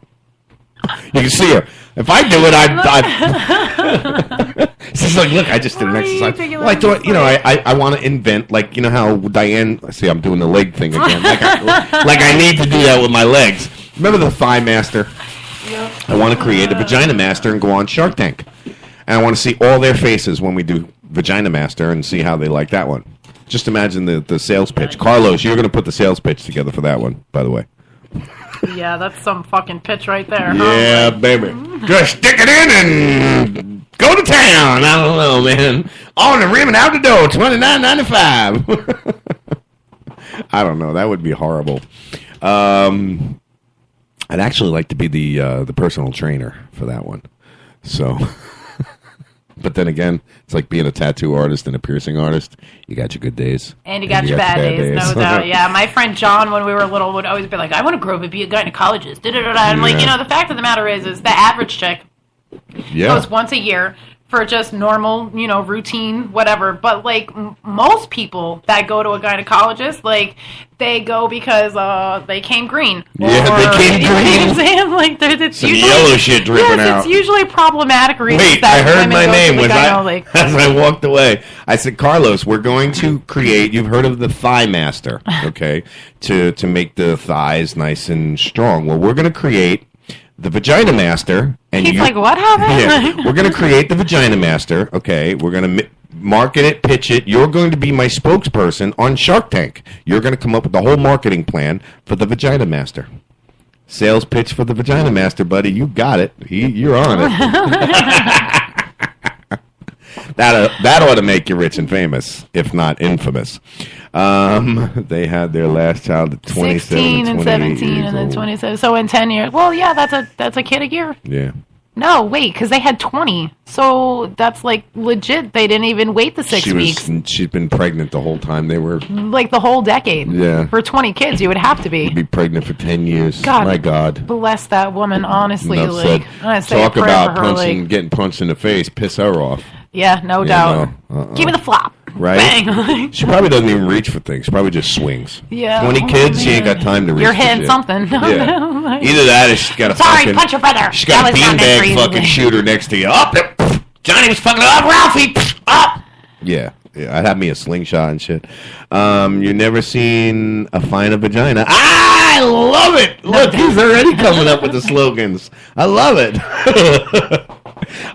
you can see her. If I do it, she's like, look, I just did an exercise. Well, I thought, I want to invent, like, how Diane, see, I'm doing the leg thing again. Like I need to do that with my legs. Remember the Thigh Master? Yep. I want to create a Vagina Master and go on Shark Tank. And I want to see all their faces when we do Vagina Master and see how they like that one. Just imagine the sales pitch. Carlos, you're going to put the sales pitch together for that one, by the way. Yeah, that's some fucking pitch right there. Yeah, baby. Just stick it in and go to town. I don't know, man. On the rim and out the door, $29.95. I don't know. That would be horrible. I'd actually like to be the personal trainer for that one. So, but then again, it's like being a tattoo artist and a piercing artist. You got your good days. And you got your bad days, no doubt. Yeah, my friend John, when we were little, would always be like, I want to grow up and be a gynecologist. And like, the fact of the matter is the average chick goes once a year for just normal, routine, whatever. But, like, most people that go to a gynecologist, like, they go because they came green. Yeah, they came green. You know what I'm saying? Like, it's some usually, yellow shit dripping out. It's usually problematic reasons. Wait, that I heard women my go name to the gyno, as I walked away. I said, Carlos, we're going to create, you've heard of the Thigh Master, okay, to make the thighs nice and strong. Well, we're going to create the Vagina Master. And he's like, what happened? Yeah, we're going to create the Vagina Master, okay? We're going to market it, pitch it. You're going to be my spokesperson on Shark Tank. You're going to come up with the whole marketing plan for the Vagina Master. Sales pitch for the Vagina Master, buddy. You got it. You're on it. That ought to make you rich and famous, if not infamous. They had their last child at 27, 16 and 17 and then 27. So in 10 years. Well, yeah, that's a kid a year. Yeah. No, wait, because they had 20. So that's like legit. They didn't even wait the 6 weeks. She's been pregnant the whole time. They were like the whole decade. Yeah. For 20 kids, you would have to be. You'd be pregnant for 10 years. God, my God. Bless that woman, honestly. Enough Like, I say talk a prayer about for her, getting punched in the face. Piss her off. Yeah, no doubt. No. Give me the flop. Right? Bang. She probably doesn't even reach for things. She probably just swings. Yeah. 20 kids, she ain't got time to reach. You're for hitting shit. something. Yeah. Either that or she's got a Sorry, punch your brother. She's got a beanbag fucking shooter next to you. Up, Johnny was fucking up, Ralphie. Up. Yeah. I'd have me a slingshot and shit. You never seen a finer vagina? I love it. Look, he's already coming up with the slogans. I love it.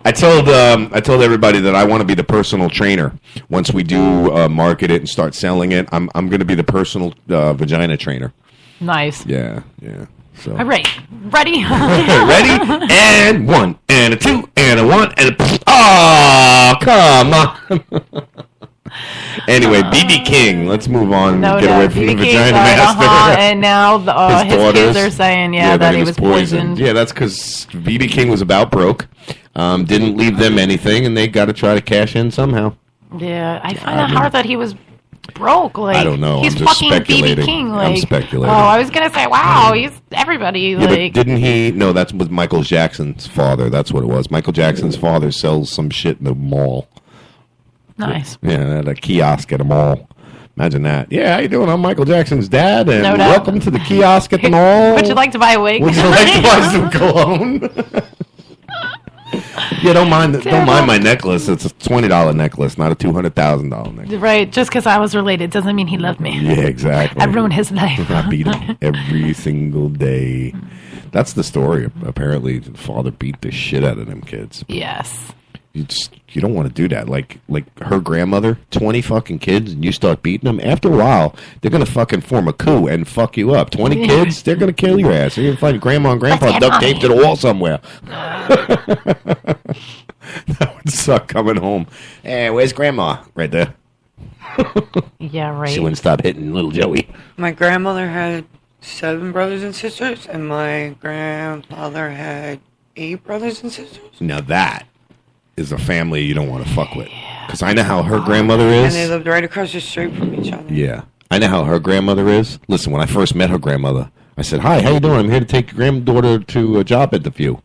I told everybody that I want to be the personal trainer. Once we do market it and start selling it, I'm going to be the personal vagina trainer. Nice. Yeah. So. All right. Ready? Ready? And 1, and a 2, and a 1, and a... Oh, come on. Anyway, BB King. Let's move on and get away from the Vagina Master. And now his kids are saying, that he was poisoned. Yeah, that's because BB King was about broke. Didn't leave them anything, and they got to try to cash in somehow. Yeah, I find it hard that he was broke. Like, I don't know. He's I'm just fucking speculating. BB King. Like, I'm speculating. Oh, I was gonna say, wow, he's everybody. Yeah, like, but didn't he? No, that was Michael Jackson's father. That's what it was. Michael Jackson's father sells some shit in the mall. Nice. Yeah, at a kiosk at a mall. Imagine that. Yeah, how you doing? I'm Michael Jackson's dad, and No doubt. welcome to the kiosk at the mall. Would you like to buy a wig? Would you like to buy some cologne? Yeah, don't mind my necklace. It's a $20 necklace, not a $200,000 necklace. Right, just because I was related doesn't mean he loved me. Yeah, exactly. I ruined his life. I beat him every single day. That's the story. Apparently, the father beat the shit out of them kids. Yes. You don't want to do that. Like her grandmother, 20 fucking kids, and you start beating them. After a while, they're gonna fucking form a coup and fuck you up. 20 kids, they're gonna kill your ass. You're gonna find grandma and grandpa duct taped to the wall somewhere. That would suck coming home. Hey, where's grandma? Right there. Yeah, right. She wouldn't stop hitting little Joey. My grandmother had 7 brothers and sisters, and my grandfather had 8 brothers and sisters. Now that is a family you don't want to fuck with. Because I know how her grandmother is. And they lived right across the street from each other. Yeah. I know how her grandmother is. Listen, when I first met her grandmother, I said, "Hi, how you doing? I'm here to take your granddaughter to a job interview."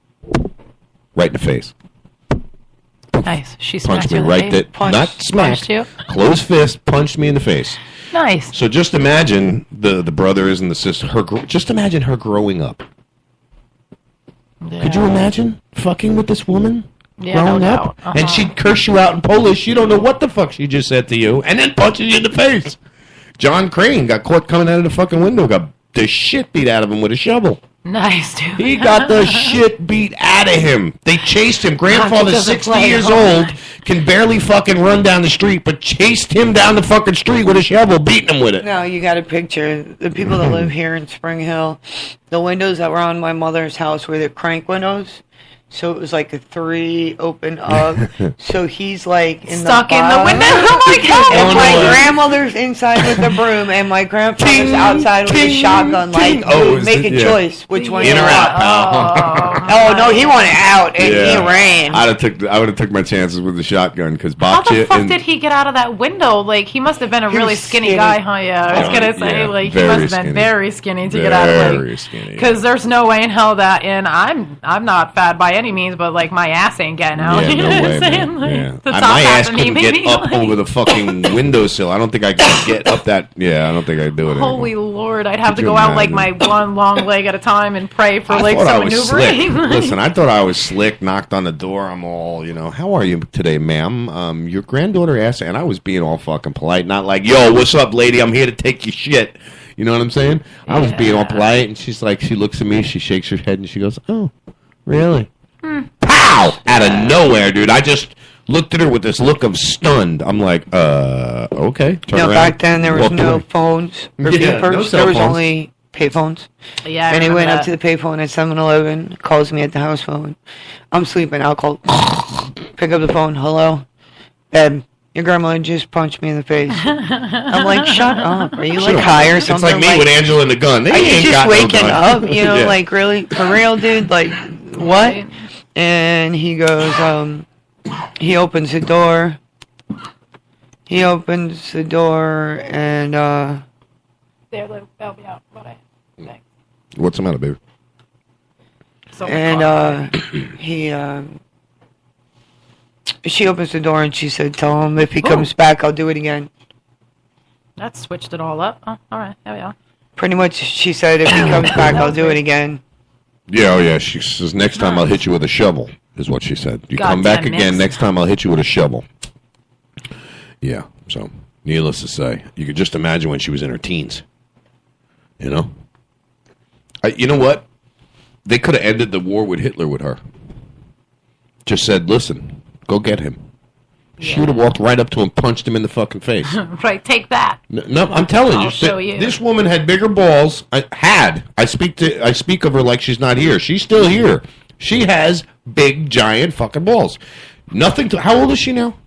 Right in the face. Nice. She Punched smacked me you in the right face? there. Not smacked. Punched you? Closed fist, punched me in the face. Nice. So just imagine the brothers and the sister. Just imagine her growing up. Yeah. Could you imagine fucking with this woman? Yeah, growing no up, doubt. and she'd curse you out in Polish. You don't know what the fuck she just said to you, and then punches you in the face. John Crane got caught coming out of the fucking window, got the shit beat out of him with a shovel. Nice, dude. He got the shit beat out of him. They chased him. Grandfather's Doesn't 60 play years home. old, can barely fucking run down the street, but chased him down the fucking street with a shovel, beating him with it. No, you got to picture the people that live here in Spring Hill. The windows that were on my mother's house were the crank windows. So it was like a 3 open up. So he's like Stuck in the window. Oh my god! And my grandmother's inside with the broom, and my grandfather's outside with a shotgun. Like, make a choice. Which one? In or out, pal. Oh no, he wanted out, and he ran. I would have took my chances with the shotgun because How the Bobchit fuck did he get out of that window? Like, he must have been a He really was skinny skinny. guy, huh? Yeah, I was gonna say, yeah, like, he very must have been skinny. very skinny to get out of, like, Very skinny. because there's no way in hell that, and I'm not fat by any means, but like my ass ain't getting out. Yeah, you know no what way, I'm saying? man. Like, Yeah. the top My half ass of me, couldn't get maybe, up like- over the fucking windowsill. I don't think I could get up that. Yeah, I don't think I'd do it. Holy Lord, I'd have Could to you go out like my imagine? one long leg at a time and pray for I like thought I some was slick. maneuvering. Listen, I thought I was slick. Knocked on the door. I'm all, how are you today, ma'am? Your granddaughter asked, and I was being all fucking polite, not like, yo, what's up, lady? I'm here to take your shit. You know what I'm saying? I was being all polite, and she's like, she looks at me, she shakes her head, and she goes, oh, really? Pow! Out of nowhere, dude. I just looked at her with this look of stunned. I'm like, okay. Turn No, around, back then there was walked no away. phones or Yeah, beepers. no cell There was phones. only payphones. Yeah, I and he remember went up that. to the payphone at 7-Eleven, calls me at the house phone. I'm sleeping. I'll call. Pick up the phone. Hello, Ed. Your grandma just punched me in the face. I'm like, shut up. Are you like high or something? It's like me with Angela and the gun. They Are you ain't just got no waking gun. up? You know, Yeah. like really for real, dude. Like what? And he goes, he opens the door. He opens the door and There, they'll be out. But I think. What's the matter, baby? she opens the door and she said, "Tell him if he comes back, I'll do it again." That switched it all up. Oh, all right, there we are. Pretty much, she said, "If he comes back, I'll do it again." Yeah, oh yeah. She says, next time I'll hit you with a shovel, is what she said. You come Goddamn back again, mix. next time I'll hit you with a shovel. Yeah, so, needless to say, you could just imagine when she was in her teens. You know? You know what? They could have ended the war with Hitler with her. Just said, listen, go get him. She would have walked right up to him, punched him in the fucking face. Right, take that. No, I'm telling I'll you, show you. this woman had bigger balls. I speak of her like she's not here. She's still here. She has big, giant fucking balls. Nothing to. How old is she now?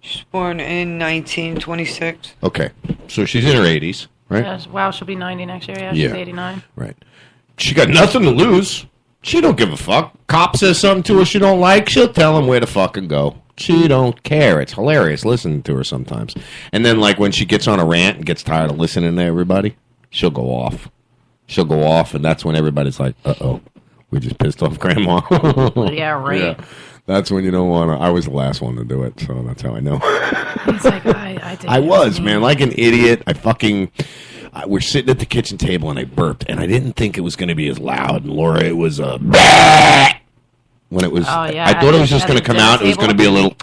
She's born in 1926. Okay, so she's in her 80s, right? Yes, wow, she'll be 90 next year. Yeah, she's Yeah. 89. Right. She got nothing to lose. She don't give a fuck. Cop says something to her she don't like, she'll tell him where to fucking go. She don't care. It's hilarious listening to her sometimes. And then, like, when she gets on a rant and gets tired of listening to everybody, she'll go off. She'll go off, and that's when everybody's like, uh-oh, we just pissed off Grandma. Yeah, right. Yeah. That's when you don't want to. I was the last one to do it, so that's how I know. It's like, I did I was, man, like an idiot. We're sitting at the kitchen table, and I burped, and I didn't think it was going to be as loud. And Laura, it was a when it was. Oh, yeah, I thought it was at just the going to come dinner out. It was going to be a little.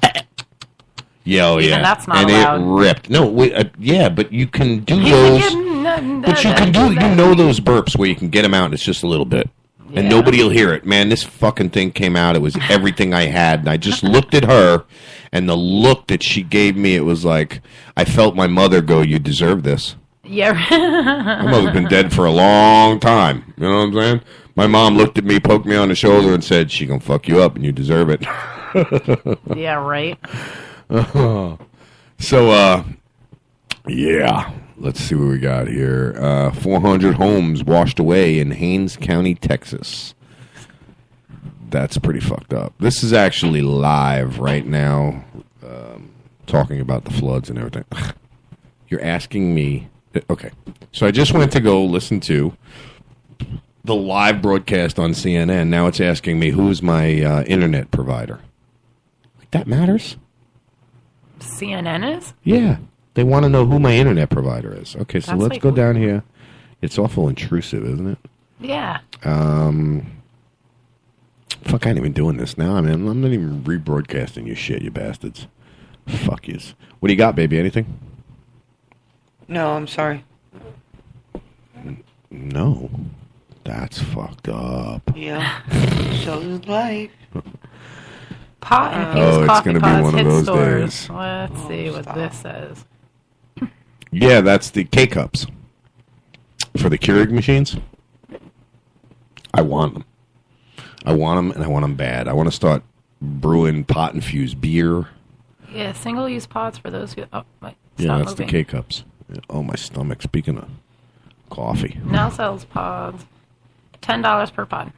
Yeah, oh, Even yeah. that's not and allowed. it ripped. No, yeah, but you can do You those. can get- But you can do. You know those burps where you can get them out. And it's just a little bit. And nobody will hear it. Man, this fucking thing came out. It was everything I had. And I just looked at her, and the look that she gave me, it was like, I felt my mother go, you deserve this. Yeah. My mother's been dead for a long time. You know what I'm saying? My mom looked at me, poked me on the shoulder, and said, she gonna fuck you up, and you deserve it. Yeah, right. So, yeah. Let's see what we got here. 400 homes washed away in Haines County, Texas. That's pretty fucked up. This is actually live right now, talking about the floods and everything. You're asking me... Okay, so I just went to go listen to the live broadcast on CNN. Now it's asking me who's my internet provider. That matters? CNN is? Yeah. They want to know who my internet provider is. Okay, so That's let's like- go down here. It's awful intrusive, isn't it? Yeah. Fuck, I ain't even doing this now. I mean, I'm not even rebroadcasting your shit, you bastards. Fuck yous. What do you got, baby? Anything? No, I'm sorry. No. That's fucked up. Yeah. So is life. Pot Oh, infused it's coffee gonna be pods one of hit those stores. days. Let's see what this says. Yeah, that's the K-Cups. For the Keurig machines. I want them. I want them, and I want them bad. I want to start brewing pot-infused beer. Yeah, single-use pods for those who... Oh, wait, Yeah, stop that's moving. the K-Cups. Oh, my stomach. Speaking of coffee. Now sells pods. $10 per pod.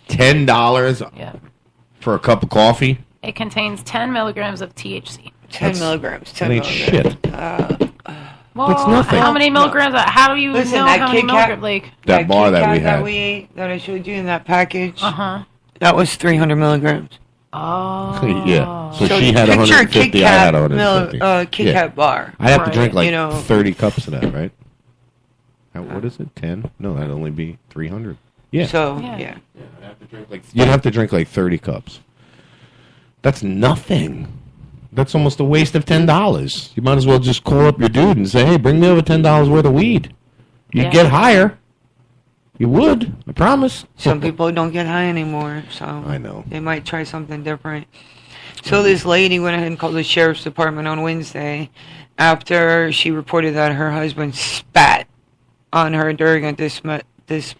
$10 Yeah. for a cup of coffee? It contains 10 milligrams of THC. 10 milligrams. 10 That ain't milligrams. shit. Well, It's nothing. how many milligrams? How do you Listen, know that how many Kit Kat- milligrams? Like That bar that Kit we Kat had. that we ate, that I showed you in that package. Uh-huh. That was 300 milligrams. Oh. Yeah. So So she had picture a 150, Kit I had Kat 150. Kit Kat bar. I'd have to Right. drink like You know. 30 cups of that, right? What is it, 10? No, that'd only be 300. Yeah. So, Yeah. yeah. You'd have to drink like 30 cups. That's nothing. That's almost a waste of $10. You might as well just call up your dude and say, hey, bring me over $10 worth of weed. You'd Yeah. get higher. You would, I promise. Some people don't get high anymore, so I know. they might try something different. So this lady went ahead and called the sheriff's department on Wednesday after she reported that her husband spat on her during a this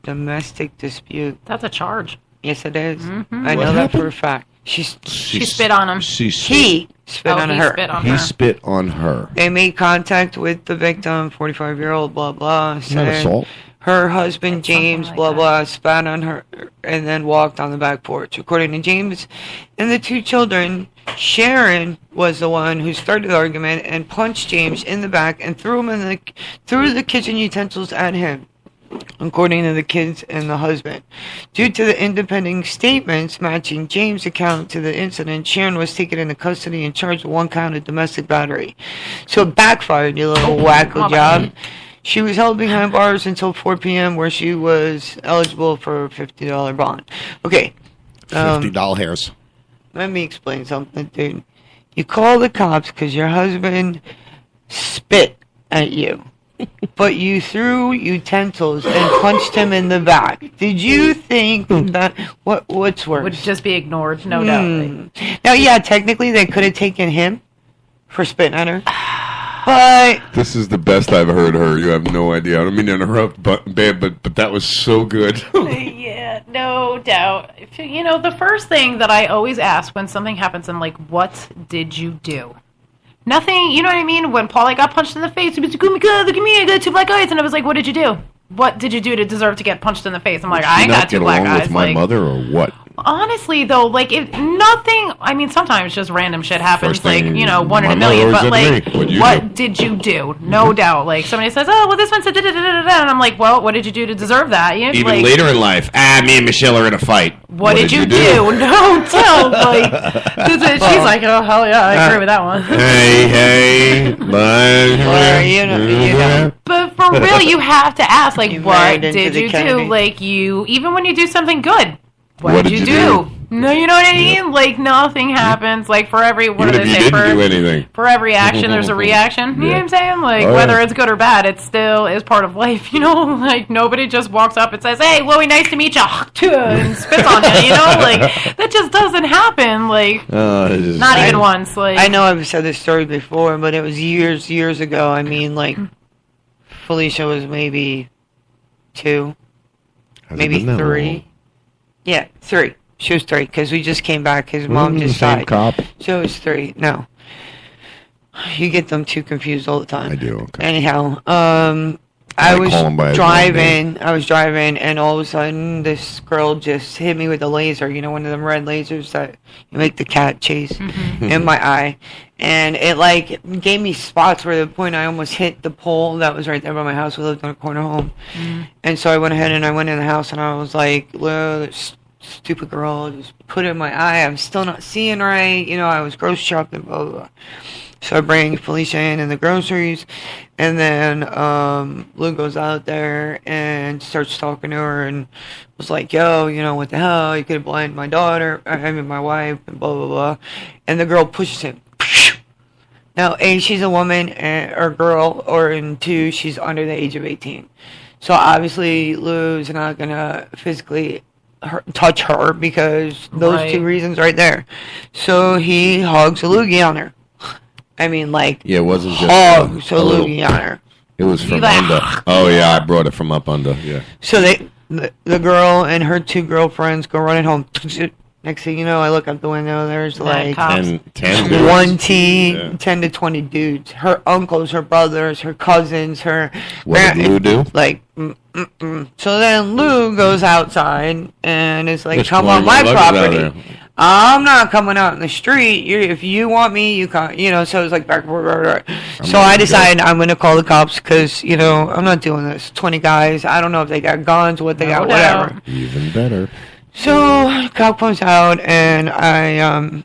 domestic dispute. That's a charge. Yes, it is. Mhm. I What know that happened? for a fact. She spit on him. She He spit on he her. spit on He her. spit on her. They made contact with the victim, 45-year-old, blah, blah. Isn't that Said assault? her husband, James, blah, blah, spat on her and then walked on the back porch. According to James and the two children, Sharon was the one who started the argument and punched James in the back and threw the kitchen utensils at him, according to the kids and the husband. Due to the independent statements matching James' account to the incident, Sharon was taken into custody and charged with 1 count of domestic battery. So it backfired, you little wacko job. She was held behind bars until 4 p.m., where she was eligible for a $50 bond. Okay. $50 hairs. Let me explain something, dude. You call the cops because your husband spit at you, but you threw utensils and punched him in the back. Did you think that what's worse? Would just be ignored, no doubt. Now, yeah, technically they could have taken him for spitting at her, but This is the best I've heard her. You have no idea. I don't mean to interrupt, but that was so good. Yeah, no doubt. You know, the first thing that I always ask when something happens, I'm like, what did you do? Nothing, you know what I mean? When Paulie got punched in the face, he was like, oh my God, look at me, I got 2 black eyes. And I was like, what did you do? What did you do to deserve to get punched in the face? I'm like, I ain't got 2 black along eyes. with my Like, mother or what? honestly, though, like, nothing, I mean, sometimes just random shit happens, First like, thing you know, 1 in my a million, mother but, always like, said to me, "What'd you what do?" did you do? No doubt. Like, somebody says, oh, well, this one said da-da-da-da-da, and I'm like, well, what did you do to deserve that? You know, Even like, later in life, me and Michelle are in a fight. what did you do? No, tell. Like, she's like, oh, hell yeah, I agree with that one. Hey, But for real, you have to ask, like, what married into did the you Kennedy. do? Like, even when you do something good, what did you do? No, you know what I mean? Like, nothing happens. Like, for every, what Even do if they you say? didn't do anything. For every action, there's a reaction. You know what I'm saying? Like, Oh, whether yeah. it's good or bad, it still is part of life, you know? Like, nobody just walks up and says, hey, Louie, nice to meet you, and spits on you, you know? Like, that just doesn't happen. Like, not even once. Like, I know I've said this story before, but it was years ago. I mean, like, Felicia was maybe 2, Has it maybe been that 3. long? Yeah, 3. She was 3 because we just came back. His Wasn't mom it the just same died. cop? So it was 3. No. You get them too confused all the time. I do. Okay. Anyhow, I I was call him by his long name. I was driving, and all of a sudden, this girl just hit me with a laser. You know, one of them red lasers that you make the cat chase in my eye, and it like gave me spots where the point I almost hit the pole that was right there by my house. We lived on a corner home, and so I went ahead and I went in the house, and I was like, "Well, this stupid girl just put it in my eye. I'm still not seeing right. You know, I was grocery shopping, blah blah blah." So I bring Felicia in and the groceries, and then Lou goes out there and starts talking to her and was like, yo, you know, what the hell? You could have blinded my daughter, I mean my wife, and blah, blah, blah. And the girl pushes him. Now, A, she's a woman or girl, or and 2, she's under the age of 18. So obviously Lou's not going to physically touch her because those 2 reasons right there. So he hugs a loogie on her. I mean, like, Yeah, it wasn't just hugs a a little- loogie on her. It was from like- under. Oh yeah, I brought it from up under. Yeah. So the girl and her 2 girlfriends go running home. Next thing you know, I look out the window. There's like 10 dudes. 10 to 20 dudes. Her uncles, her brothers, her cousins, her. What did Lou do? Like, so then Lou goes outside and is like, There's "Come 20 on my motherfuckers out property. there. I'm not coming out in the street. If you want me, you can't." You know, so it's like back and forth. So I decided I'm going to call the cops because, you know, I'm not doing this. 20 guys. I don't know if they got guns, what they got, whatever. Even better. So cop comes out and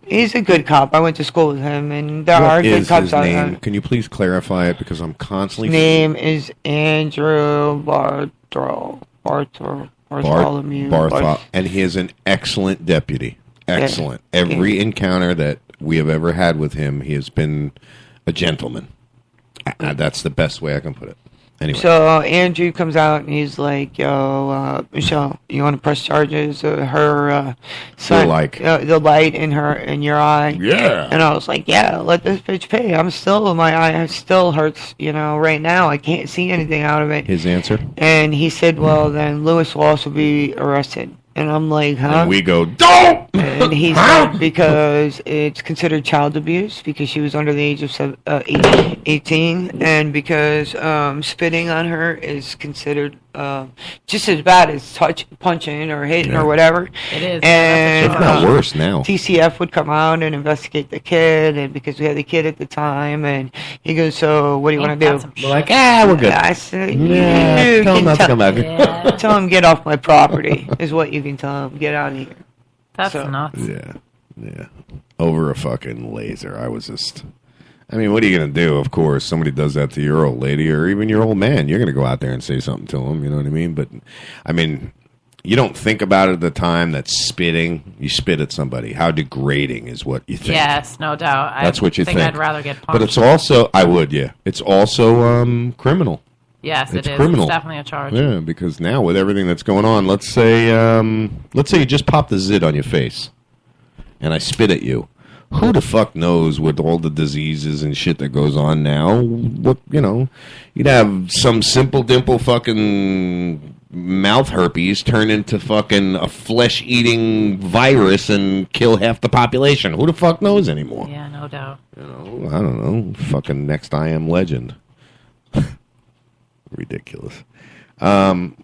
he's a good cop. I went to school with him, and there are What good is cops his out name? there. Can you please clarify it because I'm constantly. His name is Andrew Bartholomew. And he is an excellent deputy. Excellent. Yeah. Every encounter that we have ever had with him, he has been a gentleman. That's the best way I can put it. Anyway. So Andrew comes out and he's like, "Yo, Michelle, you want to press charges? Her son, the light in your eye." Yeah. And I was like, "Yeah, let this bitch pay. My eye still hurts. You know, right now I can't see anything out of it." His answer? And he said, "Well, then Lewis will also be arrested." And I'm like, "Huh?" And we go, "Don't!" And he said, because it's considered child abuse because she was under the age of 18, and because spitting on her is considered just as bad as punching or hitting or whatever. It is. And It's not worse now. TCF would come out and investigate the kid, and because we had the kid at the time, and he goes, "So what do you want to do?" We're like, we're good. I said, Yeah, "You tell him can not to come back." Tell him get off my property is what you can tell him. Get out of here. That's nuts. Yeah. Over a fucking laser. I was just. I mean, what are you going to do? Of course, somebody does that to your old lady or even your old man. You're going to go out there and say something to him. You know what I mean? But, I mean, you don't think about it at the time that spitting, you spit at somebody. How degrading is what you think. Yes, no doubt. That's what you think. I'd rather get punched. But it's also, I would, yeah. It's also criminal. Yes, it's it is. criminal. It's definitely a charge. Yeah, because now with everything that's going on, let's say you just popped the zit on your face, and I spit at you. Who the fuck knows with all the diseases and shit that goes on now? What you'd have some simple dimple fucking mouth herpes turn into fucking a flesh-eating virus and kill half the population. Who the fuck knows anymore? Yeah, no doubt. I don't know. Fucking next I Am Legend. Ridiculous. Johnny,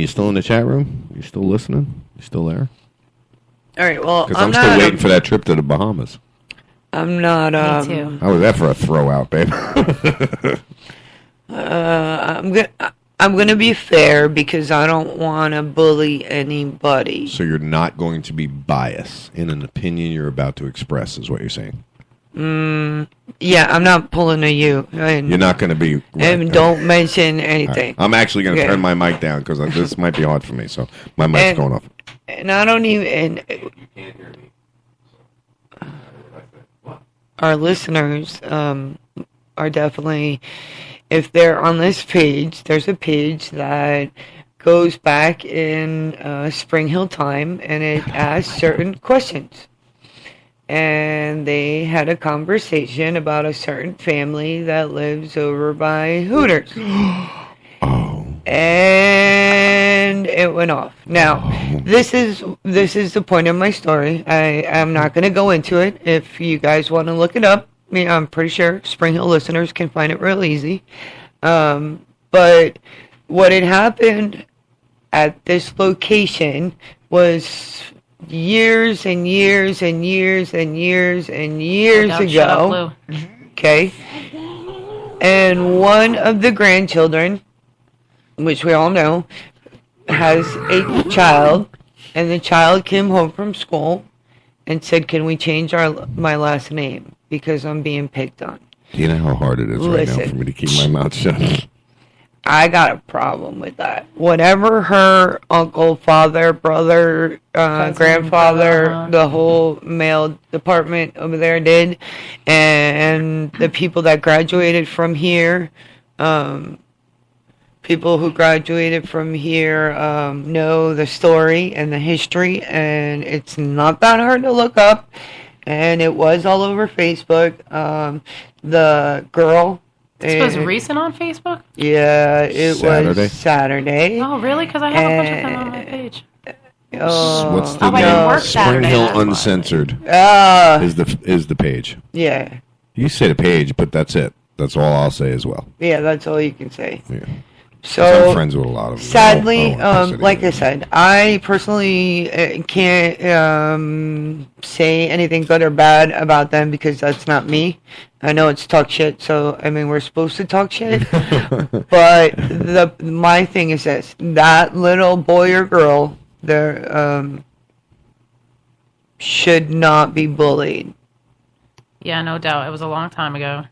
you still in the chat room? You still listening? You still there? All right. Well, Because I'm still waiting for that trip to the Bahamas. I'm not. Me too. I was there for a throw out, babe. I'm gonna be fair because I don't want to bully anybody. So you're not going to be biased in an opinion you're about to express, is what you're saying. Yeah, I'm not pulling a you. You're not going to be. And don't mention anything. I'm actually going to Okay. turn my mic down because this might be hard for me. So my mic's going off. And I don't even. Our listeners are definitely, if they're on this page, there's a page that goes back in Spring Hill time, and it asks certain questions. And they had a conversation about a certain family that lives over by Hooters. And it went off. Now, this is the point of my story. I'm not going to go into it. If you guys want to look it up, I mean, I'm pretty sure Spring Hill listeners can find it real easy. But what had happened at this location was years and years and years and years and years ago. Okay. And one of the grandchildren, which we all know, has a child, and the child came home from school and said, "Can we change my last name because I'm being picked on?" Do you know how hard it is right now for me to keep my mouth shut? I got a problem with that. Whatever her uncle, father, brother, grandfather, the whole male department over there did, and the people that graduated from here, people who graduated from here know the story and the history, and it's not that hard to look up, and it was all over Facebook. The girl... This was recent on Facebook? Yeah, it was Saturday. Oh, really? Because I have a bunch of them on my page. What's the name? Spring Hill Uncensored is the page. Yeah. You say the page, but that's it. That's all I'll say as well. Yeah, that's all you can say. Yeah. So I'm friends with a lot of them. Sadly, like I said, I personally can't say anything good or bad about them because that's not me. I know it's talk shit, so I mean we're supposed to talk shit. But my thing is this: that little boy or girl, there should not be bullied. Yeah, no doubt. It was a long time ago.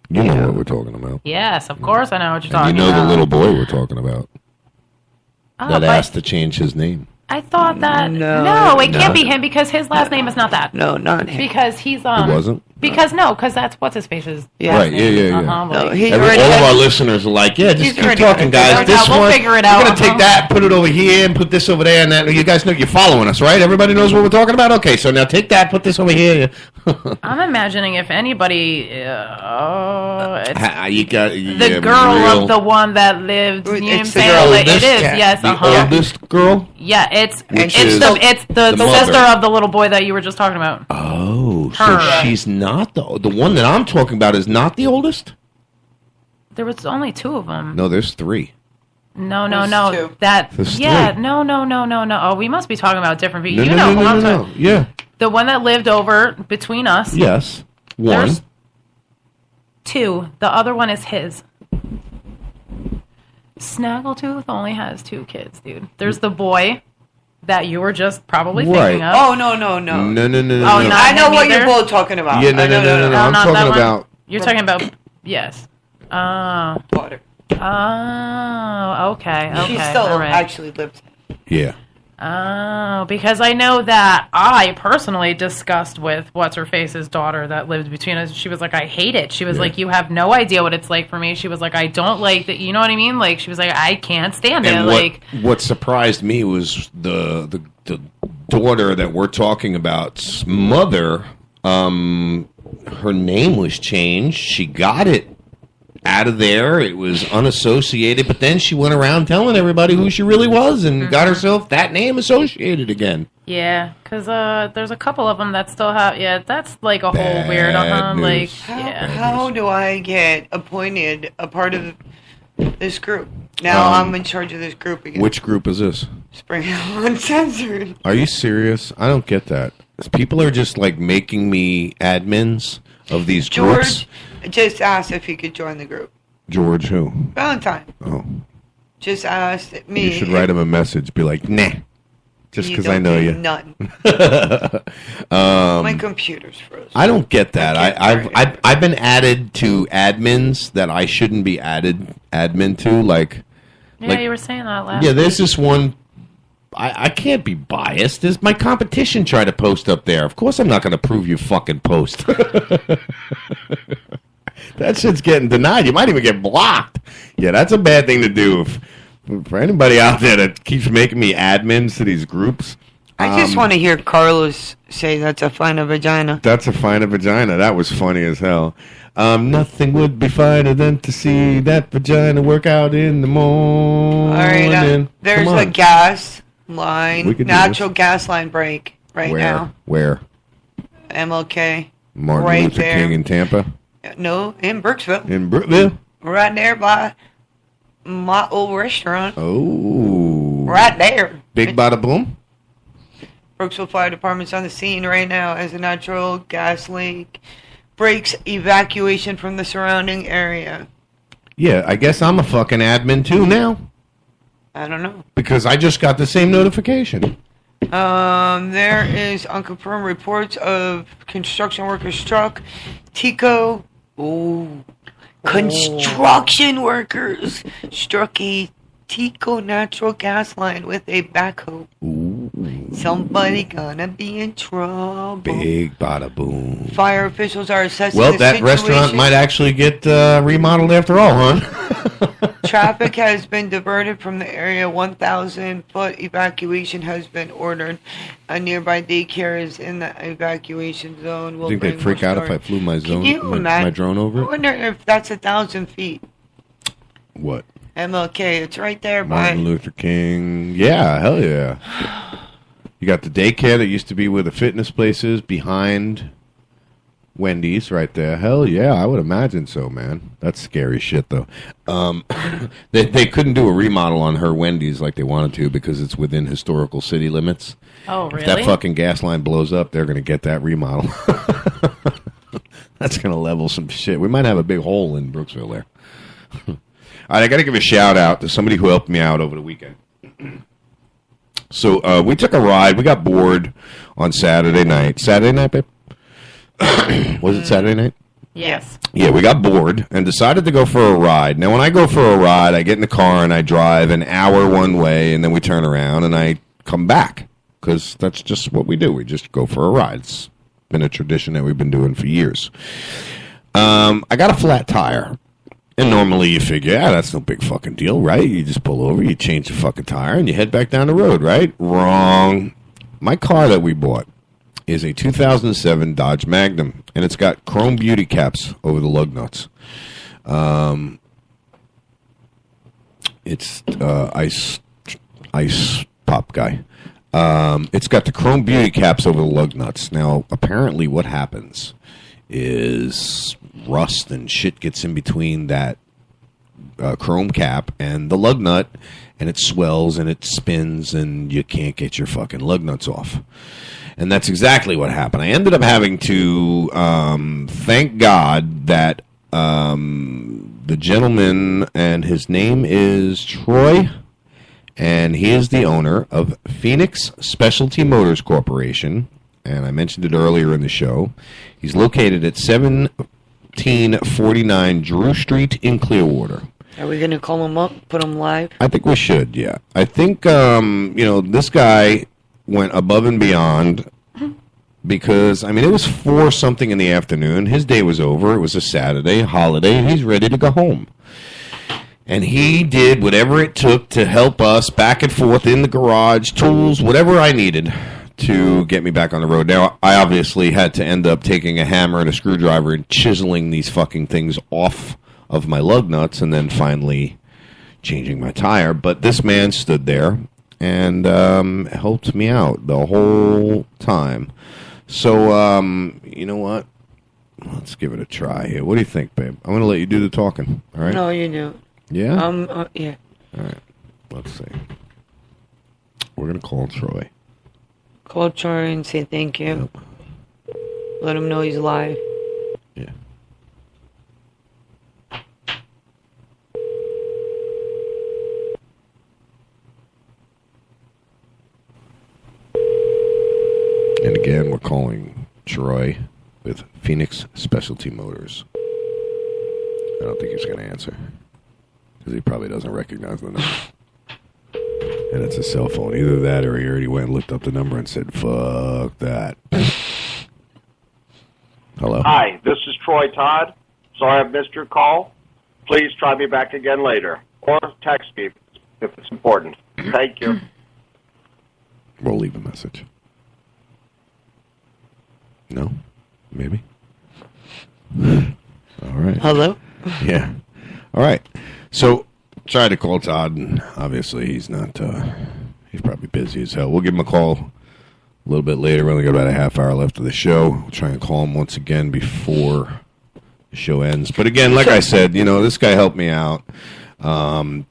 You know what we're talking about. Yes, of course I know what you're And talking you know about. the little boy we're talking about. Oh, that but asked to change his name. I thought that... No, No, it no. can't be him because his last name is not that. No, not him. Because he's... It wasn't? Because that's what's-his-face's Right, yeah. Uh-huh, All of our listeners are like, yeah, just keep talking, guys. This we'll one, figure it we're out. going to take that, put it over here, and put this over there, and that. You guys know, you're following us, right? Everybody knows what we're talking about? Okay, so now take that, put this over here. I'm imagining if anybody... You got the girl of the one that lived... You know what I'm saying? Like, it is, yes. The oldest girl? Yeah, it's the mother. sister of the little boy that you were just talking about. Oh, Her. so she's not the one that I'm talking about is not the oldest? There was only two of them. No, there's three. No. Two. There's Yeah, three. no. Oh, we must be talking about different people. No, You no, know no, who I'm no, talking. no. Yeah. The one that lived over between us. Yes. One. There's two. The other one is his. Snaggletooth only has two kids, dude. There's the boy that you were just probably thinking of. Oh, no. No. Oh, not I know him what either? you're both talking about. Yeah, no. I'm not talking that one. about. You're talking about yes. Oh. Water. Oh, okay. She still all right. actually lives. Yeah. Oh, because I know that I personally discussed with what's-her-face's daughter that lived between us. She was like, I hate it. She was like, you have no idea what it's like for me. She was like, I don't like that. You know what I mean? Like, she was like, I can't stand it. And Like, what surprised me was the daughter that we're talking about's mother. Her name was changed. She got it out of there. It was unassociated, but then she went around telling everybody who she really was and got herself that name associated again. yeah, because there's a couple of them that still have. Yeah, that's like a whole weird. Bad Like, news. How do I get appointed a part of this group? Now I'm in charge of this group again. Which group is this? Spring Hill Uncensored. Are you serious? I don't get that. People are just like making me admins of these groups. George just asked if he could join the group. George who? Valentine Oh. just asked me. You should write him a message. Be like, nah. Just You because I don't know do you. nothing. My computer's frozen. I don't get that. I've been added to admins that I shouldn't be admin to. Like yeah, you were saying that last. yeah, there's this one I can't be biased. There's my competition trying to post up there. Of course I'm not going to prove you fucking post. That shit's getting denied. You might even get blocked. Yeah, that's a bad thing to do. For anybody out there that keeps making me admins to these groups. I just want to hear Carlos say that's a finer vagina. That's a finer vagina. That was funny as hell. Nothing would be finer than to see that vagina work out in the morning. All right, there's a gas line, natural gas line break now. Where? MLK. Martin right Luther there. King in Tampa? No, in Brooksville. In Brookville? Right there by my old restaurant. Oh. Right there. Big bada boom? Brooksville Fire Department's on the scene right now as a natural gas leak breaks evacuation from the surrounding area. Yeah, I guess I'm a fucking admin too now. I don't know. Because I just got the same notification. There is unconfirmed reports of construction workers struck. Tico. Construction workers struck a Tico natural gas line with a backhoe. Somebody gonna be in trouble. Big bada boom. Fire officials are assessing Well, the that situation. restaurant might actually get remodeled after all, huh? Traffic has been diverted from the area. 1,000-foot evacuation has been ordered. A nearby daycare is in the evacuation zone. I think they'd freak out if I flew my my drone over I it. wonder if that's 1,000 feet. What? MLK, it's right there Martin by. Luther King. Yeah, hell yeah. You got the daycare that used to be where the fitness place is behind Wendy's right there. Hell yeah, I would imagine so, man. That's scary shit, though. They couldn't do a remodel on her Wendy's like they wanted to because it's within historical city limits. Oh, really? If that fucking gas line blows up, they're going to get that remodel. That's going to level some shit. We might have a big hole in Brooksville there. All right, I got to give a shout out to somebody who helped me out over the weekend. So we took a ride. We got bored on Saturday night. Saturday night, babe? Was it Saturday night? Yes. Yeah, we got bored and decided to go for a ride. Now, when I go for a ride, I get in the car and I drive an hour one way, and then we turn around and I come back because that's just what we do. We just go for a ride. It's been a tradition that we've been doing for years. I got a flat tire. And normally you figure, that's no big fucking deal, right? You just pull over, you change the fucking tire, and you head back down the road, right? Wrong. My car that we bought is a 2007 Dodge Magnum, and it's got chrome beauty caps over the lug nuts. It's ice pop guy. It's got the chrome beauty caps over the lug nuts. Now, apparently what happens is rust and shit gets in between that chrome cap and the lug nut, and it swells and it spins, and you can't get your fucking lug nuts off. And that's exactly what happened. I ended up having to thank God that the gentleman, and his name is Troy, and he is the owner of Phoenix Specialty Motors Corporation, and I mentioned it earlier in the show. He's located at 1749 Drew Street in Clearwater. Are we going to call him up, put him live? I think we should, yeah. I think, this guy went above and beyond because, it was 4-something in the afternoon. His day was over. It was a Saturday, holiday, and he's ready to go home. And he did whatever it took to help us back and forth in the garage, tools, whatever I needed to get me back on the road. Now, I obviously had to end up taking a hammer and a screwdriver and chiseling these fucking things off of my lug nuts and then finally changing my tire. But this man stood there and helped me out the whole time. So, you know what? Let's give it a try here. What do you think, babe? I'm going to let you do the talking, all right? No, you do. Yeah? Yeah. All right. Let's see. We're going to call Troy. Call Troy and say thank you. Yep. Let him know he's live. Yeah. And again, we're calling Troy with Phoenix Specialty Motors. I don't think he's going to answer because he probably doesn't recognize the number. And it's a cell phone. Either that or he already went and looked up the number and said, fuck that. Hello? Hi, this is Troy Todd. Sorry I've missed your call. Please try me back again later. Or text me if it's important. Thank you. We'll leave a message. No? Maybe? All right. Hello? Yeah. All right. So, tried to call Todd, and obviously he's not, he's probably busy as hell. We'll give him a call a little bit later. We only got about a half hour left of the show. We'll try and call him once again before the show ends. But again, like I said, this guy helped me out.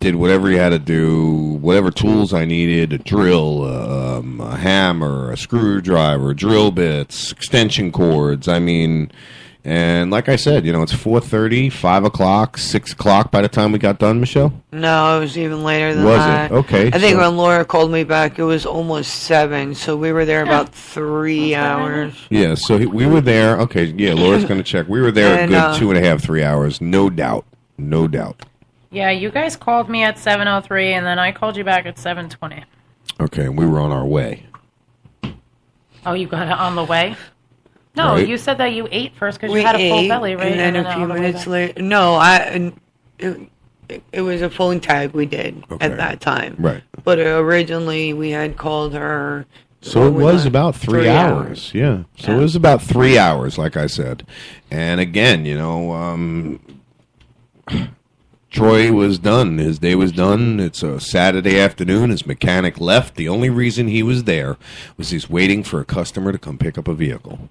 Did whatever he had to do, whatever tools I needed, a drill, a hammer, a screwdriver, drill bits, extension cords. And like I said, it's 4:30, 5 o'clock, 6 o'clock by the time we got done, Michelle? No, it was even later than Was that. it? Okay. I think when Laura called me back, it was almost 7, so we were there about 3 hours. Yeah, so we were there. Okay, yeah, Laura's going to check. We were there a good 2.5, 3 hours. No doubt. No doubt. Yeah, you guys called me at 7:03, and then I called you back at 7:20. Okay, and we were on our way. Oh, You got it on the way? No, Right. you said that you ate first because We you had a full ate, belly, right? And then a few minutes later, no, it was a phone tag we did at that time. Right. But originally we had called her. So it was about 3 hours. Yeah. So it was about 3 hours, like I said. And again, Troy was done. His day was done. It's a Saturday afternoon. His mechanic left. The only reason he was there was he's waiting for a customer to come pick up a vehicle.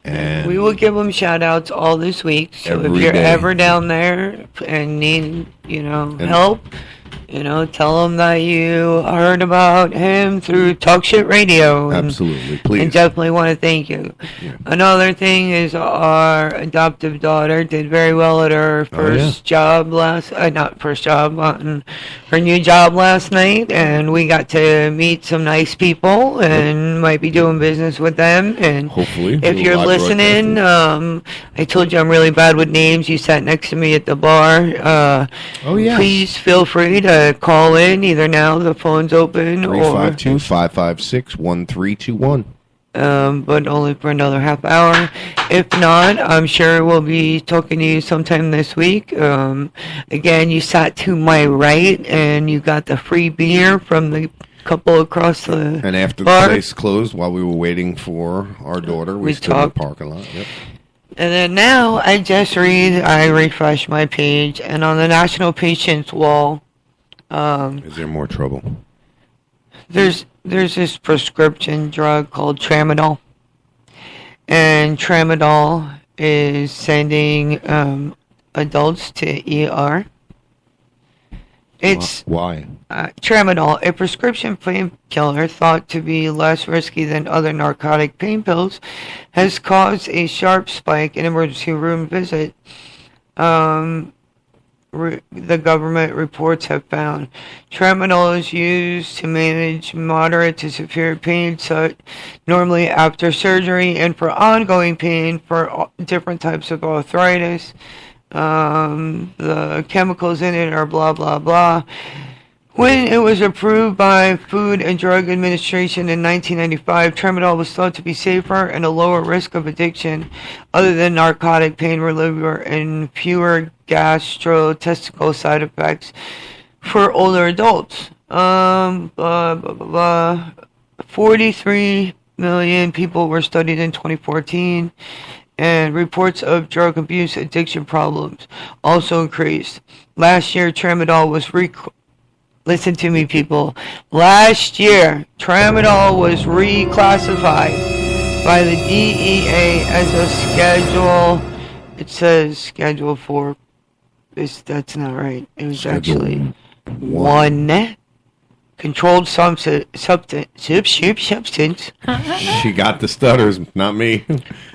And we will give them shout outs all this week. So if Every you're day. ever down there and need, help, tell them that you heard about him through Talk Shit Radio. Absolutely, please. And definitely want to thank you. Another thing is our adoptive daughter did very well at her first job her new job last night, and we got to meet some nice people and might be doing business with them. And hopefully, if you're listening, I told you I'm really bad with names. You sat next to me at the bar. Please feel free to call in either now, the phone's open, or 352-556-1321. but only for another half hour. If not, I'm sure we'll be talking to you sometime this week. Again, you sat to my right, and you got the free beer from the couple across the And after bar. the place closed, while we were waiting for our daughter, we stood in the talked. parking lot. Yep. And then now I refresh my page, and on the National Patients Wall, Is there more trouble? there's this prescription drug called Tramadol, and Tramadol is sending adults to ER. It's why? Tramadol, a prescription painkiller thought to be less risky than other narcotic pain pills, has caused a sharp spike in emergency room visit. The government reports have found Tramadol is used to manage moderate to severe pain, normally after surgery, and for ongoing pain for different types of arthritis. The chemicals in it are blah blah blah. When it was approved by Food and Drug Administration in 1995, Tramadol was thought to be safer and a lower risk of addiction other than narcotic pain reliever and fewer gastrointestinal side effects for older adults. 43 million people were studied in 2014, and reports of drug abuse addiction problems also increased. Last year, Tramadol was Listen to me, people. Last year, Tramadol was reclassified by the DEA as a Schedule. It says Schedule 4. That's not right. It was actually 1. Controlled substance. She got the stutters, not me.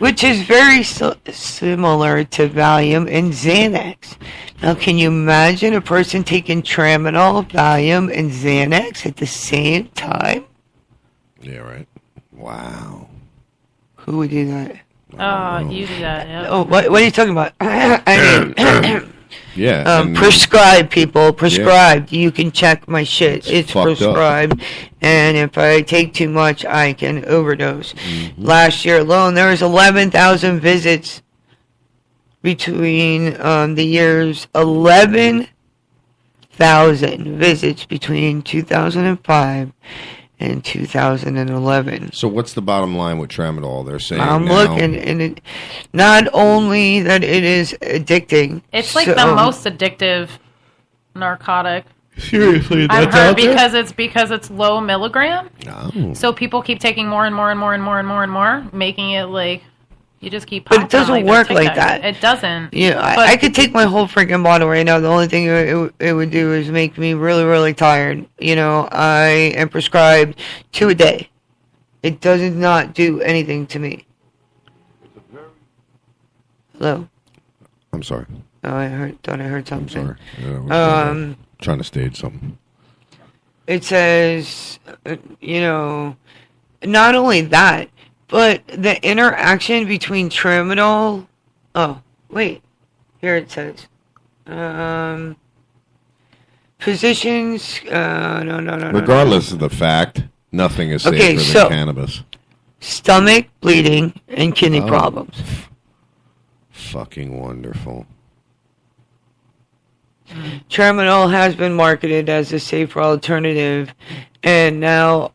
Which is very similar to Valium and Xanax. Now, can you imagine a person taking Tramadol, Valium, and Xanax at the same time? Yeah, right. Wow. Who would do that? You do that, yeah. Oh, what are you talking about? I mean, Yeah. Prescribed, people. Prescribed. You can check my shit. It's prescribed. And if I take too much, I can overdose. Mm-hmm. Last year alone, there was 11,000 visits between the years 11,000 visits between 2005 and 2011. So what's the bottom line with tramadol? They're saying I'm now, looking, and it, not only that it is addicting. It's like the most addictive narcotic. Seriously, I've that's heard out there? because it's low milligram. Oh. So people keep taking more and more and more and more and more and more, making it like you just keep. But it doesn't popping work they're like Tic that. Tacs. It doesn't. Yeah, But- I could take my whole freaking bottle right now. The only thing it would do is make me really, really tired. You know, I am prescribed 2 a day. It does not do anything to me. Hello? I'm sorry. Oh, thought I heard something. I'm sorry. Yeah, I was Um, trying to stage something. It says, you know, not only that, but the interaction between tramadol. Oh, wait. Here it says. Physicians. No. Regardless of the fact, nothing is safer Okay, than so- cannabis. Stomach bleeding and kidney Oh. problems. Fucking wonderful. Tramadol has been marketed as a safer alternative, and now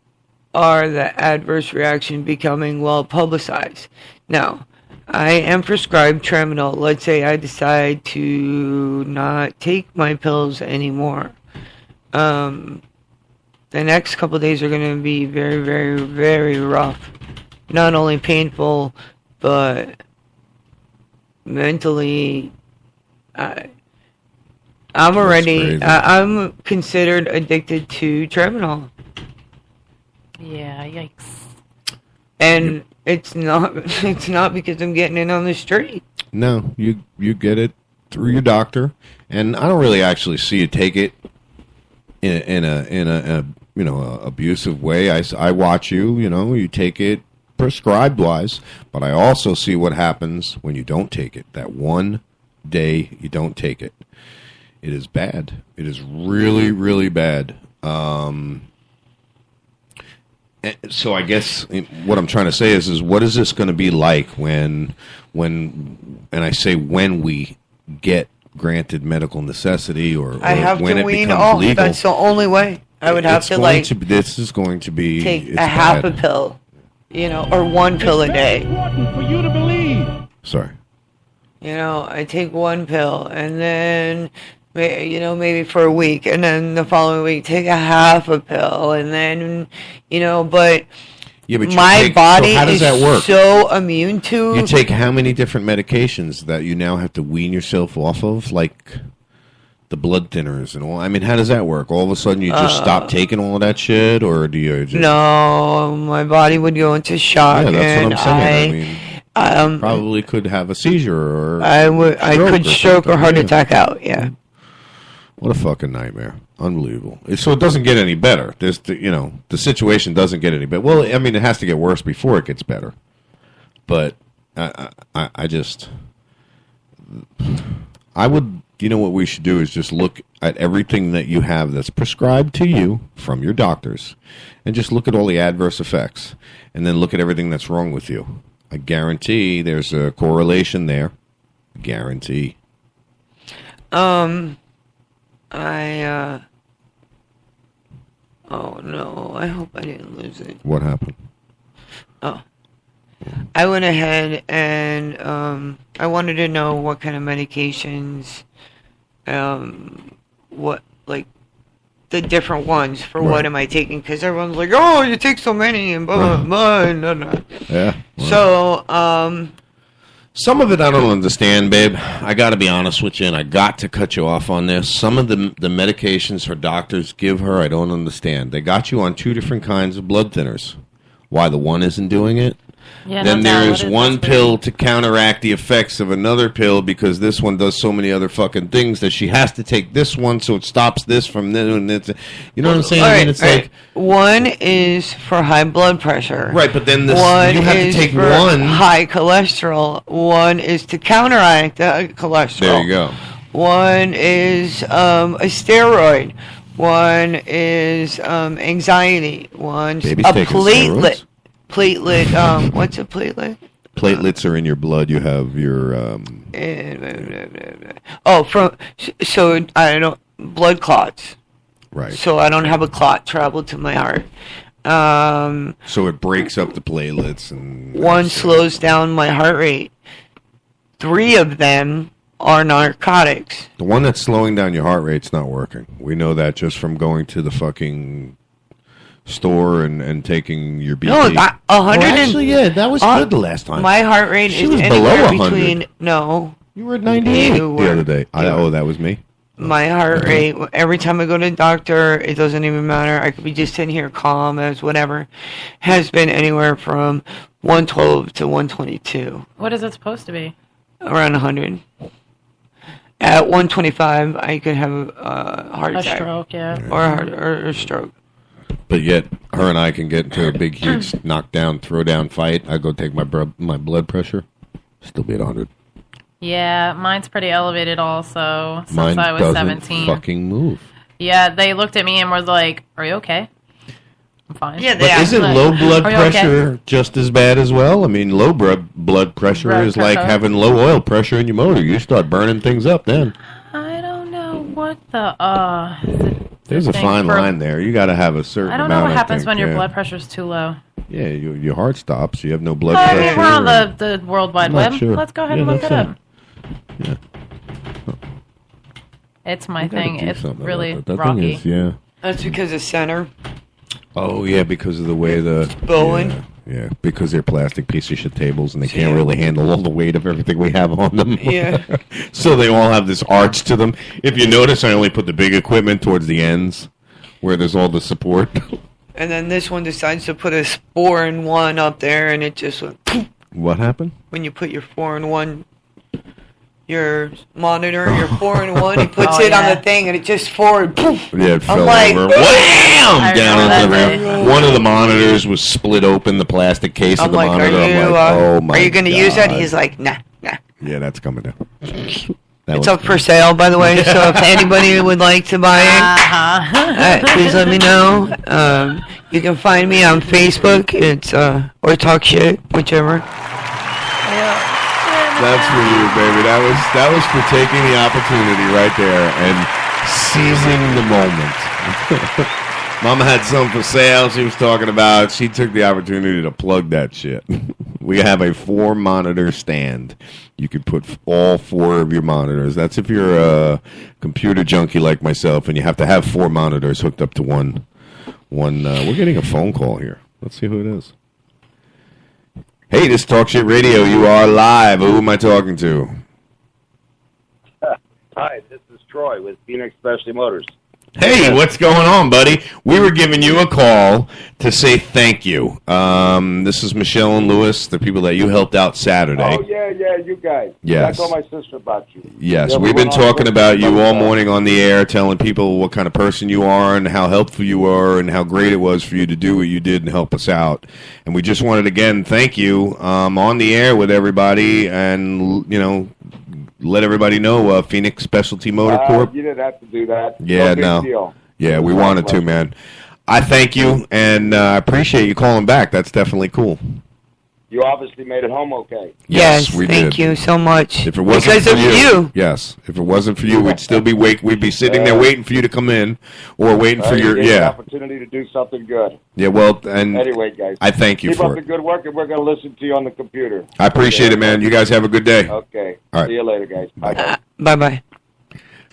are the adverse reaction becoming well publicized. Now, I am prescribed tramadol. Let's say I decide to not take my pills anymore. The next couple of days are going to be very, very, very rough. Not only painful, but mentally, I'm already, I'm considered addicted to tramadol. Yeah, yikes. And it's not because I'm getting it on the street. No, you get it through your doctor, and I don't really actually see you take it in a you know abusive way. I watch you, you know, you take it prescribed wise, but I also see what happens when you don't take it. That one day you don't take it, it is bad. It is really, really bad. So I guess what I'm trying to say is what is this going to be like when, and I say when we get granted medical necessity or I have when to it wean becomes off. legal? That's the only way. I would have It's to going like to be- this is going to be take it's a half bad. a pill, you know, or one pill a day. For you to believe. Sorry. You know, I take one pill, and then, you know, maybe for a week, and then the following week take a half a pill, and then, you know, but Yeah, but you my take- body so how does is that work? so immune to. You take how many different medications that you now have to wean yourself off of, like the blood thinners and all? I mean, how does that work? All of a sudden, you just stop taking all of that shit, or do you? Just, No, my body would go into shock, Yeah, that's and what I'm saying. I mean, I probably could have a seizure or I could stroke or something. heart Yeah. attack out. Yeah. What a fucking nightmare! Unbelievable. So it doesn't get any better. There's, you know, the situation doesn't get any better. Well, I mean, it has to get worse before it gets better. But I just, I would. You know what we should do is just look at everything that you have that's prescribed to you from your doctors, and just look at all the adverse effects, and then look at everything that's wrong with you. I guarantee there's a correlation there. Guarantee. Oh no! I hope I didn't lose it. What happened? Oh. I went ahead and I wanted to know what kind of medications, what like the different ones for what am I taking? Because everyone's like, oh, you take so many and blah blah blah. And blah, blah. Yeah. So some of it I don't understand, babe. I got to be honest with you, and I got to cut you off on this. Some of the medications her doctors give her, I don't understand. They got you on 2 different kinds of blood thinners. Why the one isn't doing it? Yeah, then no doubt. there What is is one this pill to counteract the effects of another pill because this one does so many other fucking things that she has to take this one so it stops this from this. And it's, you know what I'm saying? I mean, it's like one is for high blood pressure. Right, but then this, one you have to is take for one. high cholesterol. One is to counteract the cholesterol. There you go. One is a steroid. One is anxiety. One's Baby's a taking platelet. steroids? Platelet. What's a platelet? Platelets are in your blood. You have your. So I don't blood clots. Right. So I don't have a clot travel to my heart. So it breaks up the platelets and. One slows down my heart rate. 3 of them are narcotics. The one that's slowing down your heart rate's not working. We know that just from going to the fucking store and taking your BP. No, 100. Actually, yeah, that was good the last time. My heart rate She is was anywhere below 100. between. No, you were at 98 You the were- other day. That was me. My heart rate, every time I go to the doctor, it doesn't even matter. I could be just sitting here calm as whatever, has been anywhere from 112 to 122, What is it supposed to be? around 100. At 125, I could have a heart A attack. stroke, yeah. Or a stroke. But yet, her and I can get into a big, huge knockdown, throwdown fight. I go take my blood pressure, still be at 100. Yeah, mine's pretty elevated also since Mine I was doesn't 17. fucking move. Yeah, they looked at me and were like, "Are you okay?" I'm fine. Yeah, But isn't Like, low blood "Are you okay?" pressure just as bad as well? I mean, low blood pressure Blood is like pressure. having low oil pressure in your motor. You start burning things up then. I don't know what the There's a thing fine for- line there. You got to have a certain I don't know amount. what happens think, when your yeah. blood pressure's too low. Yeah, your heart stops. You have no blood I pressure. mean, we're on the World Wide I'm not Web. sure. Let's go ahead Yeah, and look that's it up. Yeah. It's my You gotta thing. do It's something about really that. That rocky. thing is, yeah. That's because of center. Oh yeah, because of the way the Bowen. Yeah, because they're plastic piece of shit tables and they can't really handle all the weight of everything we have on them. Yeah. So they all have this arch to them. If you notice, I only put the big equipment towards the ends, where there's all the support. And then this one decides to put a 4-in-1 up there, and it just went poof. What happened? When you put your 4-in-1, your monitor, your 4-in-1, he puts Oh, it on yeah. the thing, and it just forward. Poof. Yeah, it fell like, over. I Wham! Down remember into the that ground. One of the monitors was split open, the plastic case of I'm the like, monitor. are you, I'm like, oh my are you going to use that? God. He's like, nah. Yeah, that's coming down. It's up for sale, by the way, so if anybody would like to buy it, please let me know. You can find me on Facebook. It's or Talk Shit, whichever. That's for you, baby. That was for taking the opportunity right there and seizing the moment. Mama had something for sale she was talking about. She took the opportunity to plug that shit. We have a 4-monitor stand. You could put all 4 of your monitors. That's if you're a computer junkie like myself and you have to have 4 monitors hooked up to one. We're getting a phone call here. Let's see who it is. Hey, this is Talk Shit Radio. You are live. Who am I talking to? Hi, this is Troy with Phoenix Specialty Motors. Hey, what's going on, buddy? We were giving you a call to say thank you. This is Michelle and Lewis, the people that you helped out Saturday. Oh, yeah, you guys. Yes. I told my sister about you. Yes, Yeah, we've been we went on talking with about you all stuff. morning on the air, telling people what kind of person you are and how helpful you are and how great it was for you to do what you did and help us out. And we just wanted, again, thank you on the air with everybody and, let everybody know Phoenix Specialty Motor Corp. You didn't have to do that. Yeah, big no. deal. Yeah, we wanted to, man. I thank you, and I appreciate you calling back. That's definitely cool. You obviously made it home okay. Yes, we thank did. you so much. If it wasn't because for of you. Yes. If it wasn't for you, we'd still be we'd be sitting there waiting for you to come in, or waiting for You your gave me an yeah. opportunity to do something good. Yeah, well, and Anyway, guys. I thank you Keep for up it. the good work, and we're going to listen to you on the computer. I appreciate it, man. You guys have a good day. Okay. All right. See you later, guys. Bye. Bye-bye.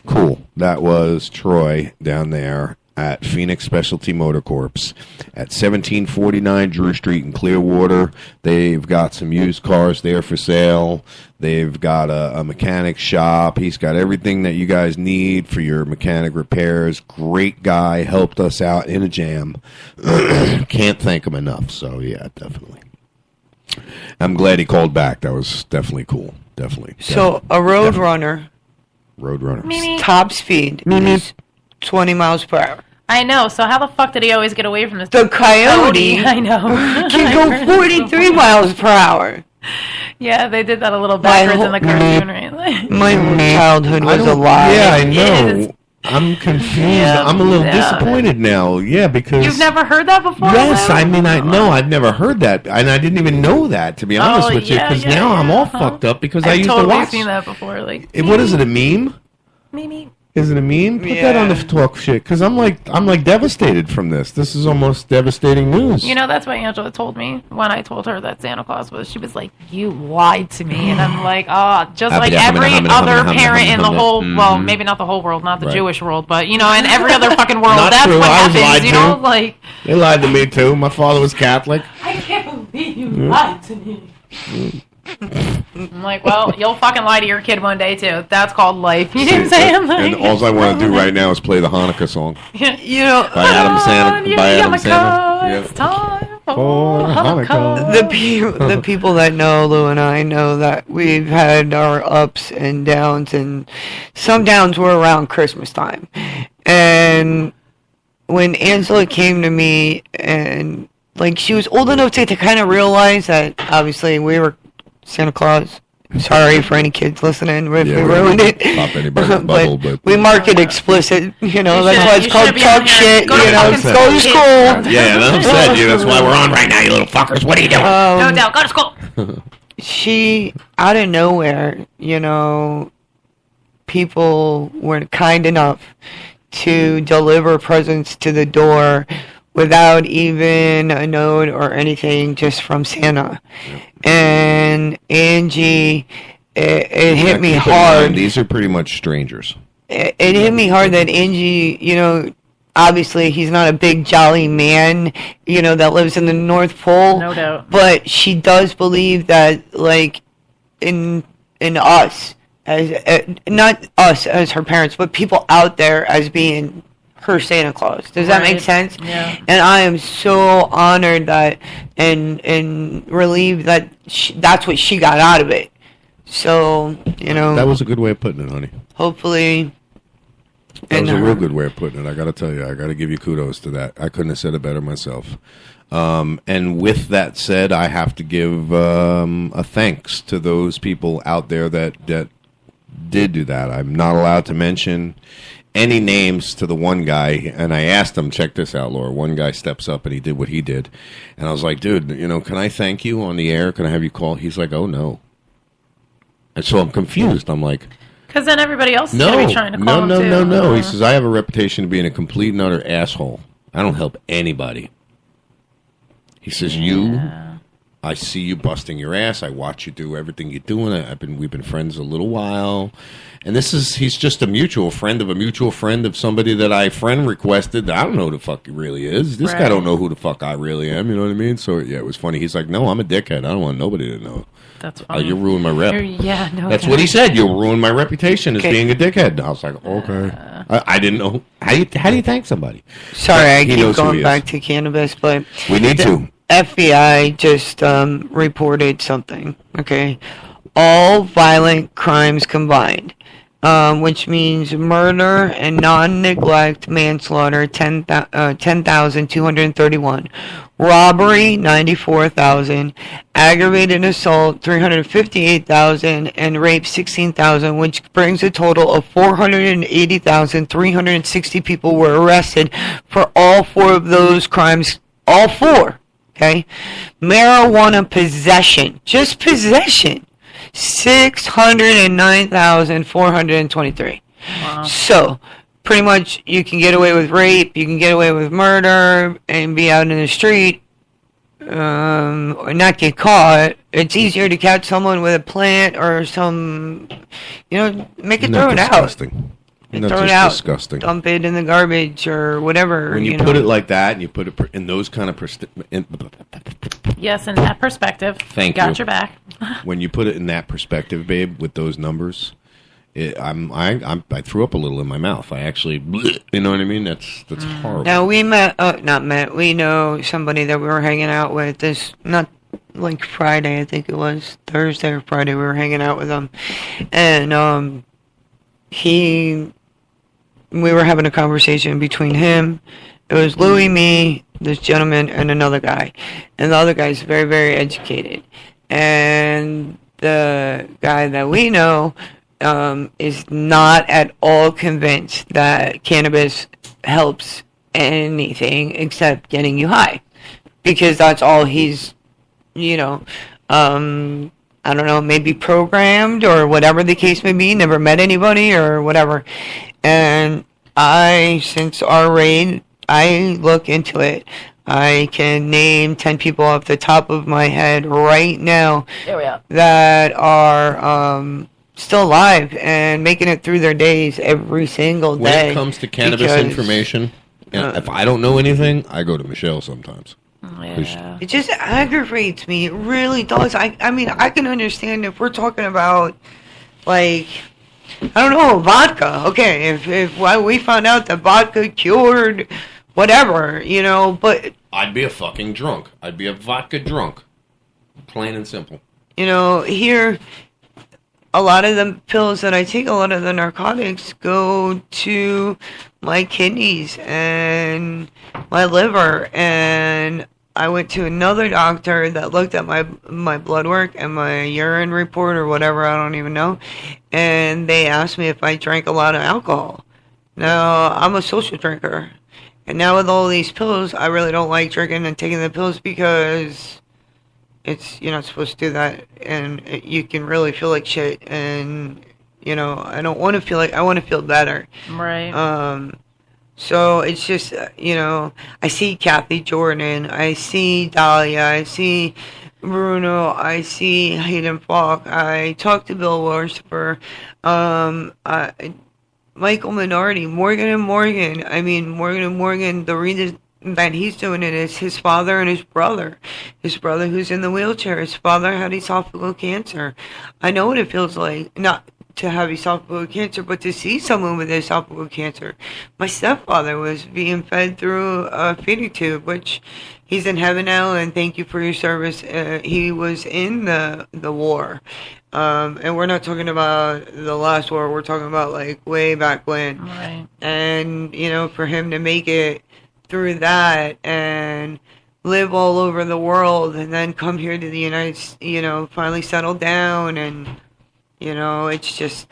Cool. That was Troy down there at Phoenix Specialty Motor Corps at 1749 Drew Street in Clearwater. They've got some used cars there for sale. They've got a mechanic shop. He's got everything that you guys need for your mechanic repairs. Great guy. Helped us out in a jam. Can't thank him enough. So, yeah, definitely. I'm glad he called back. That was definitely cool. Definitely. So a road runner, Roadrunner. top speed is 20 miles per hour. I know. So how the fuck did he always get away from this? The coyote I know. can go 43 miles per hour. Yeah, they did that a little backwards in the cartoon, right? My childhood was a lie. Yeah, I know. I'm confused. I'm a little disappointed now. Yeah, because You've never heard that before? Yes, Lou? I mean, I've never heard that, and I didn't even know that, to be honest with you, because now I'm all fucked up because I used to watch. I've seen that before. Like, What is it? A meme? Meme. Is it a meme? Put that on the talk shit, because I'm like devastated from this. This is almost devastating news. You know, that's what Angela told me when I told her that Santa Claus was. She was like, "You lied to me," and I'm like, "Oh, just like every other parent in the whole, well, maybe not the whole world, not the Jewish world, but you know, in every other fucking world, Not that's true. what I was happens." lied You to. know, like They lied to me too. My father was Catholic. I can't believe you lied to me. I'm like, well, you'll fucking lie to your kid one day too. That's called life. You know what I'm saying? Like, And all I want to do right now is play the Hanukkah song You know, by Adam Sandler. By Adam Sandler. It's time for Hanukkah. the people that know Lou and I know that we've had our ups and downs, and some downs were around Christmas time. And when Angela came to me, and like she was old enough to kind of realize that obviously we were Santa Claus. Sorry for any kids listening if we ruined it. Pop anybody's bubble, but we mark it explicit, you know, that's why it's called be talk on here. shit, Go to you know, fucking go to school. Yeah, I'm upset, dude. That's why we're on right now, you little fuckers. What are you doing? No doubt. Go to school. She, out of nowhere, you know, people were kind enough to deliver presents to the door without even a note or anything, just from Santa. And Angie, it hit me Keep in hard. mind, these are pretty much strangers. It hit me hard that Angie, you know, obviously he's not a big jolly man, you know, that lives in the North Pole. No doubt. But she does believe that, like, in us, as not us as her parents, but people out there as being her Santa Claus. Does that make sense? Yeah. And I am so honored that and relieved that that's what she got out of it. So, you know, That was a good way of putting it, honey. hopefully. That was a and real good way of putting it. I got to tell you, I got to give you kudos to that. I couldn't have said it better myself. And with that said, I have to give a thanks to those people out there that did do that. I'm not allowed to mention any names to the one guy, and I asked him, check this out, Laura. One guy steps up and he did what he did, and I was like, dude, you know, can I thank you on the air? Can I have you call? He's like, oh no. And so I'm confused. I'm like, Because then everybody else is going to be trying to call him too. No. He says, I have a reputation of being a complete and utter asshole. I don't help anybody. He says, I see you busting your ass. I watch you do everything you're doing. We've been friends a little while. And he's just a mutual friend of somebody that I friend requested. I don't know who the fuck he really is. This guy don't know who the fuck I really am. You know what I mean? So, yeah, it was funny. He's like, no, I'm a dickhead. I don't want nobody to know. That's funny. You ruined my rep. Yeah, no. That's what he said. You'll ruin my reputation as being a dickhead. I was like, okay. I didn't know. How do you thank somebody? Sorry, I He keep knows who going he back is. to cannabis, but We need to. FBI just reported something. Okay, all violent crimes combined, which means murder and non-neglect manslaughter 10,231, robbery 94,000, aggravated assault 358,000, and rape 16,000, which brings a total of 480,360 people were arrested for all four of those crimes. All four. Okay, marijuana possession, just possession, 609,423. Wow. So, pretty much, you can get away with rape, you can get away with murder, and be out in the street, or not get caught. It's easier to catch someone with a plant or some, you know, make it, throw it out. That's Throw it just out. disgusting. Dump it in the garbage or whatever. When you know. put it like that, and you put it in those kind of Yes, in that perspective. Thank Got you. your back. when you put it in that perspective, babe, with those numbers, I threw up a little in my mouth. I actually, you know what I mean? That's horrible. Now we we know somebody that we were hanging out with not like Friday, I think it was Thursday or Friday, we were hanging out with him, and we were having a conversation between him. It was Louie, me, this gentleman, and another guy. And the other guy's very, very educated. And the guy that we know is not at all convinced that cannabis helps anything except getting you high, because that's all he's, I don't know, maybe programmed or whatever the case may be, never met anybody or whatever. And since our raid, I look into it. I can name 10 people off the top of my head right now that are still alive and making it through their days every single day. When it comes to cannabis information, if I don't know anything, I go to Michelle sometimes. Yeah. It just aggravates me. It really does. I mean, I can understand if we're talking about, like, I don't know, vodka. Okay, if we found out that vodka cured whatever, but... I'd be a fucking drunk. I'd be a vodka drunk. Plain and simple. Here, a lot of the pills that I take, a lot of the narcotics go to my kidneys and my liver, and I went to another doctor that looked at my blood work and my urine report or whatever, I don't even know, and they asked me if I drank a lot of alcohol. Now, I'm a social drinker, and now with all these pills, I really don't like drinking and taking the pills because you're not supposed to do that, and you can really feel like shit, and, I don't want to feel like, I want to feel better. Right. So it's just, I see Kathy Jordan, I see Dahlia, I see Bruno, I see Hayden Falk, I talked to Bill Worsper, Michael Minardi, Morgan & Morgan. I mean, Morgan & Morgan, the reason that he's doing it is his father and his brother. His brother who's in the wheelchair. His father had esophageal cancer. I know what it feels like, not to have esophageal cancer, but to see someone with esophageal cancer. My stepfather was being fed through a feeding tube, which he's in heaven now, and thank you for your service. He was in the war. And we're not talking about the last war, we're talking about like way back when. Right. And, for him to make it through that and live all over the world and then come here to the United States, finally settle down, and, it's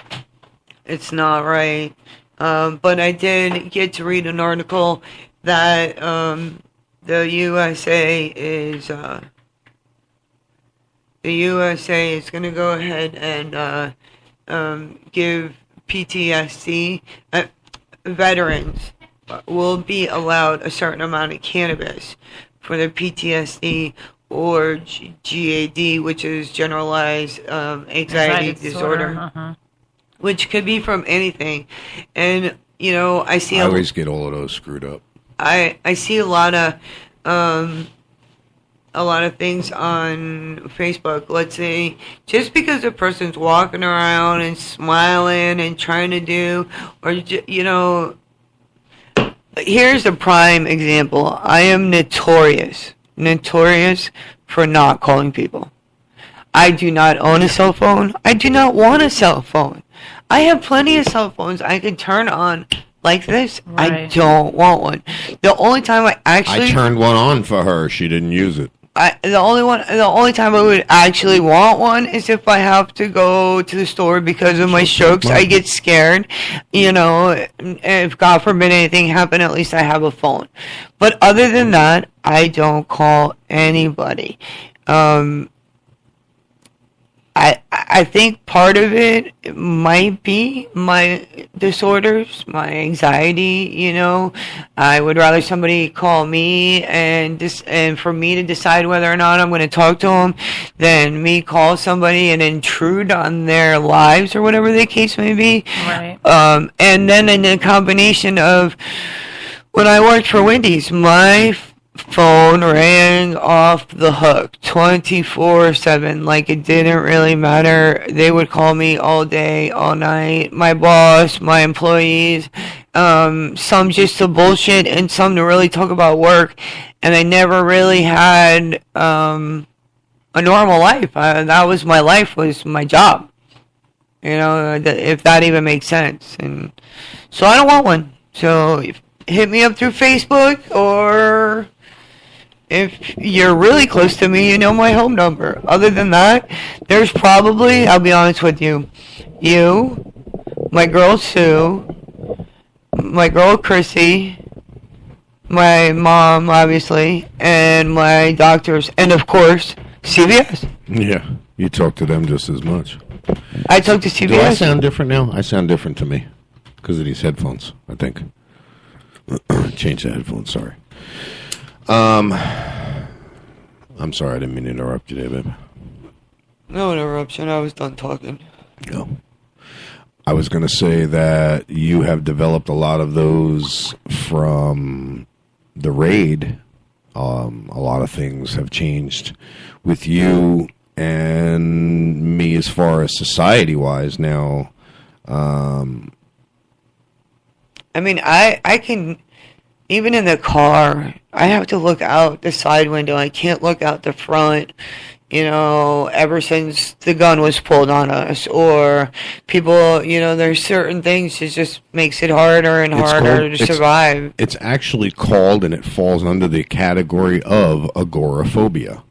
not right. But I did get to read an article that the USA is going to go ahead and give PTSD veterans will be allowed a certain amount of cannabis for their PTSD or GAD, which is generalized anxiety disorder, which could be from anything. And I see. I always get all of those screwed up. I see a lot of things on Facebook. Let's say just because a person's walking around and smiling and trying to do, or here's a prime example. I am notorious for not calling people. I do not own a cell phone. I do not want a cell phone. I have plenty of cell phones I can turn on like this. Right. I don't want one. The only time I turned one on for her. She didn't use it. The only time I would actually want one is if I have to go to the store because of my strokes. I get scared, if God forbid anything happened, at least I have a phone. But other than that, I don't call anybody. I think part of it might be my disorders, my anxiety, I would rather somebody call me and for me to decide whether or not I'm going to talk to them than me call somebody and intrude on their lives or whatever the case may be. Right. And then in a combination of when I worked for Wendy's, my phone rang off the hook 24/7, like it didn't really matter. They would call me all day, all night. My boss, my employees, some just to bullshit and some to really talk about work. And I never really had a normal life. That was my life, was my job. If that even makes sense. And so I don't want one. So hit me up through Facebook or if you're really close to me, you know my home number. Other than that, there's probably, I'll be honest with you, my girl Sue, my girl Chrissy, my mom, obviously, and my doctors, and of course, CVS. Yeah, you talk to them just as much. I talk to CVS. Do I sound different now? I sound different to me because of these headphones, I think. Change the headphones, sorry. I'm sorry, I didn't mean to interrupt you there, babe. No interruption, I was done talking. No. I was going to say that you have developed a lot of those from the raid. A lot of things have changed with you and me as far as society-wise now. I mean, I can, even in the car, I have to look out the side window. I can't look out the front, ever since the gun was pulled on us. Or people, there's certain things that just makes it harder and harder to survive. It's actually called, and it falls under the category of agoraphobia.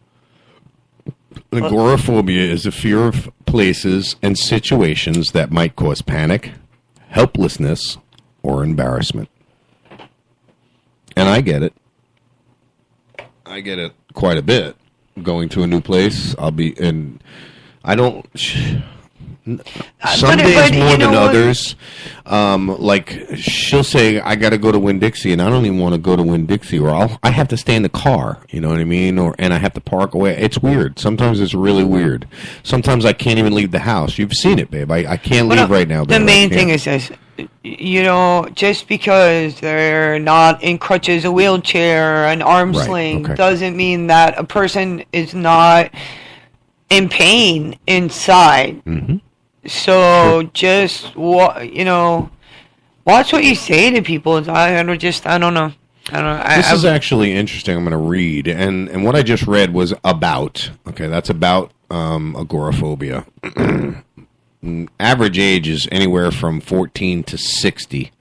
Agoraphobia is a fear of places and situations that might cause panic, helplessness, or embarrassment. And I get it. I get it quite a bit. Going to a new place, I don't... Some days more than others. Like, she'll say, I got to go to Winn-Dixie, and I don't even want to go to Winn-Dixie, or I have to stay in the car, you know what I mean? And I have to park away. It's weird. Sometimes it's really weird. Sometimes I can't even leave the house. You've seen it, babe. I can't leave right now, babe. The main thing is this. Just because they're not in crutches, a wheelchair, an arm sling, doesn't mean that a person is not in pain inside. Mm-hmm. So just watch what you say to people. I don't know. This is actually interesting. I'm going to read, and what I just read was about. Okay, that's about agoraphobia. Average age is anywhere from 14 to 60.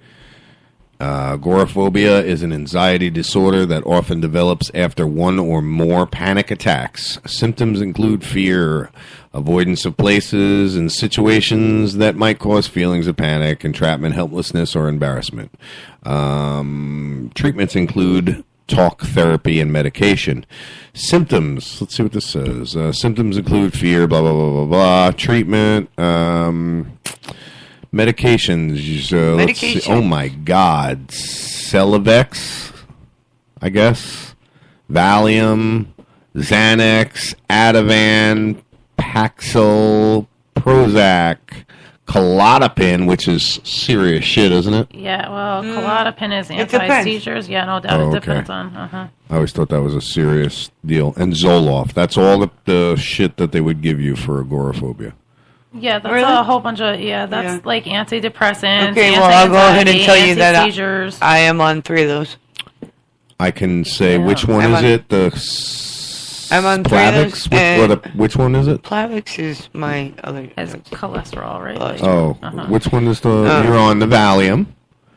Agoraphobia is an anxiety disorder that often develops after one or more panic attacks. Symptoms include fear, avoidance of places and situations that might cause feelings of panic, entrapment, helplessness, or embarrassment. Treatments include talk therapy and medication. Symptoms, let's see what this says. Symptoms include fear, blah, blah, blah, blah, blah. Treatment, medications. Let's see. Oh, my God. Celevex, I guess. Valium, Xanax, Ativan, Paxil, Prozac, Klonopin, which is serious shit, isn't it? Yeah, well, Klonopin is anti-seizures. Yeah, no doubt. It depends on. I always thought that was a serious deal. And Zoloft. That's all the shit that they would give you for agoraphobia. Yeah, that's a whole bunch of, that's like antidepressants, Okay, well, I'll go ahead and tell you that I am on 3 of those. I can say, which one is it? I'm on 3 of those. Which one is it? Plavix is my other. Has cholesterol, right? Which one is you're on the Valium?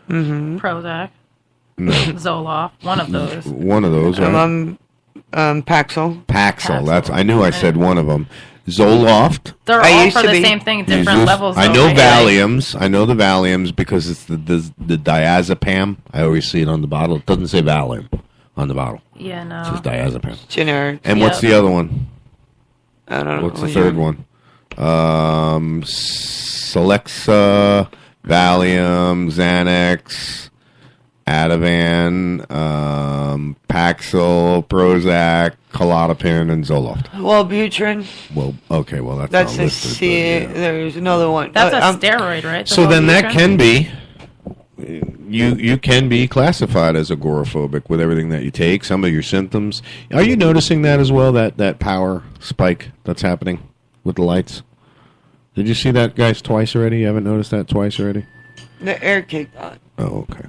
Mm-hmm. Prozac. No. Zoloft. One of those. One of those, right? I'm on Paxil. Paxil. I knew I said one of them. Zoloft. They're all for the same thing, different levels. I know Valiums. I know the Valiums because it's the diazepam. I always see it on the bottle. It doesn't say Valium on the bottle. Yeah, no. It says diazepam. Generic. And what's the other one? I don't know. What's the third one? Celexa, Valium, Xanax, Ativan, Paxil, Prozac, Klonopin, and Zoloft. Wellbutrin. Well, okay, well that's That's not a listed. C. There's another one. That's a steroid, right? So then that can be. You can be classified as agoraphobic with everything that you take, some of your symptoms. Are you noticing that as well, that power spike that's happening with the lights? Did you see that, guys, twice already? You haven't noticed that twice already? The air kicked on. Oh, okay.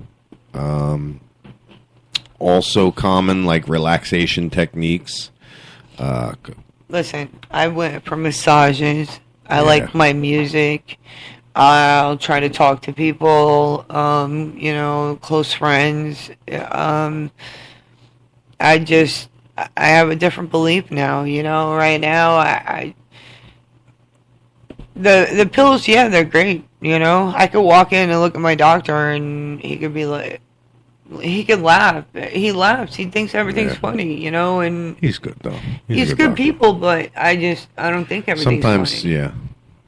Also common, like relaxation techniques. Listen, I went for massages. I like my music. I'll try to talk to people, close friends. I just I have a different belief now. Right now, the pills, yeah, they're great. I could walk in and look at my doctor, and he could be like, he could laugh. He laughs. He thinks everything's funny. And he's good though. He's a good doctor. people, but I don't think everything's Sometimes, funny. yeah.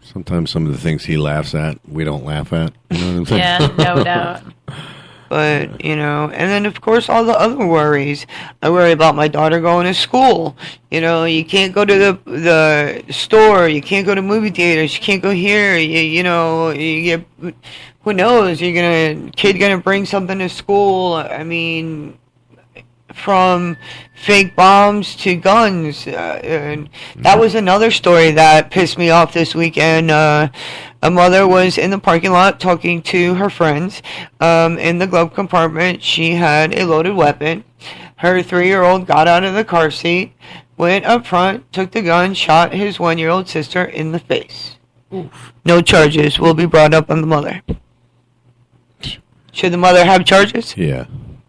Sometimes some of the things he laughs at, we don't laugh at. You know what I'm saying? Yeah, no doubt. But, and then, of course, all the other worries. I worry about my daughter going to school. You can't go to the store. You can't go to movie theaters. You can't go here. You get, who knows? Kid gonna bring something to school. I mean, from fake bombs to guns. And that was another story that pissed me off this weekend. A mother was in the parking lot talking to her friends. In the glove compartment, she had a loaded weapon. Her 3-year-old got out of the car seat, went up front, took the gun, shot his 1-year-old sister in the face. Oof. No charges will be brought up on the mother. Should the mother have charges? Yeah.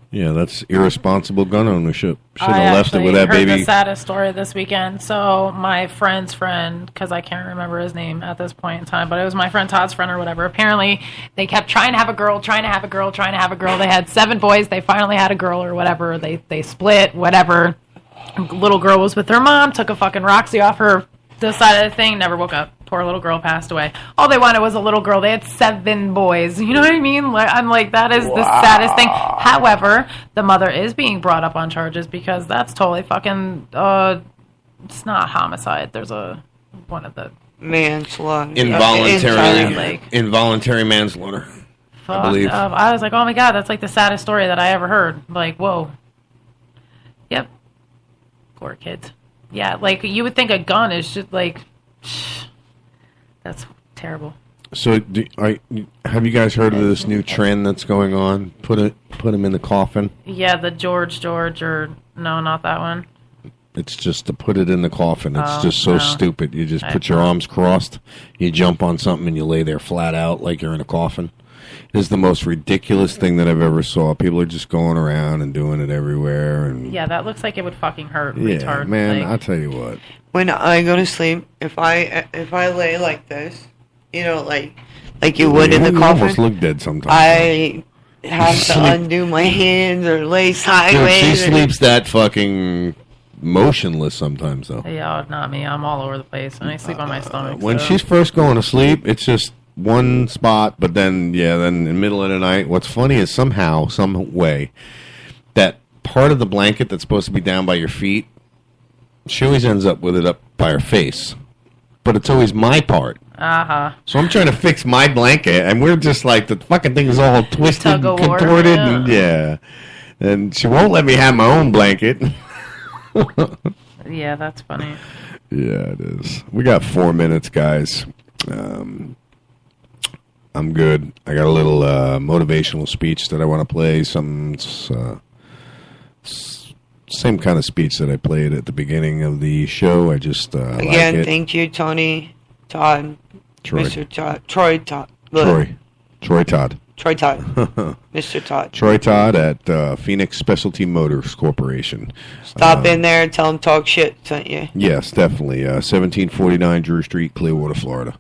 Yeah, that's irresponsible gun ownership. Should I have left it with that heard baby. the saddest story this weekend. So my friend's friend, because I can't remember his name at this point in time, but it was my friend Todd's friend or whatever. Apparently, they kept trying to have a girl. They had 7 boys. They finally had a girl or whatever. They split, whatever. Little girl was with her mom, took a fucking Roxy off the side of the thing, never woke up. Poor little girl passed away. All they wanted was a little girl. They had 7 boys. You know what I mean? I'm like, that is the saddest thing. However, the mother is being brought up on charges because that's totally fucking, it's not homicide. There's one of the... Manslaughter. Involuntary manslaughter. I believe. I was like, oh my God, that's like the saddest story that I ever heard. Like, whoa. Yep. Poor kids. Yeah, like, you would think a gun is just like... That's terrible. So, have you guys heard of this new trend that's going on? Put him in the coffin. Yeah, the George, or no, not that one. It's just to put it in the coffin. It's Oh, just so no. stupid. You just put your arms crossed, you jump on something, and you lay there flat out like you're in a coffin. It is the most ridiculous thing that I've ever saw. People are just going around and doing it everywhere. And Yeah, that looks like it would fucking hurt. yeah, Retard. man, Like, I'll tell you what. When I go to sleep, if I lay like this, like you would in the You coffin, almost look dead sometimes. I have to undo my hands or lay sideways. Dude, she sleeps that fucking motionless sometimes, though. yeah, not me. I'm all over the place, and I sleep on my stomach. When so. she's first going to sleep, it's just one spot, but then in the middle of the night, what's funny is somehow, some way, that part of the blanket that's supposed to be down by your feet, she always ends up with it up by her face. But it's always my part. Uh-huh. So I'm trying to fix my blanket, and we're just like, the fucking thing is all twisted and Tug-of-war, contorted, yeah. and yeah. And she won't let me have my own blanket. Yeah, that's funny. Yeah, it is. We got 4 minutes, guys. I'm good. I got a little motivational speech that I want to play. Same kind of speech that I played at the beginning of the show. I just Again, like it. thank you, Tony, Todd, Troy. Mr. Todd, Troy Todd. Troy Todd. Troy Todd. Mr. Todd. Troy Todd at Phoenix Specialty Motors Corporation. Stop in there and tell him talk shit, sent you. Yes, definitely. 1749 Drew Street, Clearwater, Florida.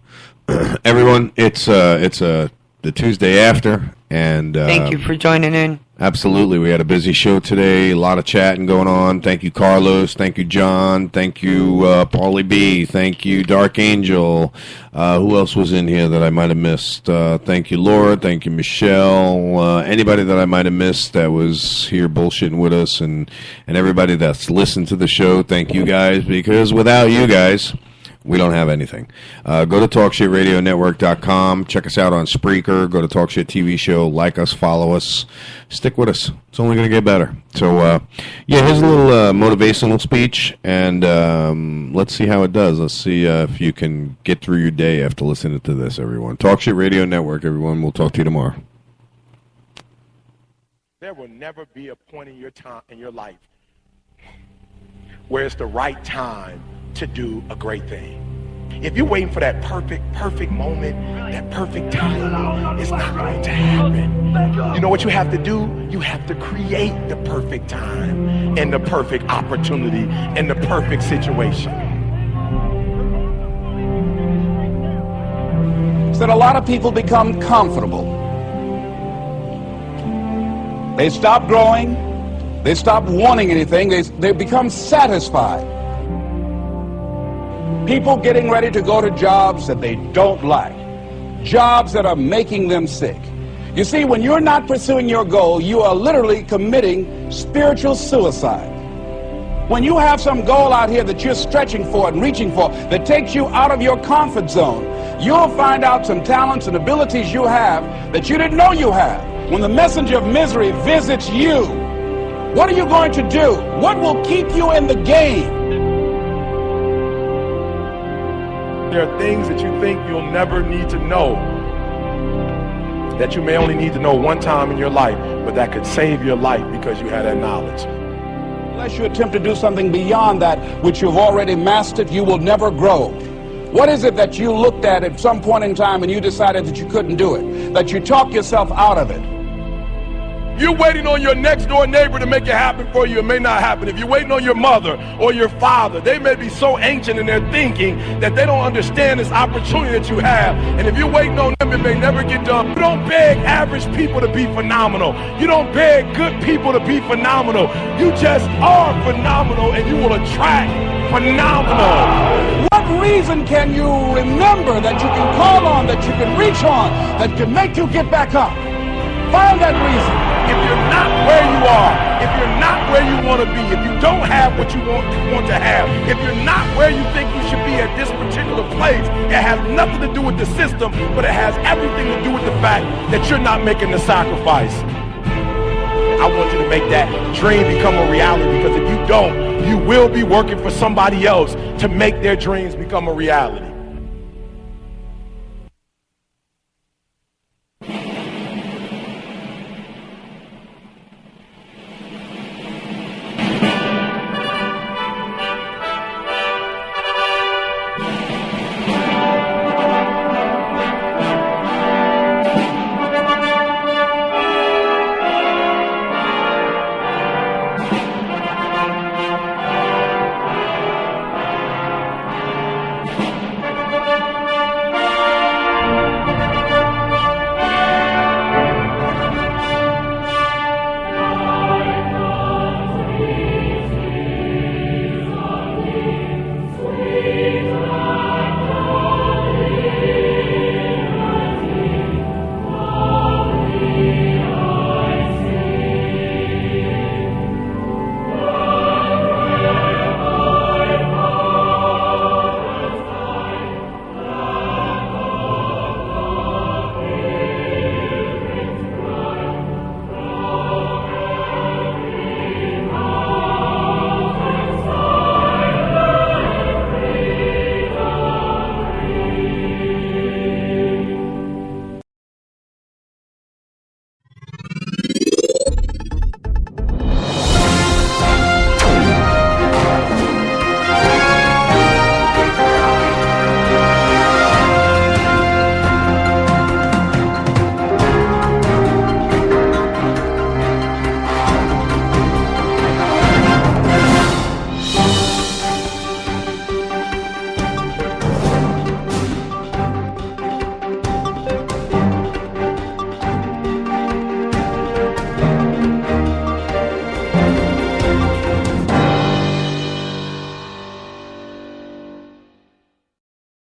Everyone, it's the Tuesday after, and Thank you for joining in. Absolutely, we had a busy show today. A lot of chatting going on. Thank you, Carlos. Thank you, John. Thank you, Paulie B. Thank you, Dark Angel. Who else was in here that I might have missed? Thank you, Laura. Thank you, Michelle. Anybody that I might have missed that was here bullshitting with us, and everybody that's listened to the show. Thank you guys, because without you guys, we don't have anything. Go to TalkShitRadioNetwork.com. Check us out on Spreaker. Go to Talk Shit TV Show. Like us, follow us. Stick with us. It's only going to get better. So, here's a little motivational speech, and let's see how it does. Let's see if you can get through your day after listening to this, everyone. Talk Shit Radio Network, everyone. We'll talk to you tomorrow. There will never be a point in your life where it's the right time to do a great thing. If you're waiting for that perfect moment, that perfect time, it's not going to happen. You know what you have to do? You have to create the perfect time and the perfect opportunity and the perfect situation. Is that a lot of people become comfortable. They stop growing. They stop wanting anything. They become satisfied. People getting ready to go to jobs that they don't like. Jobs that are making them sick. You see, when you're not pursuing your goal, you are literally committing spiritual suicide. When you have some goal out here that you're stretching for and reaching for that takes you out of your comfort zone, you'll find out some talents and abilities you have that you didn't know you have. When the messenger of misery visits you, what are you going to do? What will keep you in the game? There are things that you think you'll never need to know, that you may only need to know one time in your life, but that could save your life because you had that knowledge. Unless you attempt to do something beyond that which you've already mastered, you will never grow. What is it that you looked at some point in time and you decided that you couldn't do it, that you talked yourself out of it? You're waiting on your next door neighbor to make it happen for you. It may not happen. If you're waiting on your mother or your father, they may be so ancient in their thinking that they don't understand this opportunity that you have. And if you're waiting on them, it may never get done. You don't beg average people to be phenomenal. You don't beg good people to be phenomenal. You just are phenomenal, and you will attract phenomenal. What reason can you remember that you can call on, that you can reach on, that can make you get back up? Find that reason. If you're not where you are, if you're not where you want to be, if you don't have what you want to have, if you're not where you think you should be at this particular place, it has nothing to do with the system, but it has everything to do with the fact that you're not making the sacrifice. I want you to make that dream become a reality, because if you don't, you will be working for somebody else to make their dreams become a reality.